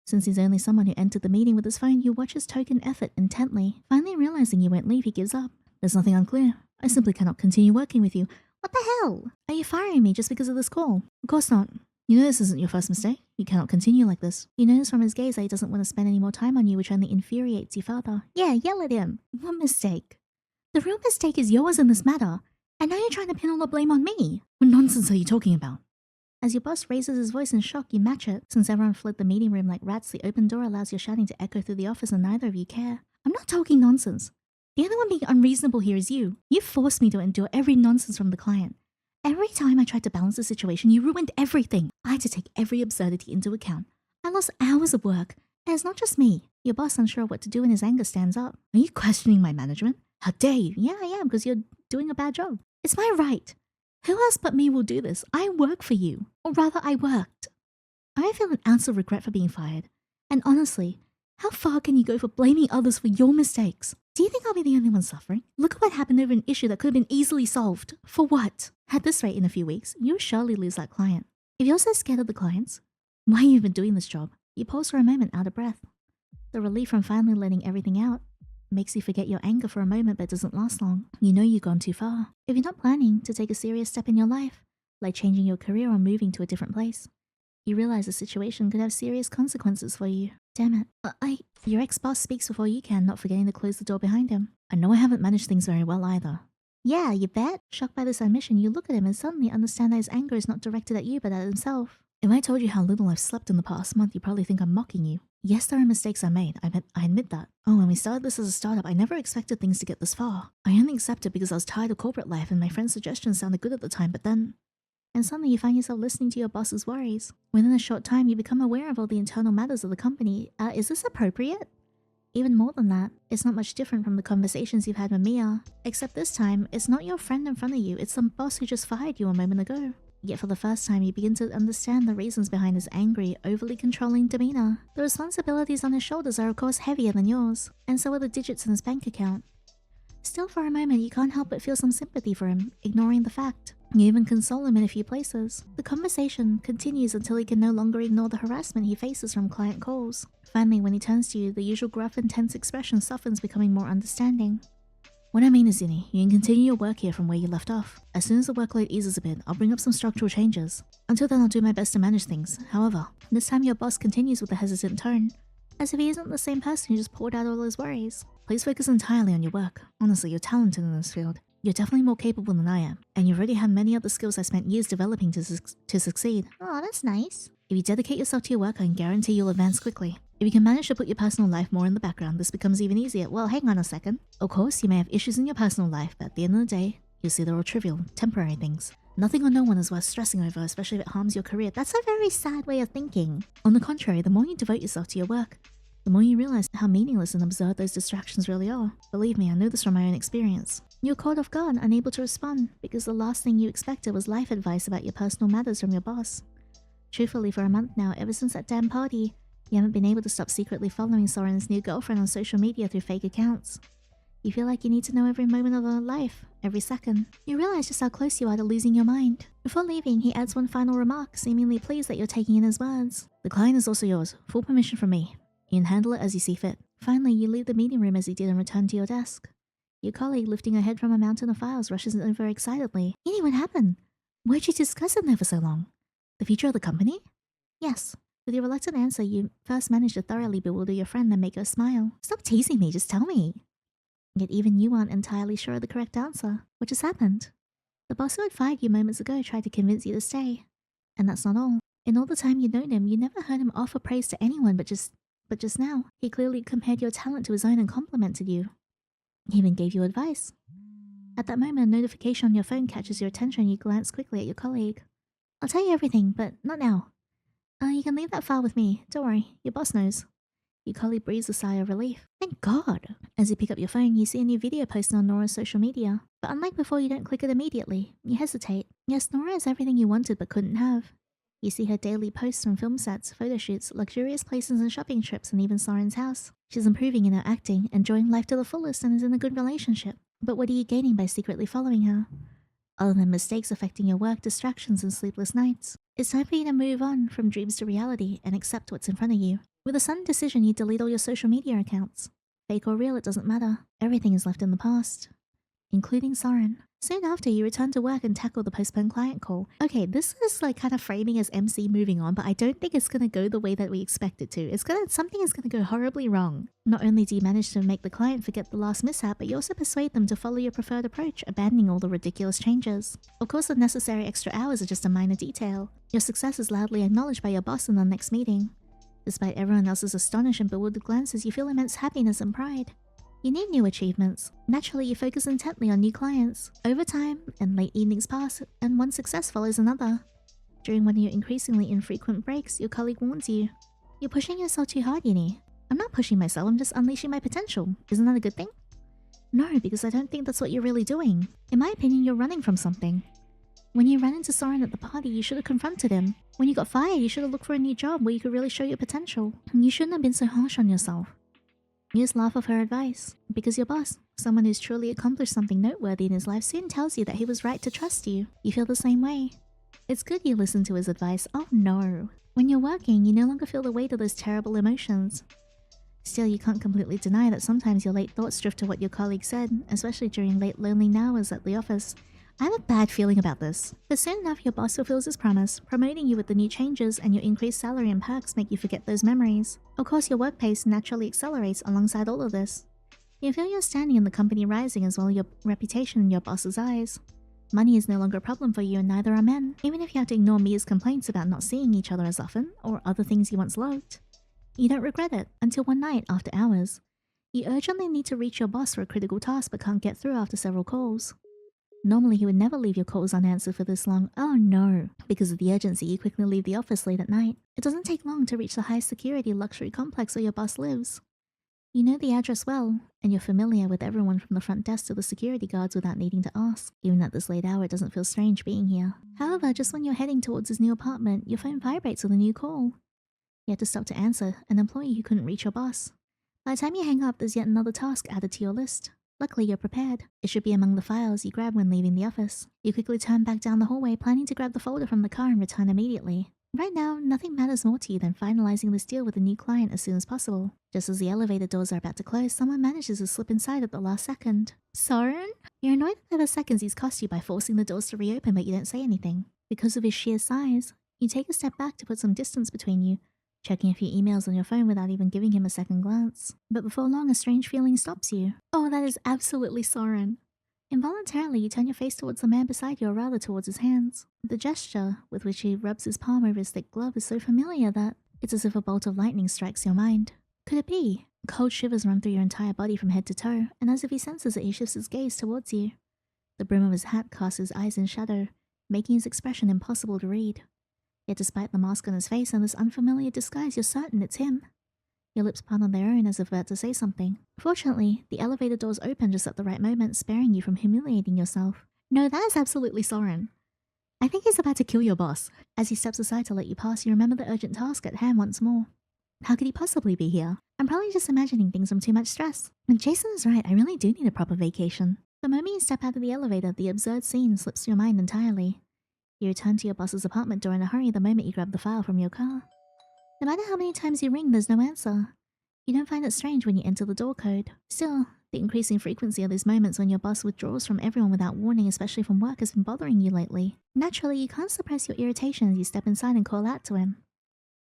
Since he's only someone who entered the meeting with his phone, you watch his token effort intently. Finally realizing you won't leave, he gives up. There's nothing unclear. I simply cannot continue working with you. What the hell? Are you firing me just because of this call? Of course not. You know this isn't your first mistake. You cannot continue like this. You notice from his gaze that he doesn't want to spend any more time on you, which only infuriates you further. Yeah, yell at him. What mistake? The real mistake is yours in this matter. And now you're trying to pin all the blame on me. What nonsense are you talking about? As your boss raises his voice in shock, you match it. Since everyone fled the meeting room like rats, the open door allows your shouting to echo through the office and neither of you care. I'm not talking nonsense. The only one being unreasonable here is you. You forced me to endure every nonsense from the client. Every time I tried to balance the situation, you ruined everything. I had to take every absurdity into account. I lost hours of work, and it's not just me. Your boss, unsure of what to do in his anger, stands up. Are you questioning my management? How dare you? Yeah, I am, because you're doing a bad job. It's my right. Who else but me will do this? I work for you. Or rather, I worked. I feel an ounce of regret for being fired. And honestly, how far can you go for blaming others for your mistakes? Do you think I'll be the only one suffering? Look at what happened over an issue that could have been easily solved. For what? At this rate, in a few weeks, you'll surely lose that client. If you're so scared of the clients, why are you even doing this job? You pause for a moment, out of breath. The relief from finally letting everything out makes you forget your anger for a moment, but doesn't last long. You know you've gone too far. If you're not planning to take a serious step in your life, like changing your career or moving to a different place, you realize the situation could have serious consequences for you. Damn it. Your ex-boss speaks before you can, not forgetting to close the door behind him. I know I haven't managed things very well either. Yeah, you bet. Shocked by this admission, you look at him and suddenly understand that his anger is not directed at you but at himself. If I told you how little I've slept in the past month, you'd probably think I'm mocking you. Yes, there are mistakes I made. I admit that. Oh, when we started this as a startup, I never expected things to get this far. I only accepted because I was tired of corporate life and my friend's suggestions sounded good at the time, but then... And suddenly you find yourself listening to your boss's worries. Within a short time, you become aware of all the internal matters of the company. Is this appropriate? Even more than that, it's not much different from the conversations you've had with Mia. Except this time, it's not your friend in front of you, it's some boss who just fired you a moment ago. Yet for the first time, you begin to understand the reasons behind his angry, overly controlling demeanor. The responsibilities on his shoulders are of course heavier than yours, and so are the digits in his bank account. Still, for a moment, you can't help but feel some sympathy for him, ignoring the fact. You even console him in a few places. The conversation continues until he can no longer ignore the harassment he faces from client calls. Finally, when he turns to you, the usual gruff and tense expression softens, becoming more understanding. What I mean is, Zinni, you can continue your work here from where you left off. As soon as the workload eases a bit, I'll bring up some structural changes. Until then, I'll do my best to manage things. However, this time your boss continues with a hesitant tone, as if he isn't the same person who just poured out all his worries. Please focus entirely on your work. Honestly, you're talented in this field. You're definitely more capable than I am, and you already have many other skills I spent years developing to succeed. Oh, that's nice. If you dedicate yourself to your work, I can guarantee you'll advance quickly. If you can manage to put your personal life more in the background, this becomes even easier. Well, hang on a second. Of course, you may have issues in your personal life, but at the end of the day, you'll see they're all trivial, temporary things. Nothing or no one is worth stressing over, especially if it harms your career. That's a very sad way of thinking. On the contrary, the more you devote yourself to your work, the more you realize how meaningless and absurd those distractions really are. Believe me, I know this from my own experience. You're caught off guard, unable to respond, because the last thing you expected was life advice about your personal matters from your boss. Truthfully, for a month now, ever since that damn party, you haven't been able to stop secretly following Soren's new girlfriend on social media through fake accounts. You feel like you need to know every moment of her life, every second. You realize just how close you are to losing your mind. Before leaving, he adds one final remark, seemingly pleased that you're taking in his words. The client is also yours, full permission from me. You can handle it as you see fit. Finally, you leave the meeting room as he did and return to your desk. Your colleague, lifting her head from a mountain of files, rushes over excitedly. Yandere, what happened? Why'd you discuss it there for so long? The future of the company? Yes. With your reluctant answer, you first manage to thoroughly bewilder your friend and make her smile. Stop teasing me, just tell me. Yet even you aren't entirely sure of the correct answer. What just happened? The boss who had fired you moments ago tried to convince you to stay. And that's not all. In all the time you'd known him, you never heard him offer praise to anyone but just now, he clearly compared your talent to his own and complimented you. He even gave you advice. At that moment, a notification on your phone catches your attention and you glance quickly at your colleague. I'll tell you everything, but not now. You can leave that file with me. Don't worry, your boss knows. Your colleague breathes a sigh of relief. Thank God. As you pick up your phone, you see a new video posted on Nora's social media. But unlike before, you don't click it immediately. You hesitate. Yes, Nora has everything you wanted but couldn't have. You see her daily posts from film sets, photo shoots, luxurious places and shopping trips, and even Soren's house. She's improving in her acting, enjoying life to the fullest, and is in a good relationship. But what are you gaining by secretly following her? Other than mistakes affecting your work, distractions, and sleepless nights. It's time for you to move on from dreams to reality and accept what's in front of you. With a sudden decision, you delete all your social media accounts. Fake or real, it doesn't matter. Everything is left in the past, including Soren. Soon after, you return to work and tackle the postponed client call. Okay, this is like kind of framing as MC moving on, but I don't think it's gonna go the way that we expect it to. Something is gonna go horribly wrong. Not only do you manage to make the client forget the last mishap, but you also persuade them to follow your preferred approach, abandoning all the ridiculous changes. Of course, the necessary extra hours are just a minor detail. Your success is loudly acknowledged by your boss in the next meeting. Despite everyone else's astonished and bewildered glances, you feel immense happiness and pride. You need new achievements. Naturally, you focus intently on new clients. Over time, and late evenings pass, and one success follows another. During one of your increasingly infrequent breaks, your colleague warns you. You're pushing yourself too hard, Yandere. I'm not pushing myself, I'm just unleashing my potential. Isn't that a good thing? No, because I don't think that's what you're really doing. In my opinion, you're running from something. When you ran into Soren at the party, you should have confronted him. When you got fired, you should have looked for a new job where you could really show your potential. You shouldn't have been so harsh on yourself. You just laugh off her advice, because your boss, someone who's truly accomplished something noteworthy in his life, soon tells you that he was right to trust you. You feel the same way. It's good you listen to his advice. Oh no. When you're working, you no longer feel the weight of those terrible emotions. Still, you can't completely deny that sometimes your late thoughts drift to what your colleague said, especially during late lonely hours at the office. I have a bad feeling about this. But soon enough, your boss fulfills his promise, promoting you with the new changes, and your increased salary and perks make you forget those memories. Of course, your work pace naturally accelerates alongside all of this. You feel your standing in the company rising as well as your reputation in your boss's eyes. Money is no longer a problem for you and neither are men, even if you have to ignore Mia's complaints about not seeing each other as often or other things you once loved. You don't regret it until one night after hours. You urgently need to reach your boss for a critical task but can't get through after several calls. Normally he would never leave your calls unanswered for this long. Oh no. Because of the urgency, you quickly leave the office late at night. It doesn't take long to reach the high security luxury complex where your boss lives. You know the address well, and you're familiar with everyone from the front desk to the security guards without needing to ask. Even at this late hour, it doesn't feel strange being here. However, just when you're heading towards his new apartment, your phone vibrates with a new call. You had to stop to answer, an employee who couldn't reach your boss. By the time you hang up, there's yet another task added to your list. Luckily, you're prepared. It should be among the files you grab when leaving the office. You quickly turn back down the hallway, planning to grab the folder from the car and return immediately. Right now, nothing matters more to you than finalizing this deal with a new client as soon as possible. Just as the elevator doors are about to close, someone manages to slip inside at the last second. Soren? You're annoyed at the seconds he's cost you by forcing the doors to reopen, but you don't say anything. Because of his sheer size, you take a step back to put some distance between you, checking a few emails on your phone without even giving him a second glance. But before long, a strange feeling stops you. Oh, that is absolutely Soren. Involuntarily, you turn your face towards the man beside you, or rather towards his hands. The gesture with which he rubs his palm over his thick glove is so familiar that it's as if a bolt of lightning strikes your mind. Could it be? Cold shivers run through your entire body from head to toe, and as if he senses it, he shifts his gaze towards you. The brim of his hat casts his eyes in shadow, making his expression impossible to read. Yet despite the mask on his face and this unfamiliar disguise, you're certain it's him. Your lips part on their own as if about to say something. Fortunately, the elevator doors open just at the right moment, sparing you from humiliating yourself. No, that is absolutely Soren. I think he's about to kill your boss. As he steps aside to let you pass, you remember the urgent task at hand once more. How could he possibly be here? I'm probably just imagining things from too much stress. And Jason is right, I really do need a proper vacation. The moment you step out of the elevator, the absurd scene slips your mind entirely. You return to your boss's apartment door in a hurry the moment you grab the file from your car. No matter how many times you ring, there's no answer. You don't find it strange when you enter the door code. Still, the increasing frequency of these moments when your boss withdraws from everyone without warning, especially from work, has been bothering you lately. Naturally, you can't suppress your irritation as you step inside and call out to him.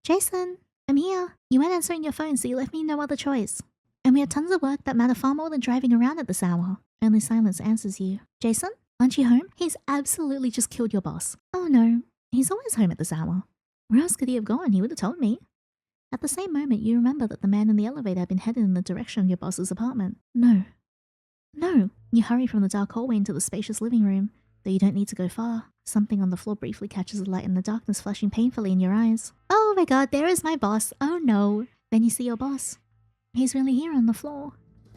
Jason, I'm here. You weren't answering your phone, so you left me no other choice. And we have tons of work that matter far more than driving around at this hour. Only silence answers you. Jason, aren't you home? He's absolutely just killed your boss. Oh no, he's always home at this hour. Where else could he have gone? He would have told me. At the same moment, you remember that the man in the elevator had been headed in the direction of your boss's apartment. No. You hurry from the dark hallway into the spacious living room, though you don't need to go far. Something on the floor briefly catches a light in the darkness, flashing painfully in your eyes. Oh my god, there is my boss. Oh no. Then you see your boss. He's really here on the floor.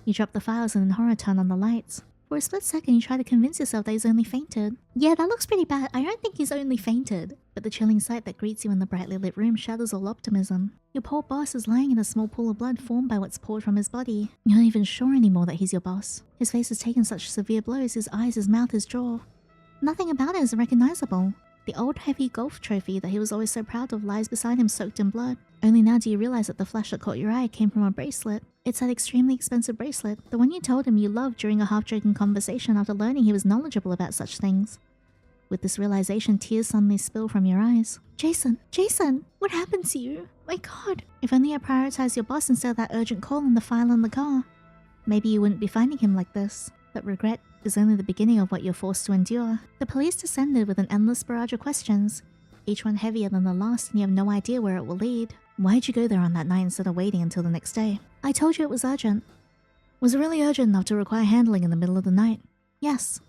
You drop the files and in horror turn on the lights. For a split second, you try to convince yourself that he's only fainted. Yeah, that looks pretty bad. I don't think he's only fainted. But the chilling sight that greets you in the brightly lit room shatters all optimism. Your poor boss is lying in a small pool of blood formed by what's poured from his body. You're not even sure anymore that he's your boss. His face has taken such severe blows, his eyes, his mouth, his jaw. Nothing about it is recognizable. The old heavy golf trophy that he was always so proud of lies beside him soaked in blood. Only now do you realize that the flash that caught your eye came from a bracelet. It's that extremely expensive bracelet, the one you told him you loved during a half-joking conversation after learning he was knowledgeable about such things. With this realization, tears suddenly spill from your eyes. Jason, what happened to you? My god, if only I prioritized your boss instead of that urgent call and the file in the car. Maybe you wouldn't be finding him like this. But regret is only the beginning of what you're forced to endure. The police descended with an endless barrage of questions, each one heavier than the last, and you have no idea where it will lead. Why'd you go there on that night instead of waiting until the next day? I told you it was urgent. Was it really urgent enough to require handling in the middle of the night? Yes.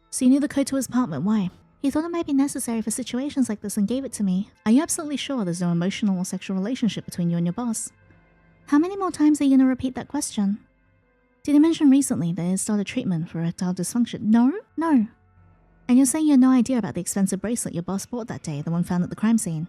So you knew the code to his apartment, why? He thought it might be necessary for situations like this and gave it to me. Are you absolutely sure there's no emotional or sexual relationship between you and your boss? How many more times are you going to repeat that question? Did he mention recently that he started treatment for erectile dysfunction? No. And you're saying you had no idea about the expensive bracelet your boss bought that day, the one found at the crime scene?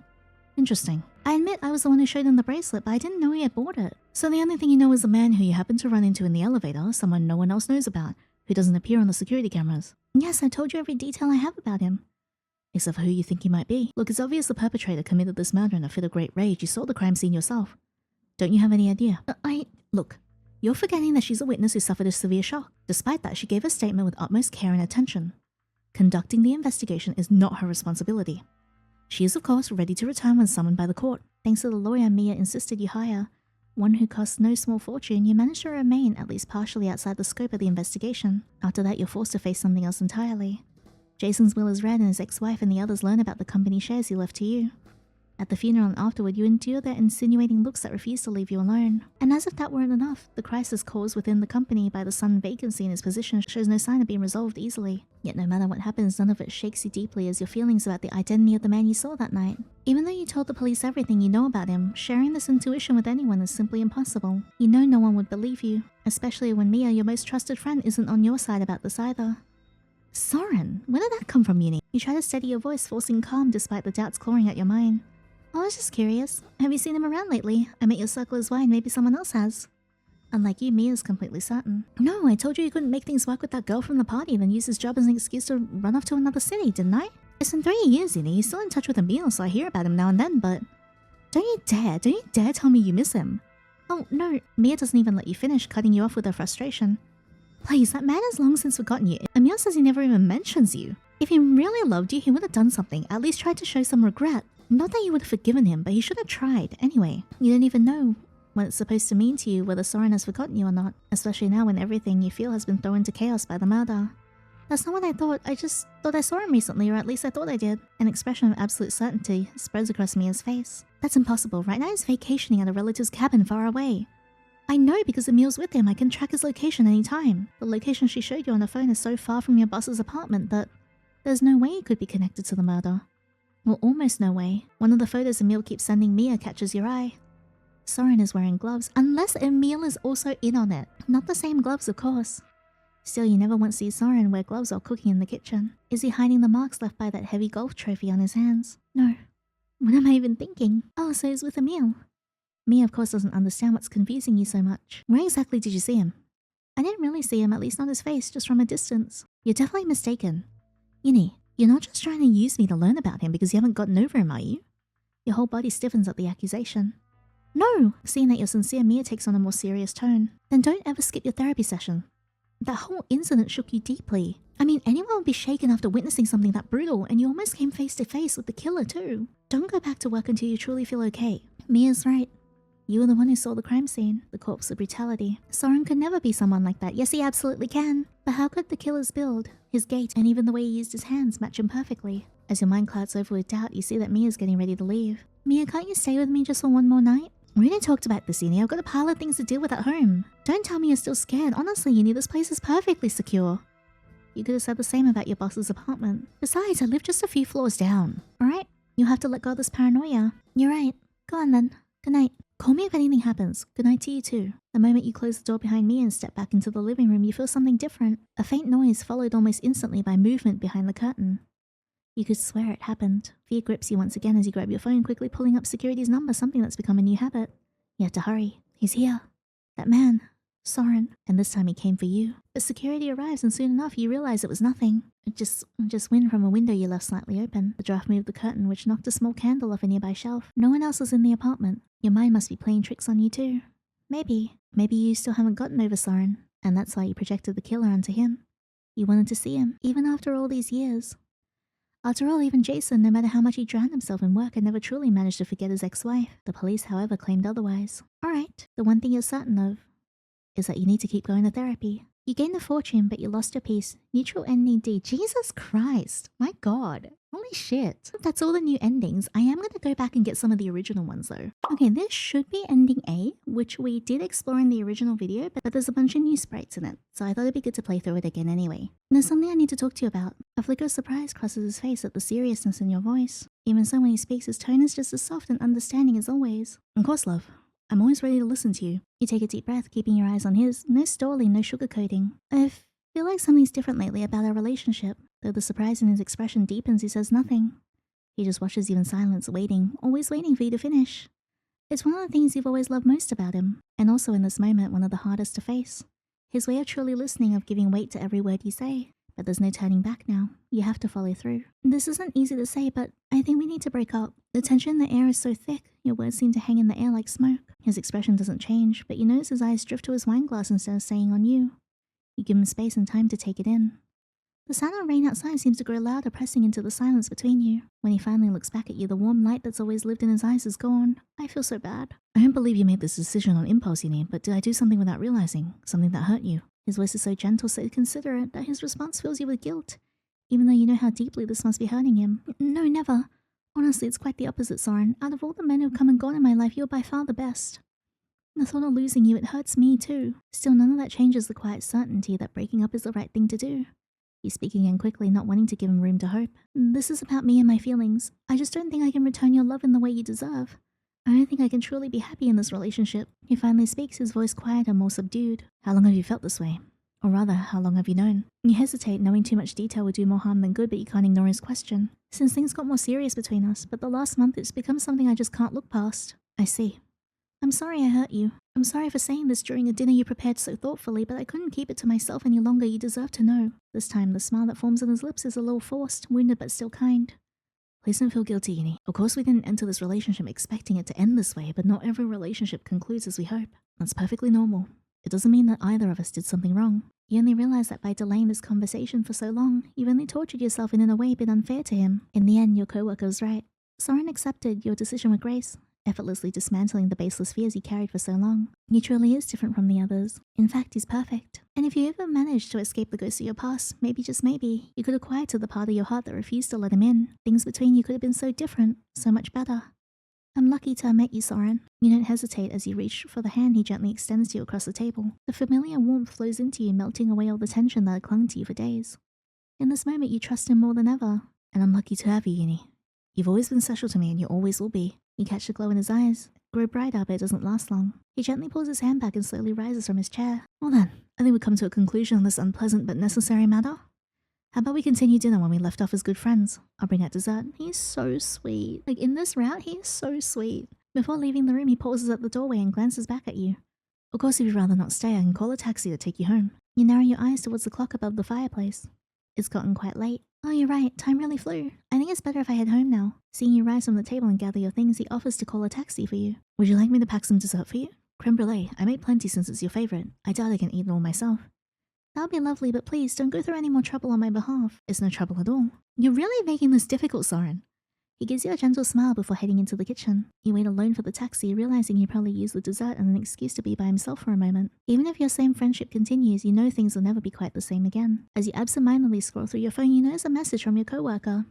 Interesting. I admit I was the one who showed him the bracelet, but I didn't know he had bought it. So the only thing you know is the man who you happened to run into in the elevator, someone no one else knows about, who doesn't appear on the security cameras. Yes, I told you every detail I have about him. Except for who you think he might be. Look, it's obvious the perpetrator committed this murder in a fit of great rage. You saw the crime scene yourself. Don't you have any idea? Look, you're forgetting that she's a witness who suffered a severe shock. Despite that, she gave a statement with utmost care and attention. Conducting the investigation is not her responsibility. She is, of course, ready to return when summoned by the court. Thanks to the lawyer Mia insisted you hire, one who costs no small fortune, you managed to remain at least partially outside the scope of the investigation. After that, you're forced to face something else entirely. Jason's will is read and his ex-wife and the others learn about the company shares he left to you. At the funeral and afterward, you endure their insinuating looks that refuse to leave you alone. And as if that weren't enough, the crisis caused within the company by the sudden vacancy in his position shows no sign of being resolved easily. Yet no matter what happens, none of it shakes you deeply as your feelings about the identity of the man you saw that night. Even though you told the police everything you know about him, sharing this intuition with anyone is simply impossible. You know no one would believe you, especially when Mia, your most trusted friend, isn't on your side about this either. Soren, where did that come from, Uni? You try to steady your voice, forcing calm despite the doubts clawing at your mind. I was just curious. Have you seen him around lately? I met your circle is wide, maybe someone else has. Unlike you, Mia's completely certain. No, I told you you couldn't make things work with that girl from the party, then use his job as an excuse to run off to another city, didn't I? It's been 3 years, Uni. He's still in touch with Emil, so I hear about him now and then, but... Don't you dare tell me you miss him. Oh, no. Mia doesn't even let you finish, cutting you off with her frustration. Please, that man has long since forgotten you. Emil says he never even mentions you. If he really loved you, he would have done something, at least tried to show some regret. Not that you would have forgiven him, but he should have tried. Anyway, you don't even know what it's supposed to mean to you whether Soren has forgotten you or not, especially now when everything you feel has been thrown into chaos by the murder. That's not what I thought. I just thought I saw him recently, or at least I thought I did. An expression of absolute certainty spreads across Mia's face. That's impossible. Right now he's vacationing at a relative's cabin far away. I know because Emil's with him. I can track his location anytime. The location she showed you on her phone is so far from your boss's apartment that there's no way he could be connected to the murder. Well, almost no way. One of the photos Emil keeps sending Mia catches your eye. Soren is wearing gloves, unless Emil is also in on it. Not the same gloves, of course. Still, you never once see Soren wear gloves while cooking in the kitchen. Is he hiding the marks left by that heavy golf trophy on his hands? No. What am I even thinking? Oh, so he's with Emil. Mia, of course, doesn't understand what's confusing you so much. Where exactly did you see him? I didn't really see him, at least not his face, just from a distance. You're definitely mistaken. Yini, you're not just trying to use me to learn about him because you haven't gotten over him, are you? Your whole body stiffens at the accusation. No! Seeing that you're sincere, Mia takes on a more serious tone. Then don't ever skip your therapy session. That whole incident shook you deeply. I mean, anyone would be shaken after witnessing something that brutal, and you almost came face to face with the killer too. Don't go back to work until you truly feel okay. Mia's right. You were the one who saw the crime scene, the corpse, the brutality. Soren could never be someone like that. Yes, he absolutely can. But how could the killer's build, his gait, and even the way he used his hands match him perfectly? As your mind clouds over with doubt, you see that Mia's getting ready to leave. Mia, can't you stay with me just for one more night? We already talked about this, Uni. I've got a pile of things to deal with at home. Don't tell me you're still scared. Honestly, Uni, this place is perfectly secure. You could have said the same about your boss's apartment. Besides, I live just a few floors down. Alright? You'll have to let go of this paranoia. You're right. Go on then. Good night. Call me if anything happens. Good night to you too. The moment you close the door behind me and step back into the living room, you feel something different. A faint noise followed almost instantly by movement behind the curtain. You could swear it happened. Fear grips you once again as you grab your phone, quickly pulling up security's number, something that's become a new habit. You have to hurry. He's here. That man. Soren. And this time he came for you. But security arrives and soon enough you realize it was nothing. Just wind from a window you left slightly open. The draft moved the curtain, which knocked a small candle off a nearby shelf. No one else was in the apartment. Your mind must be playing tricks on you too. Maybe you still haven't gotten over Soren, and that's why you projected the killer onto him. You wanted to see him, even after all these years. After all, even Jason, no matter how much he drowned himself in work, had never truly managed to forget his ex-wife. The police, however, claimed otherwise. Alright, the one thing you're certain of is that you need to keep going to therapy. You gained a fortune, but you lost your peace. Neutral ending D. Jesus Christ. My god. Holy shit. That's all the new endings. I am going to go back and get some of the original ones though. Okay, this should be ending A, which we did explore in the original video, but there's a bunch of new sprites in it, so I thought it'd be good to play through it again anyway. There's something I need to talk to you about. A flicker of surprise crosses his face at the seriousness in your voice. Even so, when he speaks, his tone is just as soft and understanding as always. Of course, love. I'm always ready to listen to you. You take a deep breath, keeping your eyes on his. No stalling, no sugarcoating. I feel like something's different lately about our relationship. Though the surprise in his expression deepens, he says nothing. He just watches you in silence, waiting, always waiting for you to finish. It's one of the things you've always loved most about him, and also in this moment, one of the hardest to face. His way of truly listening, of giving weight to every word you say. But there's no turning back now. You have to follow through. This isn't easy to say, but I think we need to break up. The tension in the air is so thick, your words seem to hang in the air like smoke. His expression doesn't change, but you notice his eyes drift to his wine glass instead of staying on you. You give him space and time to take it in. The sound of rain outside seems to grow louder, pressing into the silence between you. When he finally looks back at you, the warm light that's always lived in his eyes is gone. I feel so bad. I don't believe you made this decision on impulse, Yini, but did I do something without realizing? Something that hurt you? His voice is so gentle, so considerate, that his response fills you with guilt. even though you know how deeply this must be hurting him. No, never. Honestly, it's quite the opposite, Soren. Out of all the men who've come and gone in my life, you're by far the best. The thought of losing you, it hurts me too. Still, none of that changes the quiet certainty that breaking up is the right thing to do. He's speaking again quickly, not wanting to give him room to hope. This is about me and my feelings. I just don't think I can return your love in the way you deserve. I don't think I can truly be happy in this relationship. He finally speaks, his voice quieter, more subdued. How long have you felt this way? Or rather, how long have you known? You hesitate, knowing too much detail would do more harm than good, but you can't ignore his question. Since things got more serious between us, but the last month it's become something I just can't look past. I see. I'm sorry I hurt you. I'm sorry for saying this during a dinner you prepared so thoughtfully, but I couldn't keep it to myself any longer. You deserve to know. This time, the smile that forms on his lips is a little forced, wounded but still kind. Please don't feel guilty, Uni. Of course we didn't enter this relationship expecting it to end this way, but not every relationship concludes as we hope. That's perfectly normal. It doesn't mean that either of us did something wrong. You only realize that by delaying this conversation for so long, you've only tortured yourself and in a way been unfair to him. In the end, your coworker was right. Soren accepted your decision with grace, effortlessly dismantling the baseless fears he carried for so long. He truly is different from the others. In fact, he's perfect. And if you ever managed to escape the ghost of your past, maybe, just maybe, you could have quieted the part of your heart that refused to let him in. Things between you could have been so different, so much better. I'm lucky to have met you, Soren. You don't hesitate as you reach for the hand he gently extends to you across the table. The familiar warmth flows into you, melting away all the tension that had clung to you for days. In this moment, you trust him more than ever. And I'm lucky to have you, Uni. You've always been special to me and you always will be. You catch the glow in his eyes, grow brighter, but it doesn't last long. He gently pulls his hand back and slowly rises from his chair. Well then, I think we've come to a conclusion on this unpleasant but necessary matter. How about we continue dinner when we left off as good friends? I'll bring out dessert. He's so sweet. Like, in this route, he is so sweet. Before leaving the room, he pauses at the doorway and glances back at you. Of course, if you'd rather not stay, I can call a taxi to take you home. You narrow your eyes towards the clock above the fireplace. It's gotten quite late. Oh, you're right. Time really flew. I think it's better if I head home now. Seeing you rise from the table and gather your things, he offers to call a taxi for you. Would you like me to pack some dessert for you? Creme brulee. I made plenty since it's your favorite. I doubt I can eat it all myself. That would be lovely, but please don't go through any more trouble on my behalf. It's no trouble at all. You're really making this difficult, Soren. He gives you a gentle smile before heading into the kitchen. You wait alone for the taxi, realizing he probably used the dessert as an excuse to be by himself for a moment. Even if your same friendship continues, you know things will never be quite the same again. As you absentmindedly scroll through your phone, you notice a message from your coworker.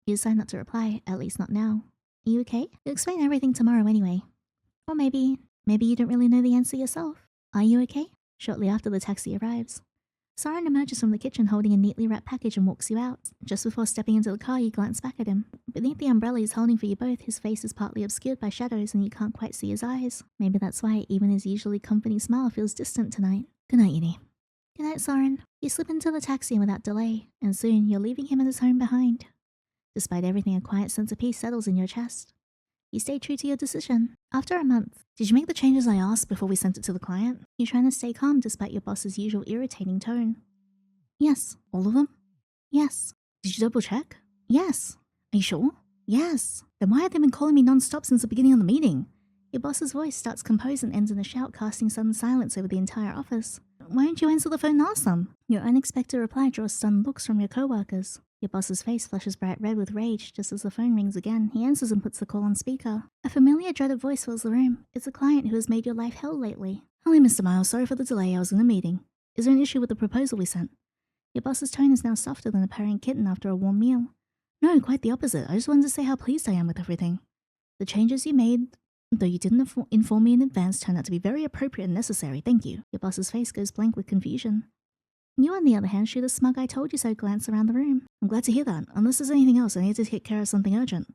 You decide not to reply, at least not now. Are you okay? You'll explain everything tomorrow anyway. Or maybe you don't really know the answer yourself. Are you okay? Shortly after the taxi arrives. Soren emerges from the kitchen holding a neatly wrapped package and walks you out. Just before stepping into the car, you glance back at him. Beneath the umbrella he's holding for you both, his face is partly obscured by shadows and you can't quite see his eyes. Maybe that's why even his usually comforting smile feels distant tonight. Good night, Uni. Good night, Soren. You slip into the taxi without delay, and soon you're leaving him and his home behind. Despite everything, a quiet sense of peace settles in your chest. You stay true to your decision. After a month, did you make the changes I asked before we sent it to the client? You're trying to stay calm despite your boss's usual irritating tone. Yes. All of them? Yes. Did you double check? Yes. Are you sure? Yes. Then why have they been calling me non-stop since the beginning of the meeting? Your boss's voice starts composed and ends in a shout, casting sudden silence over the entire office. Why don't you answer the phone and ask them? Your unexpected reply draws stunned looks from your coworkers. Your boss's face flushes bright red with rage just as the phone rings again. He answers and puts the call on speaker. A familiar dreaded voice fills the room. It's a client who has made your life hell lately. Hello, Mr. Miles. Sorry for the delay. I was in a meeting. Is there an issue with the proposal we sent? Your boss's tone is now softer than a purring kitten after a warm meal. No, quite the opposite. I just wanted to say how pleased I am with everything. The changes you made, though you didn't inform me in advance, turned out to be very appropriate and necessary. Thank you. Your boss's face goes blank with confusion. You, on the other hand, shoot a smug "I told you so" glance around the room. I'm glad to hear that. Unless there's anything else, I need to take care of something urgent.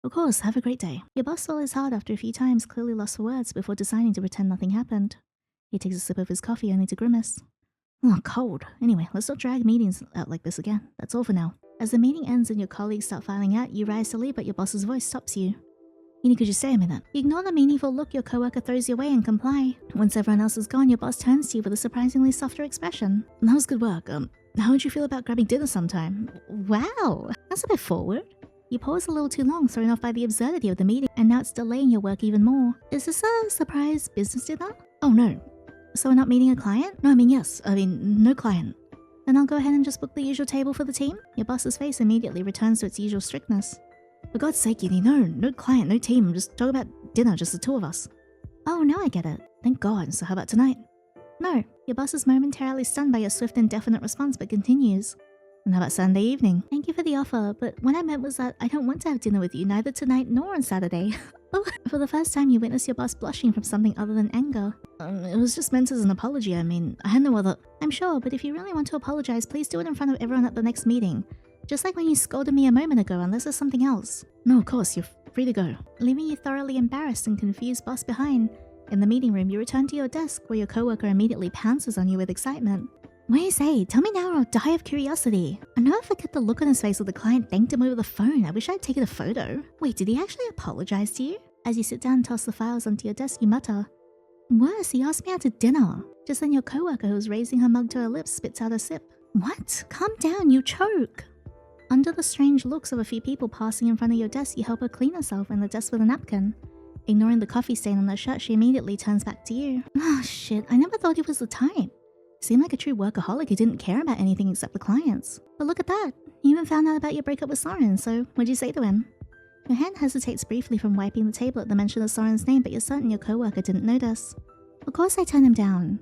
Of course, have a great day. Your boss swallows hard after a few times, clearly lost for words, before deciding to pretend nothing happened. He takes a sip of his coffee only to grimace. Oh, cold. Anyway, let's not drag meetings out like this again. That's all for now. As the meeting ends and your colleagues start filing out, you rise to leave, but your boss's voice stops you. Uni, could you stay a minute? You ignore the meaningful look your coworker throws your way and comply. Once everyone else is gone, your boss turns to you with a surprisingly softer expression. That was good work. How would you feel about grabbing dinner sometime? Wow, that's a bit forward. You pause a little too long, thrown off by the absurdity of the meeting, and now it's delaying your work even more. Is this a surprise business dinner? Oh no. So we're not meeting a client? No, yes. No client. Then I'll go ahead and just book the usual table for the team? Your boss's face immediately returns to its usual strictness. For God's sake, Uni, no client, no team. Just talk about dinner, just the two of us. Oh, now I get it. Thank God. So how about tonight? No. Your boss is momentarily stunned by your swift and definite response, but continues. And how about Sunday evening? Thank you for the offer, but what I meant was that I don't want to have dinner with you neither tonight nor on Saturday. Oh, for the first time you witnessed your boss blushing from something other than anger. It was just meant as an apology. I mean, I had no other... I'm sure, but if you really want to apologize, please do it in front of everyone at the next meeting. Just like when you scolded me a moment ago, unless there's something else. No, of course, you're free to go. Leaving your thoroughly embarrassed and confused boss behind. In the meeting room, you return to your desk where your coworker immediately pounces on you with excitement. What do you say? Tell me now or I'll die of curiosity. I'll never forget the look on his face when the client thanked him over the phone. I wish I'd taken a photo. Wait, did he actually apologize to you? As you sit down and toss the files onto your desk, you mutter, worse, he asked me out to dinner. Just then your coworker, who was raising her mug to her lips, spits out a sip. What? Calm down, you choke. Under the strange looks of a few people passing in front of your desk, you help her clean herself in the desk with a napkin. Ignoring the coffee stain on her shirt, she immediately turns back to you. Oh shit, I never thought he was the type. Seemed like a true workaholic who didn't care about anything except the clients. But look at that, you even found out about your breakup with Soren, so what'd you say to him? Your hand hesitates briefly from wiping the table at the mention of Soren's name, but you're certain your coworker didn't notice. Of course I turned him down.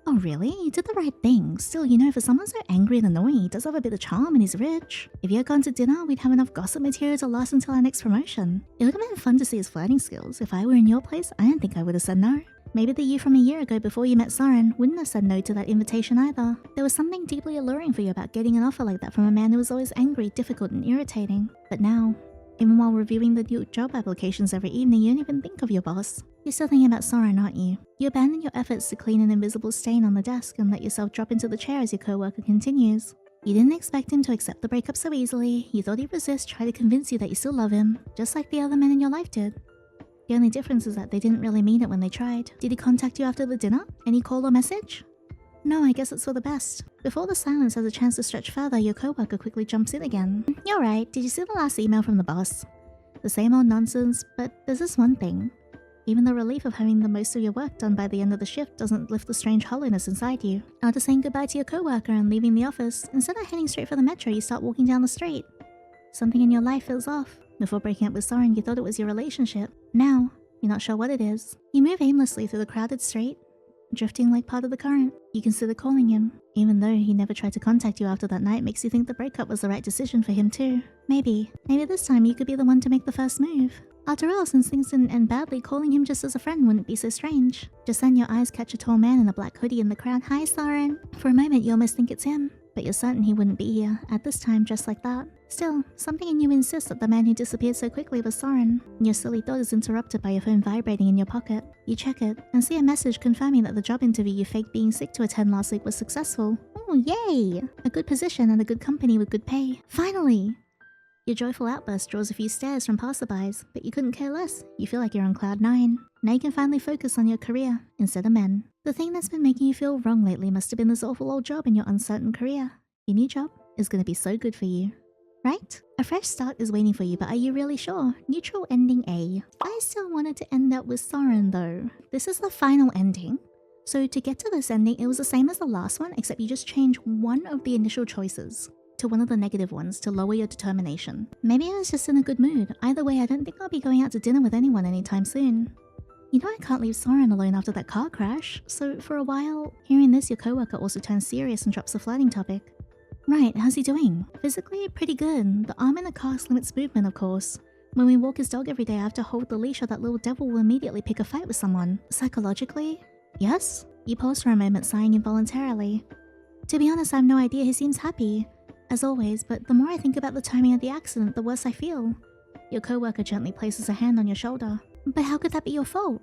Oh really? You did the right thing. Still, you know, for someone so angry and annoying, he does have a bit of charm and he's rich. If you had gone to dinner, we'd have enough gossip material to last until our next promotion. It would have been fun to see his flirting skills. If I were in your place, I don't think I would have said no. Maybe the you from a year ago before you met Soren wouldn't have said no to that invitation either. There was something deeply alluring for you about getting an offer like that from a man who was always angry, difficult, and irritating. But now, even while reviewing the new job applications every evening, you don't even think of your boss. You're still thinking about Soren, aren't you? You abandon your efforts to clean an invisible stain on the desk and let yourself drop into the chair as your coworker continues. You didn't expect him to accept the breakup so easily. You thought he'd resist, try to convince you that you still love him, just like the other men in your life did. The only difference is that they didn't really mean it when they tried. Did he contact you after the dinner? Any call or message? No, I guess it's for the best. Before the silence has a chance to stretch further, your coworker quickly jumps in again. You're right, did you see the last email from the boss? The same old nonsense, but there's this one thing. Even the relief of having the most of your work done by the end of the shift doesn't lift the strange hollowness inside you. After saying goodbye to your coworker and leaving the office, instead of heading straight for the metro, you start walking down the street. Something in your life feels off. Before breaking up with Soren, you thought it was your relationship. Now, you're not sure what it is. You move aimlessly through the crowded street, drifting like part of the current. You consider calling him. Even though he never tried to contact you after that night, makes you think the breakup was the right decision for him too. Maybe this time you could be the one to make the first move. After all, since things didn't end badly, calling him just as a friend wouldn't be so strange. Just then your eyes catch a tall man in a black hoodie in the crowd. Hi, Soren. For a moment you almost think it's him, but you're certain he wouldn't be here, at this time dressed like that. Still, something in you insists that the man who disappeared so quickly was Soren. Your silly thought is interrupted by your phone vibrating in your pocket. You check it, and see a message confirming that the job interview you faked being sick to attend last week was successful. Oh, yay! A good position and a good company with good pay. Finally! Your joyful outburst draws a few stares from passerbys, but you couldn't care less. You feel like you're on cloud 9. Now you can finally focus on your career, instead of men. The thing that's been making you feel wrong lately must have been this awful old job in your uncertain career. Your new job is going to be so good for you. Right? A fresh start is waiting for you, but are you really sure? Neutral ending A. I still wanted to end up with Soren though. This is the final ending. So to get to this ending, it was the same as the last one, except you just change one of the initial choices to one of the negative ones to lower your determination. Maybe I was just in a good mood. Either way, I don't think I'll be going out to dinner with anyone anytime soon. You know I can't leave Soren alone after that car crash, so for a while, hearing this, your coworker also turns serious and drops the flirting topic. Right, how's he doing? Physically, pretty good. The arm in the cast limits movement, of course. When we walk his dog every day, I have to hold the leash or that little devil will immediately pick a fight with someone. Psychologically? Yes? You pause for a moment, sighing involuntarily. To be honest, I have no idea. He seems happy, as always, but the more I think about the timing of the accident, the worse I feel. Your coworker gently places a hand on your shoulder. But how could that be your fault?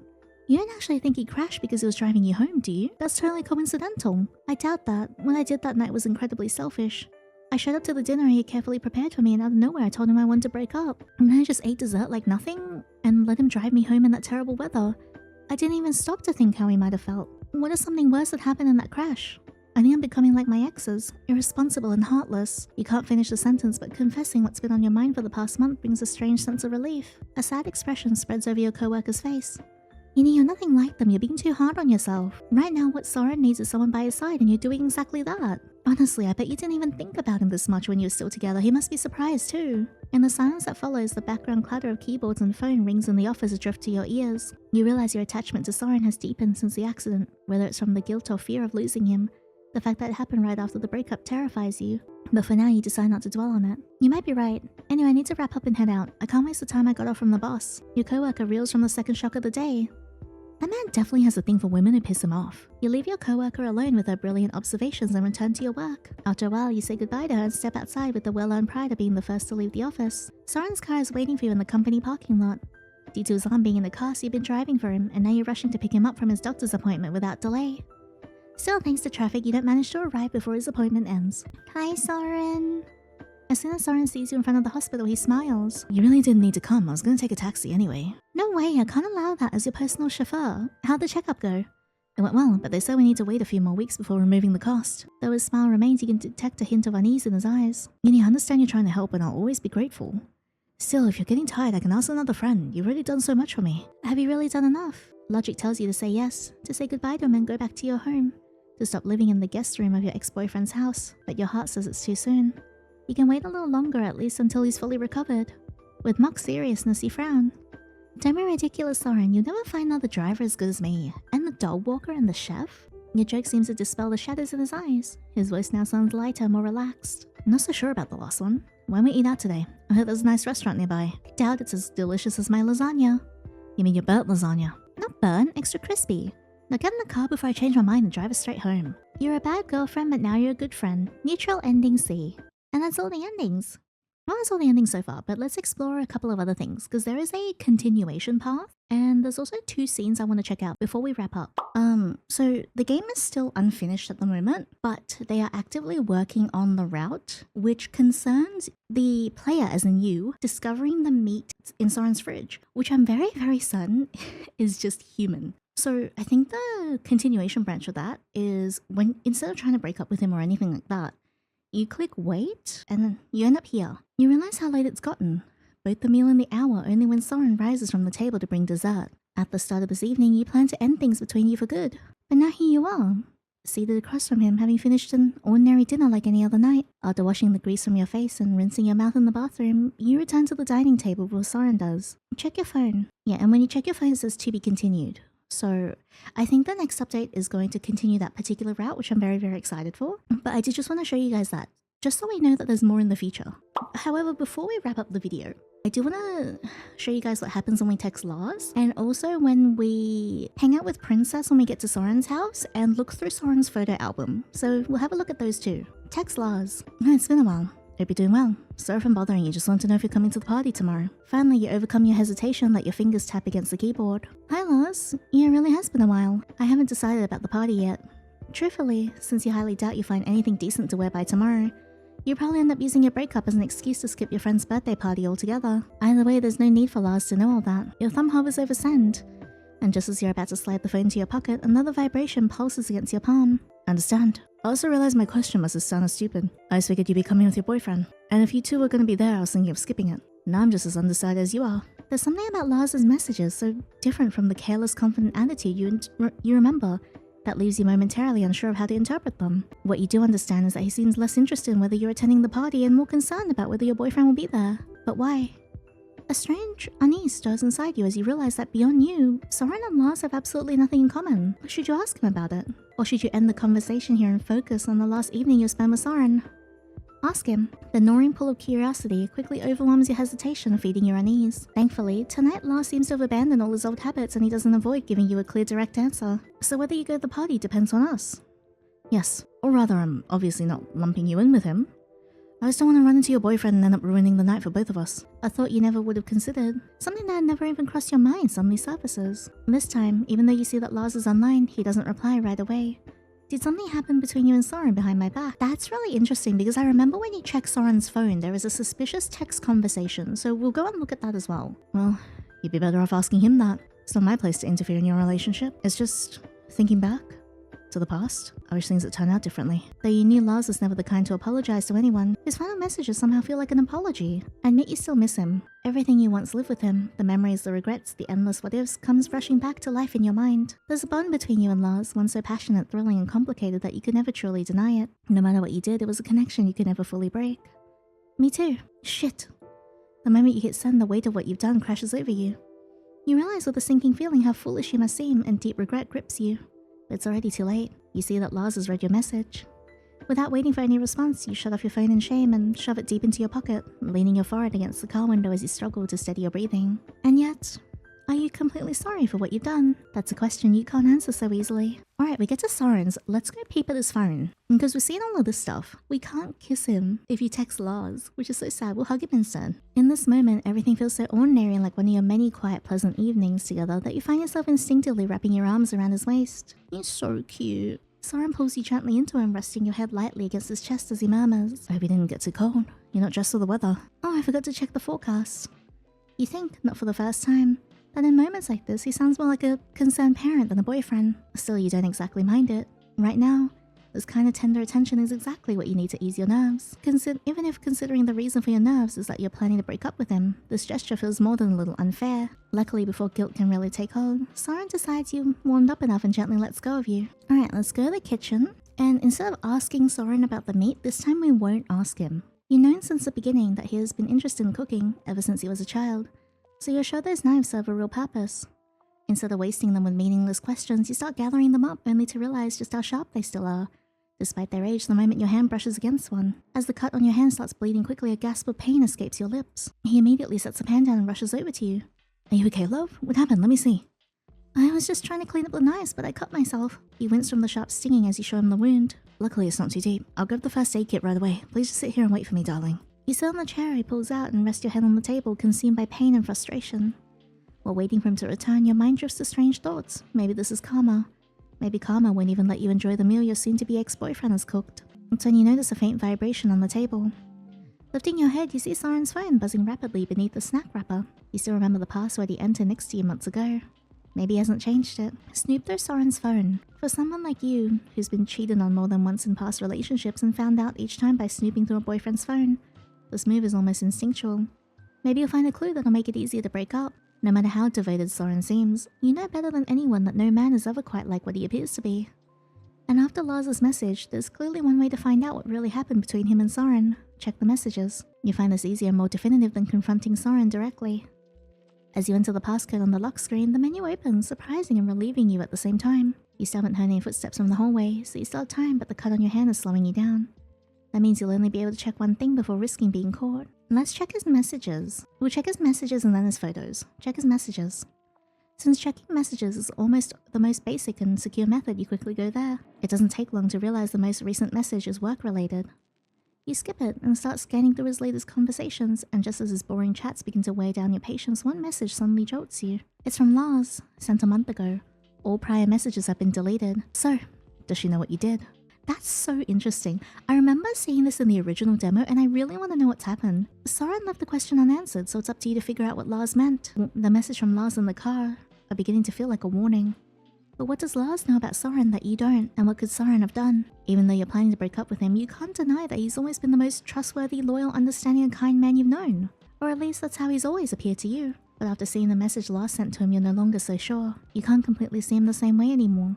You don't actually think he crashed because he was driving you home, do you? That's totally coincidental. I doubt that. What I did that night was incredibly selfish. I showed up to the dinner he had carefully prepared for me, and out of nowhere I told him I wanted to break up. And then I just ate dessert like nothing and let him drive me home in that terrible weather. I didn't even stop to think how he might have felt. What if something worse had happened in that crash? I think I'm becoming like my exes, irresponsible and heartless. You can't finish the sentence, but confessing what's been on your mind for the past month brings a strange sense of relief. A sad expression spreads over your coworker's face. You know, you're nothing like them. You're being too hard on yourself. Right now, what Soren needs is someone by his side, and you're doing exactly that. Honestly, I bet you didn't even think about him this much when you were still together. He must be surprised too. In the silence that follows, the background clatter of keyboards and phone rings in the office drift to your ears. You realize your attachment to Soren has deepened since the accident, whether it's from the guilt or fear of losing him. The fact that it happened right after the breakup terrifies you, but for now you decide not to dwell on it. You might be right. Anyway, I need to wrap up and head out. I can't waste the time I got off from the boss. Your coworker reels from the second shock of the day. That man definitely has a thing for women who piss him off. You leave your coworker alone with her brilliant observations and return to your work. After a while, you say goodbye to her and step outside with the well-earned pride of being the first to leave the office. Soren's car is waiting for you in the company parking lot. Due to his arm being in the car, so you've been driving for him, and now you're rushing to pick him up from his doctor's appointment without delay. Still, thanks to traffic, you don't manage to arrive before his appointment ends. Hi, Soren. As soon as Soren sees you in front of the hospital, he smiles. You really didn't need to come. I was gonna take a taxi anyway. No way, I can't allow that as your personal chauffeur. How'd the checkup go? It went well, but they said we need to wait a few more weeks before removing the cast. Though his smile remains, you can detect a hint of unease in his eyes. I understand you're trying to help and I'll always be grateful. Still, if you're getting tired, I can ask another friend. You've already done so much for me. Have you really done enough? Logic tells you to say yes, to say goodbye to him and go back to your home. To stop living in the guest room of your ex-boyfriend's house, but your heart says it's too soon. You can wait a little longer at least until he's fully recovered. With mock seriousness, you frown. Don't be ridiculous, Soren. You'll never find another driver as good as me. And the dog walker and the chef? Your joke seems to dispel the shadows in his eyes. His voice now sounds lighter, more relaxed. I'm not so sure about the last one. When we eat out today? I heard there's a nice restaurant nearby. Doubt it's as delicious as my lasagna. You mean your burnt lasagna? Not burnt, extra crispy. Now get in the car before I change my mind and drive us straight home. You're a bad girlfriend, but now you're a good friend. Neutral ending C. And that's all the endings. Well, that's all the endings so far, but let's explore a couple of other things, because there is a continuation path, and there's also 2 scenes I want to check out before we wrap up. So the game is still unfinished at the moment, but they are actively working on the route, which concerns the player, as in you, discovering the meat in Soren's fridge, which I'm very, very certain is just human. So I think the continuation branch of that is when, instead of trying to break up with him or anything like that, you click wait, and then you end up here. You realize how late it's gotten. Both the meal and the hour only when Soren rises from the table to bring dessert. At the start of this evening, you plan to end things between you for good. But now here you are, seated across from him, having finished an ordinary dinner like any other night. After washing the grease from your face and rinsing your mouth in the bathroom, you return to the dining table before Soren does. Check your phone. Yeah, and when you check your phone, it says to be continued. So I think the next update is going to continue that particular route, which I'm very, very excited for. But I did just want to show you guys that, just so we know that there's more in the future. However, before we wrap up the video, I do want to show you guys what happens when we text Lars, and also when we hang out with Princess when we get to Soren's house and look through Soren's photo album. So we'll have a look at those too. Text Lars. It's been a while. Hope you're doing well. Sorry if I'm bothering you, just want to know if you're coming to the party tomorrow. Finally, you overcome your hesitation, let your fingers tap against the keyboard. Hi Lars, yeah, it really has been a while. I haven't decided about the party yet. Truthfully, since you highly doubt you find anything decent to wear by tomorrow, you'll probably end up using your breakup as an excuse to skip your friend's birthday party altogether. Either way, there's no need for Lars to know all that. Your thumb hovers over send, and just as you're about to slide the phone to your pocket, another vibration pulses against your palm. Understand. I also realized my question must have sounded stupid. I just figured you'd be coming with your boyfriend. And if you two were going to be there, I was thinking of skipping it. Now I'm just as undecided as you are. There's something about Lars's messages so different from the careless, confident attitude you remember that leaves you momentarily unsure of how to interpret them. What you do understand is that he seems less interested in whether you're attending the party and more concerned about whether your boyfriend will be there. But why? A strange unease stirs inside you as you realize that beyond you, Soren and Lars have absolutely nothing in common. Should you ask him about it? Or should you end the conversation here and focus on the last evening you spent with Soren? Ask him. The gnawing pull of curiosity quickly overwhelms your hesitation, feeding your unease. Thankfully, tonight Lars seems to have abandoned all his old habits and he doesn't avoid giving you a clear, direct answer. So whether you go to the party depends on us. Yes, or rather I'm obviously not lumping you in with him. I just don't want to run into your boyfriend and end up ruining the night for both of us. A thought you never would have considered. Something that had never even crossed your mind suddenly surfaces. This time, even though you see that Lars is online, he doesn't reply right away. Did something happen between you and Soren behind my back? That's really interesting because I remember when you check Soren's phone, there is a suspicious text conversation, so we'll go and look at that as well. Well, you'd be better off asking him that. It's not my place to interfere in your relationship. It's just thinking back to the past. I wish things had turned out differently. Though you knew Lars was never the kind to apologize to anyone, his final messages somehow feel like an apology. I admit you still miss him. Everything you once lived with him, the memories, the regrets, the endless what-ifs, comes rushing back to life in your mind. There's a bond between you and Lars, one so passionate, thrilling, and complicated that you could never truly deny it. No matter what you did, it was a connection you could never fully break. Me too. Shit. The moment you hit send, the weight of what you've done crashes over you. You realize with a sinking feeling how foolish you must seem, and deep regret grips you. It's already too late. You see that Lars has read your message. Without waiting for any response, you shut off your phone in shame and shove it deep into your pocket, leaning your forehead against the car window as you struggle to steady your breathing. And yet, are you completely sorry for what you've done? That's a question you can't answer so easily. Alright, we get to Soren's. Let's go peep at his phone. Because we've seen all of this stuff, we can't kiss him if you text Lars, which is so sad. We'll hug him instead. In this moment, everything feels so ordinary and like one of your many quiet, pleasant evenings together that you find yourself instinctively wrapping your arms around his waist. He's so cute. Soren pulls you gently into him, resting your head lightly against his chest as he murmurs, "I hope you didn't get too cold. You're not dressed for the weather. Oh, I forgot to check the forecast." You think, not for the first time, that in moments like this, he sounds more like a concerned parent than a boyfriend. Still, you don't exactly mind it. Right now, this kind of tender attention is exactly what you need to ease your nerves. Even if considering the reason for your nerves is that you're planning to break up with him, this gesture feels more than a little unfair. Luckily, before guilt can really take hold, Soren decides you warmed up enough and gently lets go of you. Alright, let's go to the kitchen. And instead of asking Soren about the meat, this time we won't ask him. You've known since the beginning that he has been interested in cooking ever since he was a child. So you're sure those knives serve a real purpose. Instead of wasting them with meaningless questions, you start gathering them up only to realize just how sharp they still are, despite their age the moment your hand brushes against one. As the cut on your hand starts bleeding quickly, a gasp of pain escapes your lips. He immediately sets the pan down and rushes over to you. "Are you okay, love? What happened? Let me see." "I was just trying to clean up the knives, but I cut myself." You wince from the sharp stinging as you show him the wound. "Luckily, it's not too deep. I'll grab the first aid kit right away. Please just sit here and wait for me, darling." You sit on the chair he pulls out and rest your head on the table, consumed by pain and frustration. While waiting for him to return, your mind drifts to strange thoughts. Maybe this is karma. Maybe karma won't even let you enjoy the meal your soon-to-be ex-boyfriend has cooked. It's when you notice a faint vibration on the table. Lifting your head, you see Soren's phone buzzing rapidly beneath the snack wrapper. You still remember the password he entered next to you months ago. Maybe he hasn't changed it. Snoop through Soren's phone. For someone like you, who's been cheated on more than once in past relationships and found out each time by snooping through a boyfriend's phone, this move is almost instinctual. Maybe you'll find a clue that'll make it easier to break up. No matter how devoted Soren seems, you know better than anyone that no man is ever quite like what he appears to be. And after Lars' message, there's clearly one way to find out what really happened between him and Soren. Check the messages. You find this easier and more definitive than confronting Soren directly. As you enter the passcode on the lock screen, the menu opens, surprising and relieving you at the same time. You still haven't heard any footsteps from the hallway, so you still have time, but the cut on your hand is slowing you down. That means you'll only be able to check one thing before risking being caught. Let's check his messages. We'll check his messages and then his photos. Check his messages. Since checking messages is almost the most basic and secure method, you quickly go there. It doesn't take long to realize the most recent message is work-related. You skip it and start scanning through his latest conversations, and just as his boring chats begin to weigh down your patience, one message suddenly jolts you. It's from Lars, sent a month ago. All prior messages have been deleted. So, does she know what you did? That's so interesting. I remember seeing this in the original demo and I really want to know what's happened. Soren left the question unanswered, so it's up to you to figure out what Lars meant. The message from Lars in the car are beginning to feel like a warning. But what does Lars know about Soren that you don't? And what could Soren have done? Even though you're planning to break up with him, you can't deny that he's always been the most trustworthy, loyal, understanding and kind man you've known. Or at least that's how he's always appeared to you. But after seeing the message Lars sent to him, you're no longer so sure. You can't completely see him the same way anymore.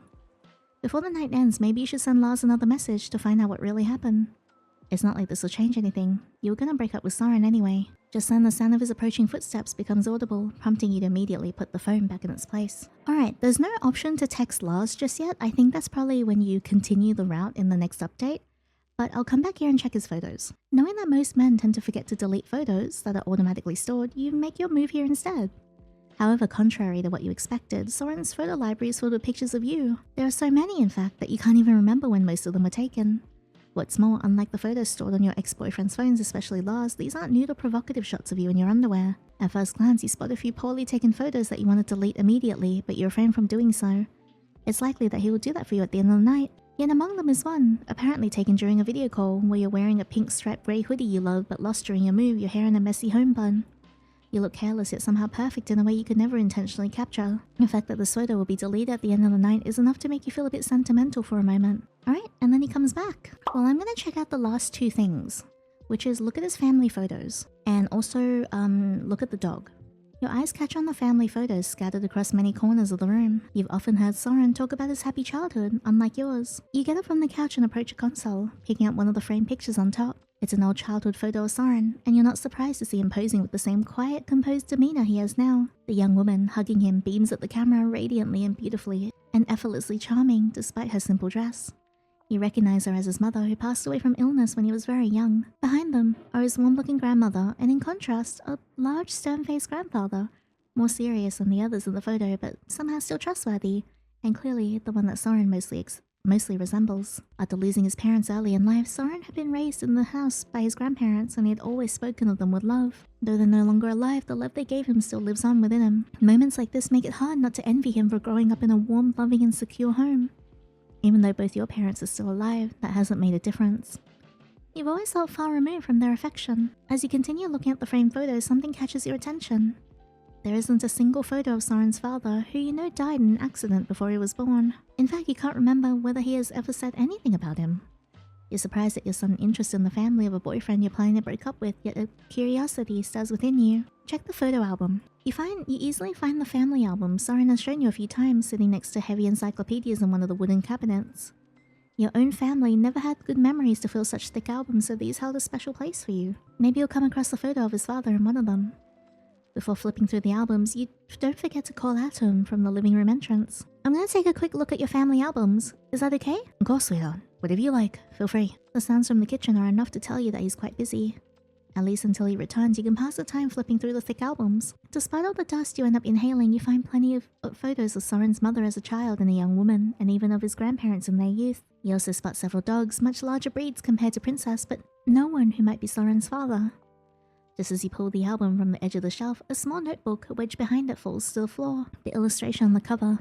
Before the night ends, maybe you should send Lars another message to find out what really happened. It's not like this will change anything. You were gonna break up with Soren anyway. Just then the sound of his approaching footsteps becomes audible, prompting you to immediately put the phone back in its place. Alright, there's no option to text Lars just yet. I think that's probably when you continue the route in the next update. But I'll come back here and check his photos. Knowing that most men tend to forget to delete photos that are automatically stored, you make your move here instead. However, contrary to what you expected, Soren's photo library is filled with pictures of you. There are so many, in fact, that you can't even remember when most of them were taken. What's more, unlike the photos stored on your ex-boyfriend's phones, especially Lars, these aren't nude or provocative shots of you in your underwear. At first glance, you spot a few poorly taken photos that you want to delete immediately, but you refrain from doing so. It's likely that he will do that for you at the end of the night. Yet among them is one, apparently taken during a video call, where you're wearing a pink striped grey hoodie you love but lost during your move, your hair in a messy home bun. You look careless yet somehow perfect in a way you could never intentionally capture. The fact that this photo will be deleted at the end of the night is enough to make you feel a bit sentimental for a moment. Alright, and then he comes back. Well, I'm gonna check out the last two things, which is look at his family photos, and also look at the dog. Your eyes catch on the family photos scattered across many corners of the room. You've often heard Soren talk about his happy childhood, unlike yours. You get up from the couch and approach a console, picking up one of the framed pictures on top. It's an old childhood photo of Soren, and you're not surprised to see him posing with the same quiet, composed demeanor he has now. The young woman hugging him beams at the camera radiantly and beautifully, and effortlessly charming despite her simple dress. You recognize her as his mother, who passed away from illness when he was very young. Behind them are his warm-looking grandmother, and in contrast, a large, stern-faced grandfather, more serious than the others in the photo, but somehow still trustworthy, and clearly the one that Soren mostly resembles. After losing his parents early in life, Soren had been raised in the house by his grandparents, and he had always spoken of them with love. Though they're no longer alive, the love they gave him still lives on within him. Moments like this make it hard not to envy him for growing up in a warm, loving, and secure home. Even though both your parents are still alive, that hasn't made a difference. You've always felt far removed from their affection. As you continue looking at the framed photos, something catches your attention. There isn't a single photo of Soren's father, who you know died in an accident before he was born. In fact, you can't remember whether he has ever said anything about him. You're surprised at your sudden interest in the family of a boyfriend you're planning to break up with, yet a curiosity stirs within you. Check the photo album. You easily find the family album Soren has shown you a few times sitting next to heavy encyclopedias in one of the wooden cabinets. Your own family never had good memories to fill such thick albums, so these held a special place for you. Maybe you'll come across a photo of his father in one of them. Before flipping through the albums, you don't forget to call out to him from the living room entrance. I'm gonna take a quick look at your family albums. Is that okay? Of course, sweetheart. Whatever you like. Feel free. The sounds from the kitchen are enough to tell you that he's quite busy. At least until he returns, you can pass the time flipping through the thick albums. Despite all the dust you end up inhaling, you find plenty of photos of Soren's mother as a child and a young woman, and even of his grandparents in their youth. You also spot several dogs, much larger breeds compared to Princess, but no one who might be Soren's father. Just as you pull the album from the edge of the shelf, a small notebook wedged behind it falls to the floor. The illustration on the cover,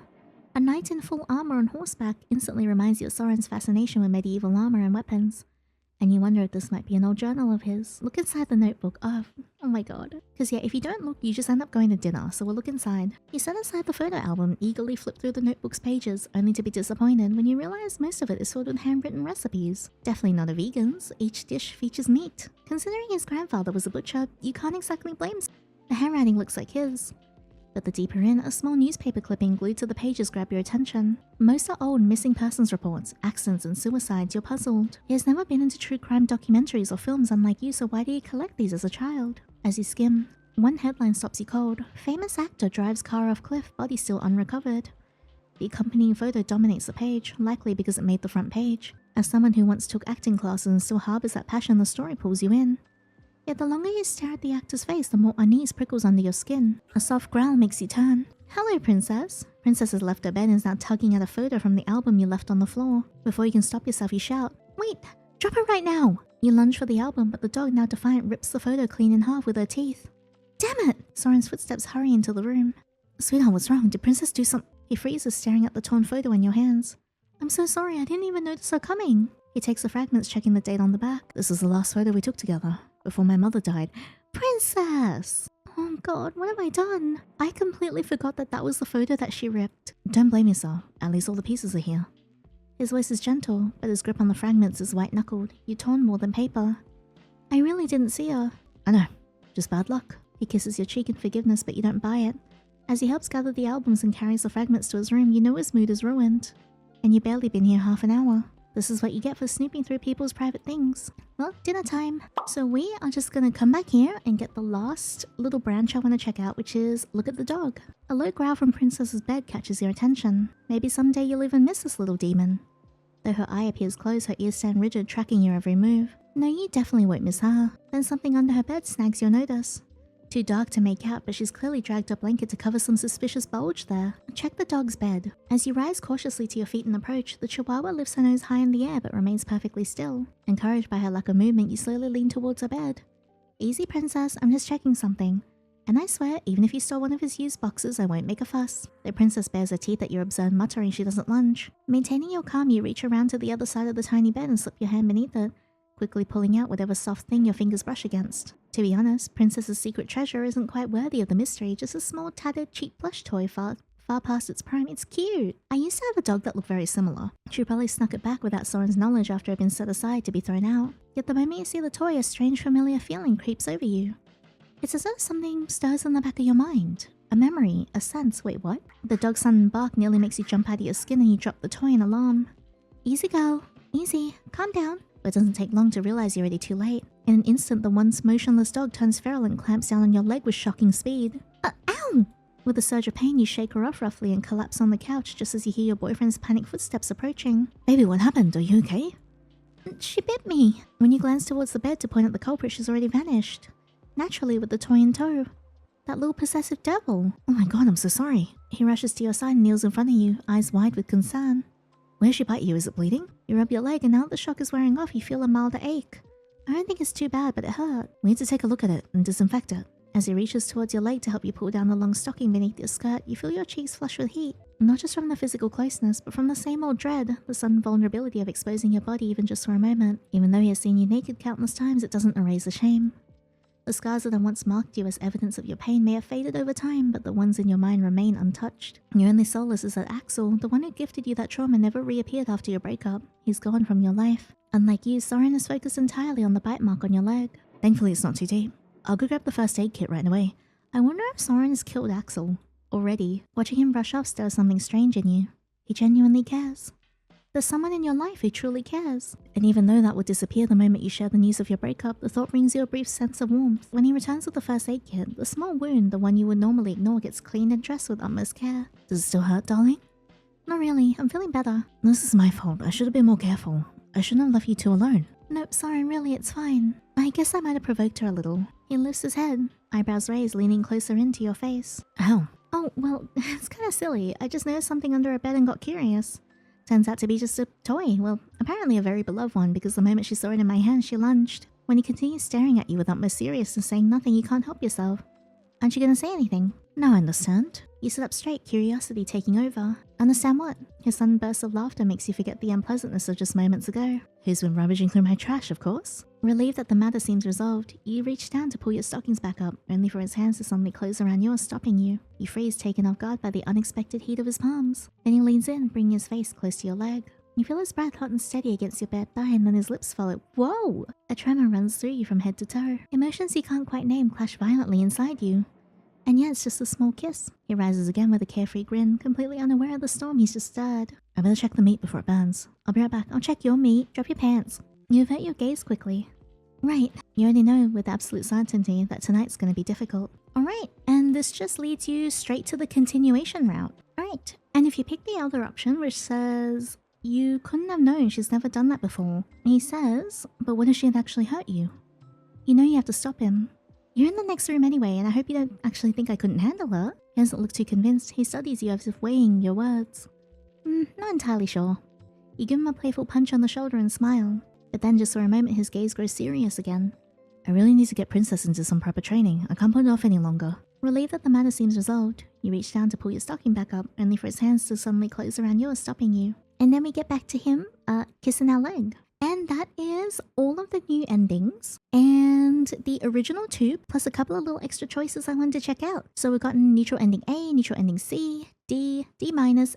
a knight in full armor on horseback, instantly reminds you of Soren's fascination with medieval armor and weapons. And you wonder if this might be an old journal of his. Look inside the notebook. Oh my god. Because yeah, if you don't look, you just end up going to dinner, so we'll look inside. You set aside the photo album, eagerly flip through the notebook's pages, only to be disappointed when you realize most of it is filled with handwritten recipes. Definitely not a vegan's. Each dish features meat. Considering his grandfather was a butcher, you can't exactly blame him. The handwriting looks like his. But the deeper in, a small newspaper clipping glued to the pages grab your attention. Most are old missing persons reports, accidents and suicides. You're puzzled. He has never been into true crime documentaries or films unlike you, so why did he collect these as a child? As you skim, one headline stops you cold. Famous actor drives car off cliff, body still unrecovered. The accompanying photo dominates the page, likely because it made the front page. As someone who once took acting classes and still harbors that passion, the story pulls you in. Yet the longer you stare at the actor's face, the more unease prickles under your skin. A soft growl makes you turn. Hello, Princess. Princess has left her bed and is now tugging at a photo from the album you left on the floor. Before you can stop yourself, you shout, "Wait! Drop it right now!" You lunge for the album, but the dog, now defiant, rips the photo clean in half with her teeth. Damn it! Soren's footsteps hurry into the room. Sweetheart, what's wrong? Did Princess do something? He freezes, staring at the torn photo in your hands. I'm so sorry, I didn't even notice her coming. He takes the fragments, checking the date on the back. This is the last photo we took together, before my mother died. Princess! Oh god, what have I done? I completely forgot that was the photo that she ripped. Don't blame yourself, at least all the pieces are here. His voice is gentle, but his grip on the fragments is white-knuckled. You torn more than paper. I really didn't see her. I know, just bad luck. He kisses your cheek in forgiveness, but you don't buy it. As he helps gather the albums and carries the fragments to his room, you know his mood is ruined. And you've barely been here half an hour. This is what you get for snooping through people's private things. Well, dinner time. So we are just gonna come back here and get the last little branch I want to check out, which is look at the dog. A low growl from Princess's bed catches your attention. Maybe someday you'll even miss this little demon. Though her eye appears closed, her ears stand rigid, tracking your every move. No, you definitely won't miss her. Then something under her bed snags your notice. Too dark to make out, but she's clearly dragged a blanket to cover some suspicious bulge there. Check the dog's bed. As you rise cautiously to your feet and approach, the chihuahua lifts her nose high in the air but remains perfectly still. Encouraged by her lack of movement, you slowly lean towards her bed. Easy, Princess, I'm just checking something. And I swear, even if you stole one of his used boxes, I won't make a fuss. The princess bares her teeth at your absurd muttering. She doesn't lunge. Maintaining your calm, you reach around to the other side of the tiny bed and slip your hand beneath it, quickly pulling out whatever soft thing your fingers brush against. To be honest, Princess's secret treasure isn't quite worthy of the mystery, just a small, tattered, cheap plush toy far past its prime. It's cute. I used to have a dog that looked very similar. She probably snuck it back without Soren's knowledge after it had been set aside to be thrown out. Yet the moment you see the toy, a strange, familiar feeling creeps over you. It's as though something stirs in the back of your mind. A memory, a sense. Wait, what? The dog's sudden bark nearly makes you jump out of your skin and you drop the toy in alarm. Easy, girl. Easy. Calm down. But it doesn't take long to realize you're already too late. In an instant, the once motionless dog turns feral and clamps down on your leg with shocking speed. Ow! With a surge of pain, you shake her off roughly and collapse on the couch just as you hear your boyfriend's panicked footsteps approaching. Baby, what happened? Are you okay? She bit me. When you glance towards the bed to point at the culprit, she's already vanished. Naturally, with the toy in tow. That little possessive devil. Oh my god, I'm so sorry. He rushes to your side and kneels in front of you, eyes wide with concern. Where'd she bite you? Is it bleeding? You rub your leg and now that the shock is wearing off, you feel a milder ache. I don't think it's too bad, but it hurt. We need to take a look at it and disinfect it. As he reaches towards your leg to help you pull down the long stocking beneath your skirt, you feel your cheeks flush with heat. Not just from the physical closeness, but from the same old dread, the sudden vulnerability of exposing your body even just for a moment. Even though he has seen you naked countless times, it doesn't erase the shame. The scars that had once marked you as evidence of your pain may have faded over time, but the ones in your mind remain untouched. Your only solace is that Axel, the one who gifted you that trauma, never reappeared after your breakup. He's gone from your life. Unlike you, Soren is focused entirely on the bite mark on your leg. Thankfully, it's not too deep. I'll go grab the first aid kit right away. I wonder if Soren has killed Axel already. Watching him rush off stirs something strange in you. He genuinely cares. There's someone in your life who truly cares. And even though that would disappear the moment you share the news of your breakup, the thought brings you a brief sense of warmth. When he returns with the first aid kit, the small wound, the one you would normally ignore, gets cleaned and dressed with utmost care. Does it still hurt, darling? Not really. I'm feeling better. This is my fault. I should have been more careful. I shouldn't have left you two alone. No, sorry, really, it's fine. I guess I might have provoked her a little. He lifts his head, eyebrows raised, leaning closer into your face. Ow. Oh, well, it's kind of silly. I just noticed something under her bed and got curious. Turns out to be just a toy. Well, apparently a very beloved one, because the moment she saw it in my hand, she lunged. When he continues staring at you with utmost seriousness, saying nothing, you can't help yourself. Aren't you gonna say anything? No, I understand. You sit up straight, curiosity taking over. Understand what? His sudden burst of laughter makes you forget the unpleasantness of just moments ago. Who's been rummaging through my trash, of course? Relieved that the matter seems resolved, you reach down to pull your stockings back up, only for his hands to suddenly close around yours, stopping you. You freeze, taken off guard by the unexpected heat of his palms. Then he leans in, bringing his face close to your leg. You feel his breath hot and steady against your bare thigh, and then his lips follow. Whoa! A tremor runs through you from head to toe. Emotions you can't quite name clash violently inside you. And yeah, it's just a small kiss. He rises again with a carefree grin, completely unaware of the storm he's just stirred. I better check the meat before it burns. I'll be right back. I'll check your meat. Drop your pants. You avert your gaze quickly. Right. You already know with absolute certainty that tonight's gonna be difficult. Alright, and this just leads you straight to the continuation route. Alright, and if you pick the other option, which says you couldn't have known, she's never done that before. He says, but what if she had actually hurt you? You know you have to stop him. You're in the next room anyway, and I hope you don't actually think I couldn't handle her. He doesn't look too convinced. He studies you as if weighing your words. Not entirely sure. You give him a playful punch on the shoulder and smile. But then just for a moment his gaze grows serious again. I really need to get Princess into some proper training. I can't put it off any longer. Relieved that the matter seems resolved, you reach down to pull your stocking back up, only for his hands to suddenly close around yours, stopping you. And then we get back to him, kissing our leg. And that is all of the new endings and the original 2, plus a couple of little extra choices I wanted to check out. So we've gotten neutral ending A, neutral ending C, D, D-,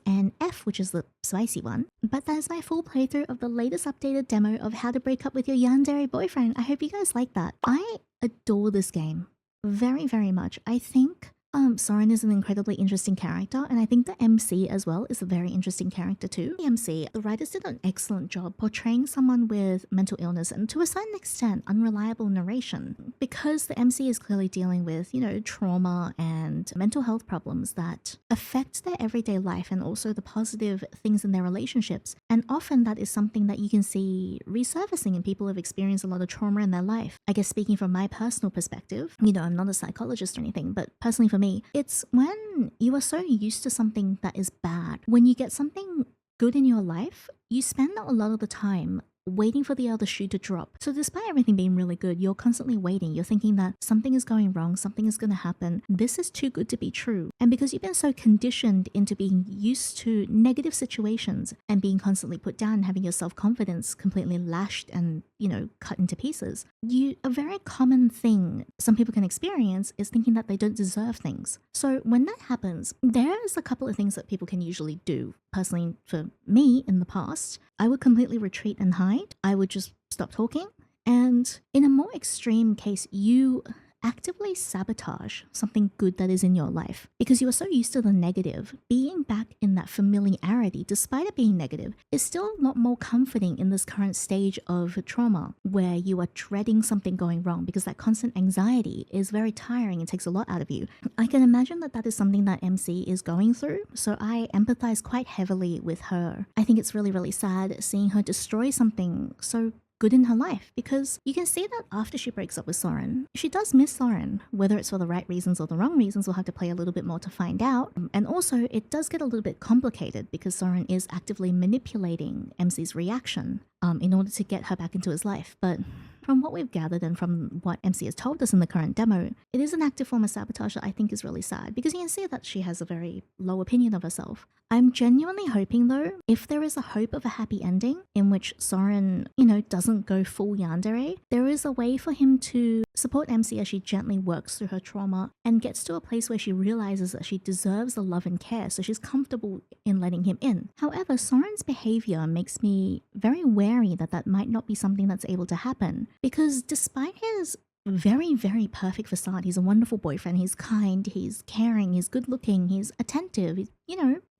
and F, which is the spicy one. But that is my full playthrough of the latest updated demo of How to Break Up with Your Yandere Boyfriend. I hope you guys like that. I adore this game very, very much. I think Soren is an incredibly interesting character, and I think the MC as well is a very interesting character too. The MC, the writers did an excellent job portraying someone with mental illness and to a certain extent unreliable narration, because the MC is clearly dealing with, you know, trauma and mental health problems that affect their everyday life and also the positive things in their relationships. And often that is something that you can see resurfacing in people who have experienced a lot of trauma in their life. I guess speaking from my personal perspective, you know, I'm not a psychologist or anything, but personally for me, it's when you are so used to something that is bad. When you get something good in your life, you spend a lot of the time waiting for the other shoe to drop. So despite everything being really good, you're constantly waiting. You're thinking that something is going wrong, something is going to happen. This is too good to be true. And because you've been so conditioned into being used to negative situations and being constantly put down and having your self-confidence completely lashed and, you know, cut into pieces, a very common thing some people can experience is thinking that they don't deserve things. So when that happens, there's a couple of things that people can usually do. Personally, for me in the past, I would completely retreat and hide. I would just stop talking. And in a more extreme case, you actively sabotage something good that is in your life because you are so used to the negative. Being back in that familiarity, despite it being negative, is still a lot more comforting in this current stage of trauma where you are dreading something going wrong because that constant anxiety is very tiring and takes a lot out of you. I can imagine that that is something that MC is going through, so I empathize quite heavily with her. I think it's really, really sad seeing her destroy something so good in her life because you can see that after she breaks up with Soren, she does miss Soren. Whether it's for the right reasons or the wrong reasons, we'll have to play a little bit more to find out. And also, it does get a little bit complicated because Soren is actively manipulating MC's reaction in order to get her back into his life. But from what we've gathered and from what MC has told us in the current demo, it is an active form of sabotage that I think is really sad because you can see that she has a very low opinion of herself. I'm genuinely hoping though, if there is a hope of a happy ending in which Soren, doesn't go full Yandere, there is a way for him to support MC as she gently works through her trauma and gets to a place where she realizes that she deserves the love and care, so she's comfortable in letting him in. However, Soren's behavior makes me very wary that that might not be something that's able to happen because despite his very, very perfect facade, he's a wonderful boyfriend, he's kind, he's caring, he's good looking, he's attentive, he's,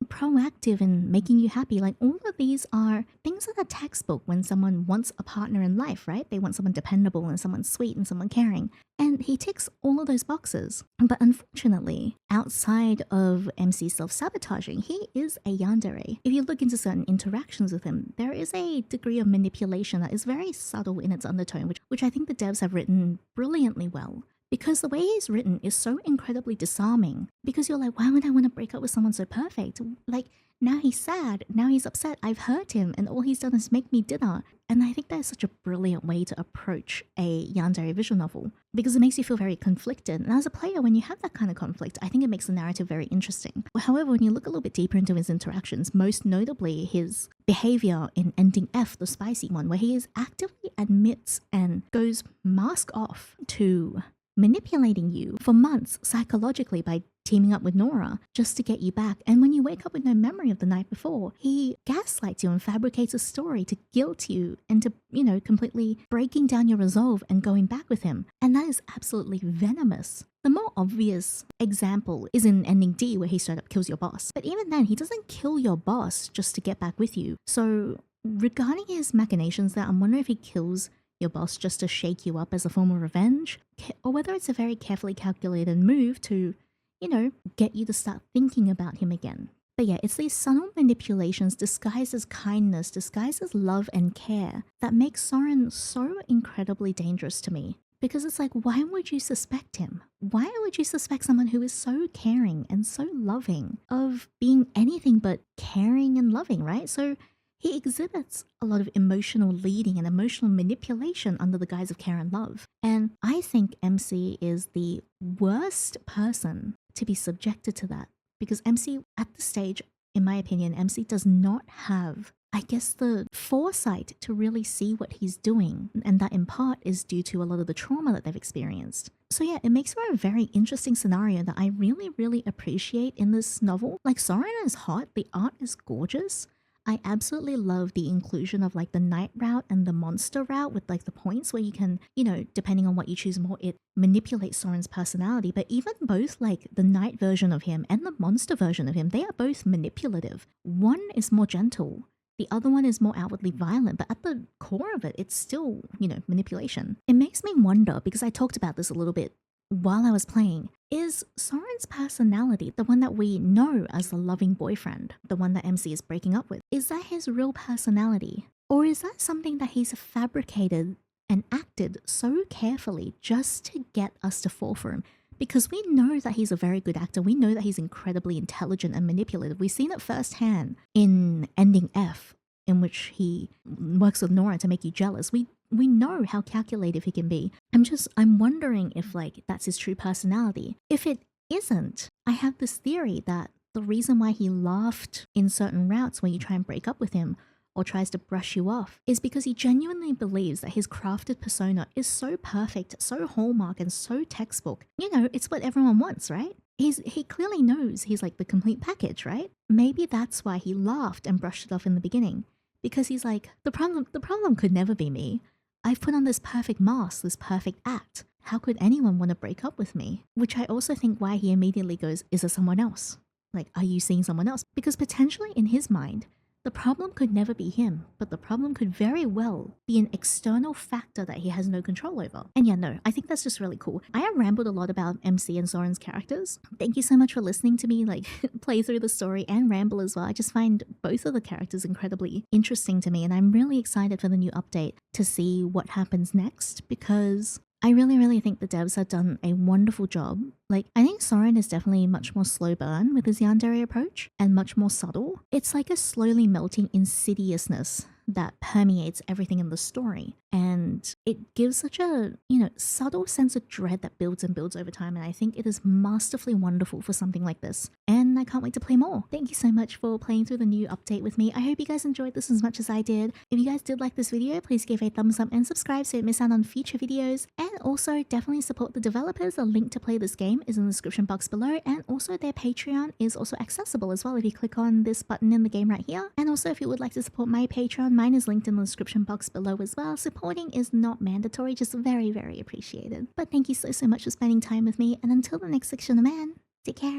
proactive in making you happy. Like, all of these are things that are textbook when someone wants a partner in life, right? They want someone dependable and someone sweet and someone caring. And he ticks all of those boxes. But unfortunately, outside of MC self-sabotaging, he is a Yandere. If you look into certain interactions with him, there is a degree of manipulation that is very subtle in its undertone, which I think the devs have written brilliantly well. Because the way he's written is so incredibly disarming. Because you're like, why would I want to break up with someone so perfect? Like, now he's sad, now he's upset, I've hurt him, and all he's done is make me dinner. And I think that is such a brilliant way to approach a Yandere visual novel. Because it makes you feel very conflicted. And as a player, when you have that kind of conflict, I think it makes the narrative very interesting. However, when you look a little bit deeper into his interactions, most notably his behavior in ending F, the spicy one, where he is actively admits and goes mask off to manipulating you for months psychologically by teaming up with Nora just to get you back. And when you wake up with no memory of the night before, he gaslights you and fabricates a story to guilt you into, completely breaking down your resolve and going back with him. And that is absolutely venomous. The more obvious example is in ending D, where he straight up kills your boss. But even then, he doesn't kill your boss just to get back with you. So regarding his machinations there, I'm wondering if he kills your boss just to shake you up as a form of revenge, or whether it's a very carefully calculated move to, get you to start thinking about him again. But yeah, it's these subtle manipulations disguised as kindness, disguised as love and care that make Soren so incredibly dangerous to me. Because it's like, why would you suspect him? Why would you suspect someone who is so caring and so loving of being anything but caring and loving, right? So he exhibits a lot of emotional leading and emotional manipulation under the guise of care and love. And I think MC is the worst person to be subjected to that. Because MC, at this stage, in my opinion, MC does not have, the foresight to really see what he's doing. And that in part is due to a lot of the trauma that they've experienced. So yeah, it makes for a very interesting scenario that I really, really appreciate in this novel. Like, Soren is hot, the art is gorgeous. I absolutely love the inclusion of the night route and the monster route with the points where you can, depending on what you choose more, it manipulates Soren's personality. But even both the night version of him and the monster version of him, they are both manipulative. One is more gentle. The other one is more outwardly violent, but at the core of it, it's still, manipulation. It makes me wonder, because I talked about this a little bit while I was playing, is Soren's personality, the one that we know as the loving boyfriend, the one that MC is breaking up with, is that his real personality? Or is that something that he's fabricated and acted so carefully just to get us to fall for him? Because we know that he's a very good actor. We know that he's incredibly intelligent and manipulative. We've seen it firsthand in Ending F, in which he works with Nora to make you jealous. We know how calculative he can be. I'm wondering if that's his true personality. If it isn't, I have this theory that the reason why he laughed in certain routes when you try and break up with him or tries to brush you off is because he genuinely believes that his crafted persona is so perfect, so hallmark, and so textbook. It's what everyone wants, right? He clearly knows he's the complete package, right? Maybe that's why he laughed and brushed it off in the beginning. Because he's the problem could never be me. I've put on this perfect mask, this perfect act. how could anyone want to break up with me? Which I also think why he immediately goes, is there someone else? Like, are you seeing someone else? Because potentially in his mind, the problem could never be him, but the problem could very well be an external factor that he has no control over. And yeah, no, I think that's just really cool. I have rambled a lot about MC and Soren's characters. Thank you so much for listening to me like play through the story and ramble as well. I just find both of the characters incredibly interesting to me, and I'm really excited for the new update to see what happens next, because I really think the devs have done a wonderful job. Like, I think Soren is definitely much more slow burn with his Yandere approach and much more subtle. It's like a slowly melting insidiousness that permeates everything in the story. And it gives such a, subtle sense of dread that builds and builds over time. And I think it is masterfully wonderful for something like this. And I can't wait to play more. Thank you so much for playing through the new update with me. I hope you guys enjoyed this as much as I did. If you guys did like this video, please give a thumbs up and subscribe so you don't miss out on future videos. And also definitely support the developers. A link to play this game is in the description box below. And also their Patreon is also accessible as well if you click on this button in the game right here. And also if you would like to support my Patreon, mine is linked in the description box below as well. Supporting is not mandatory, just very appreciated. But thank you so much for spending time with me, and until the next section of Man, take care.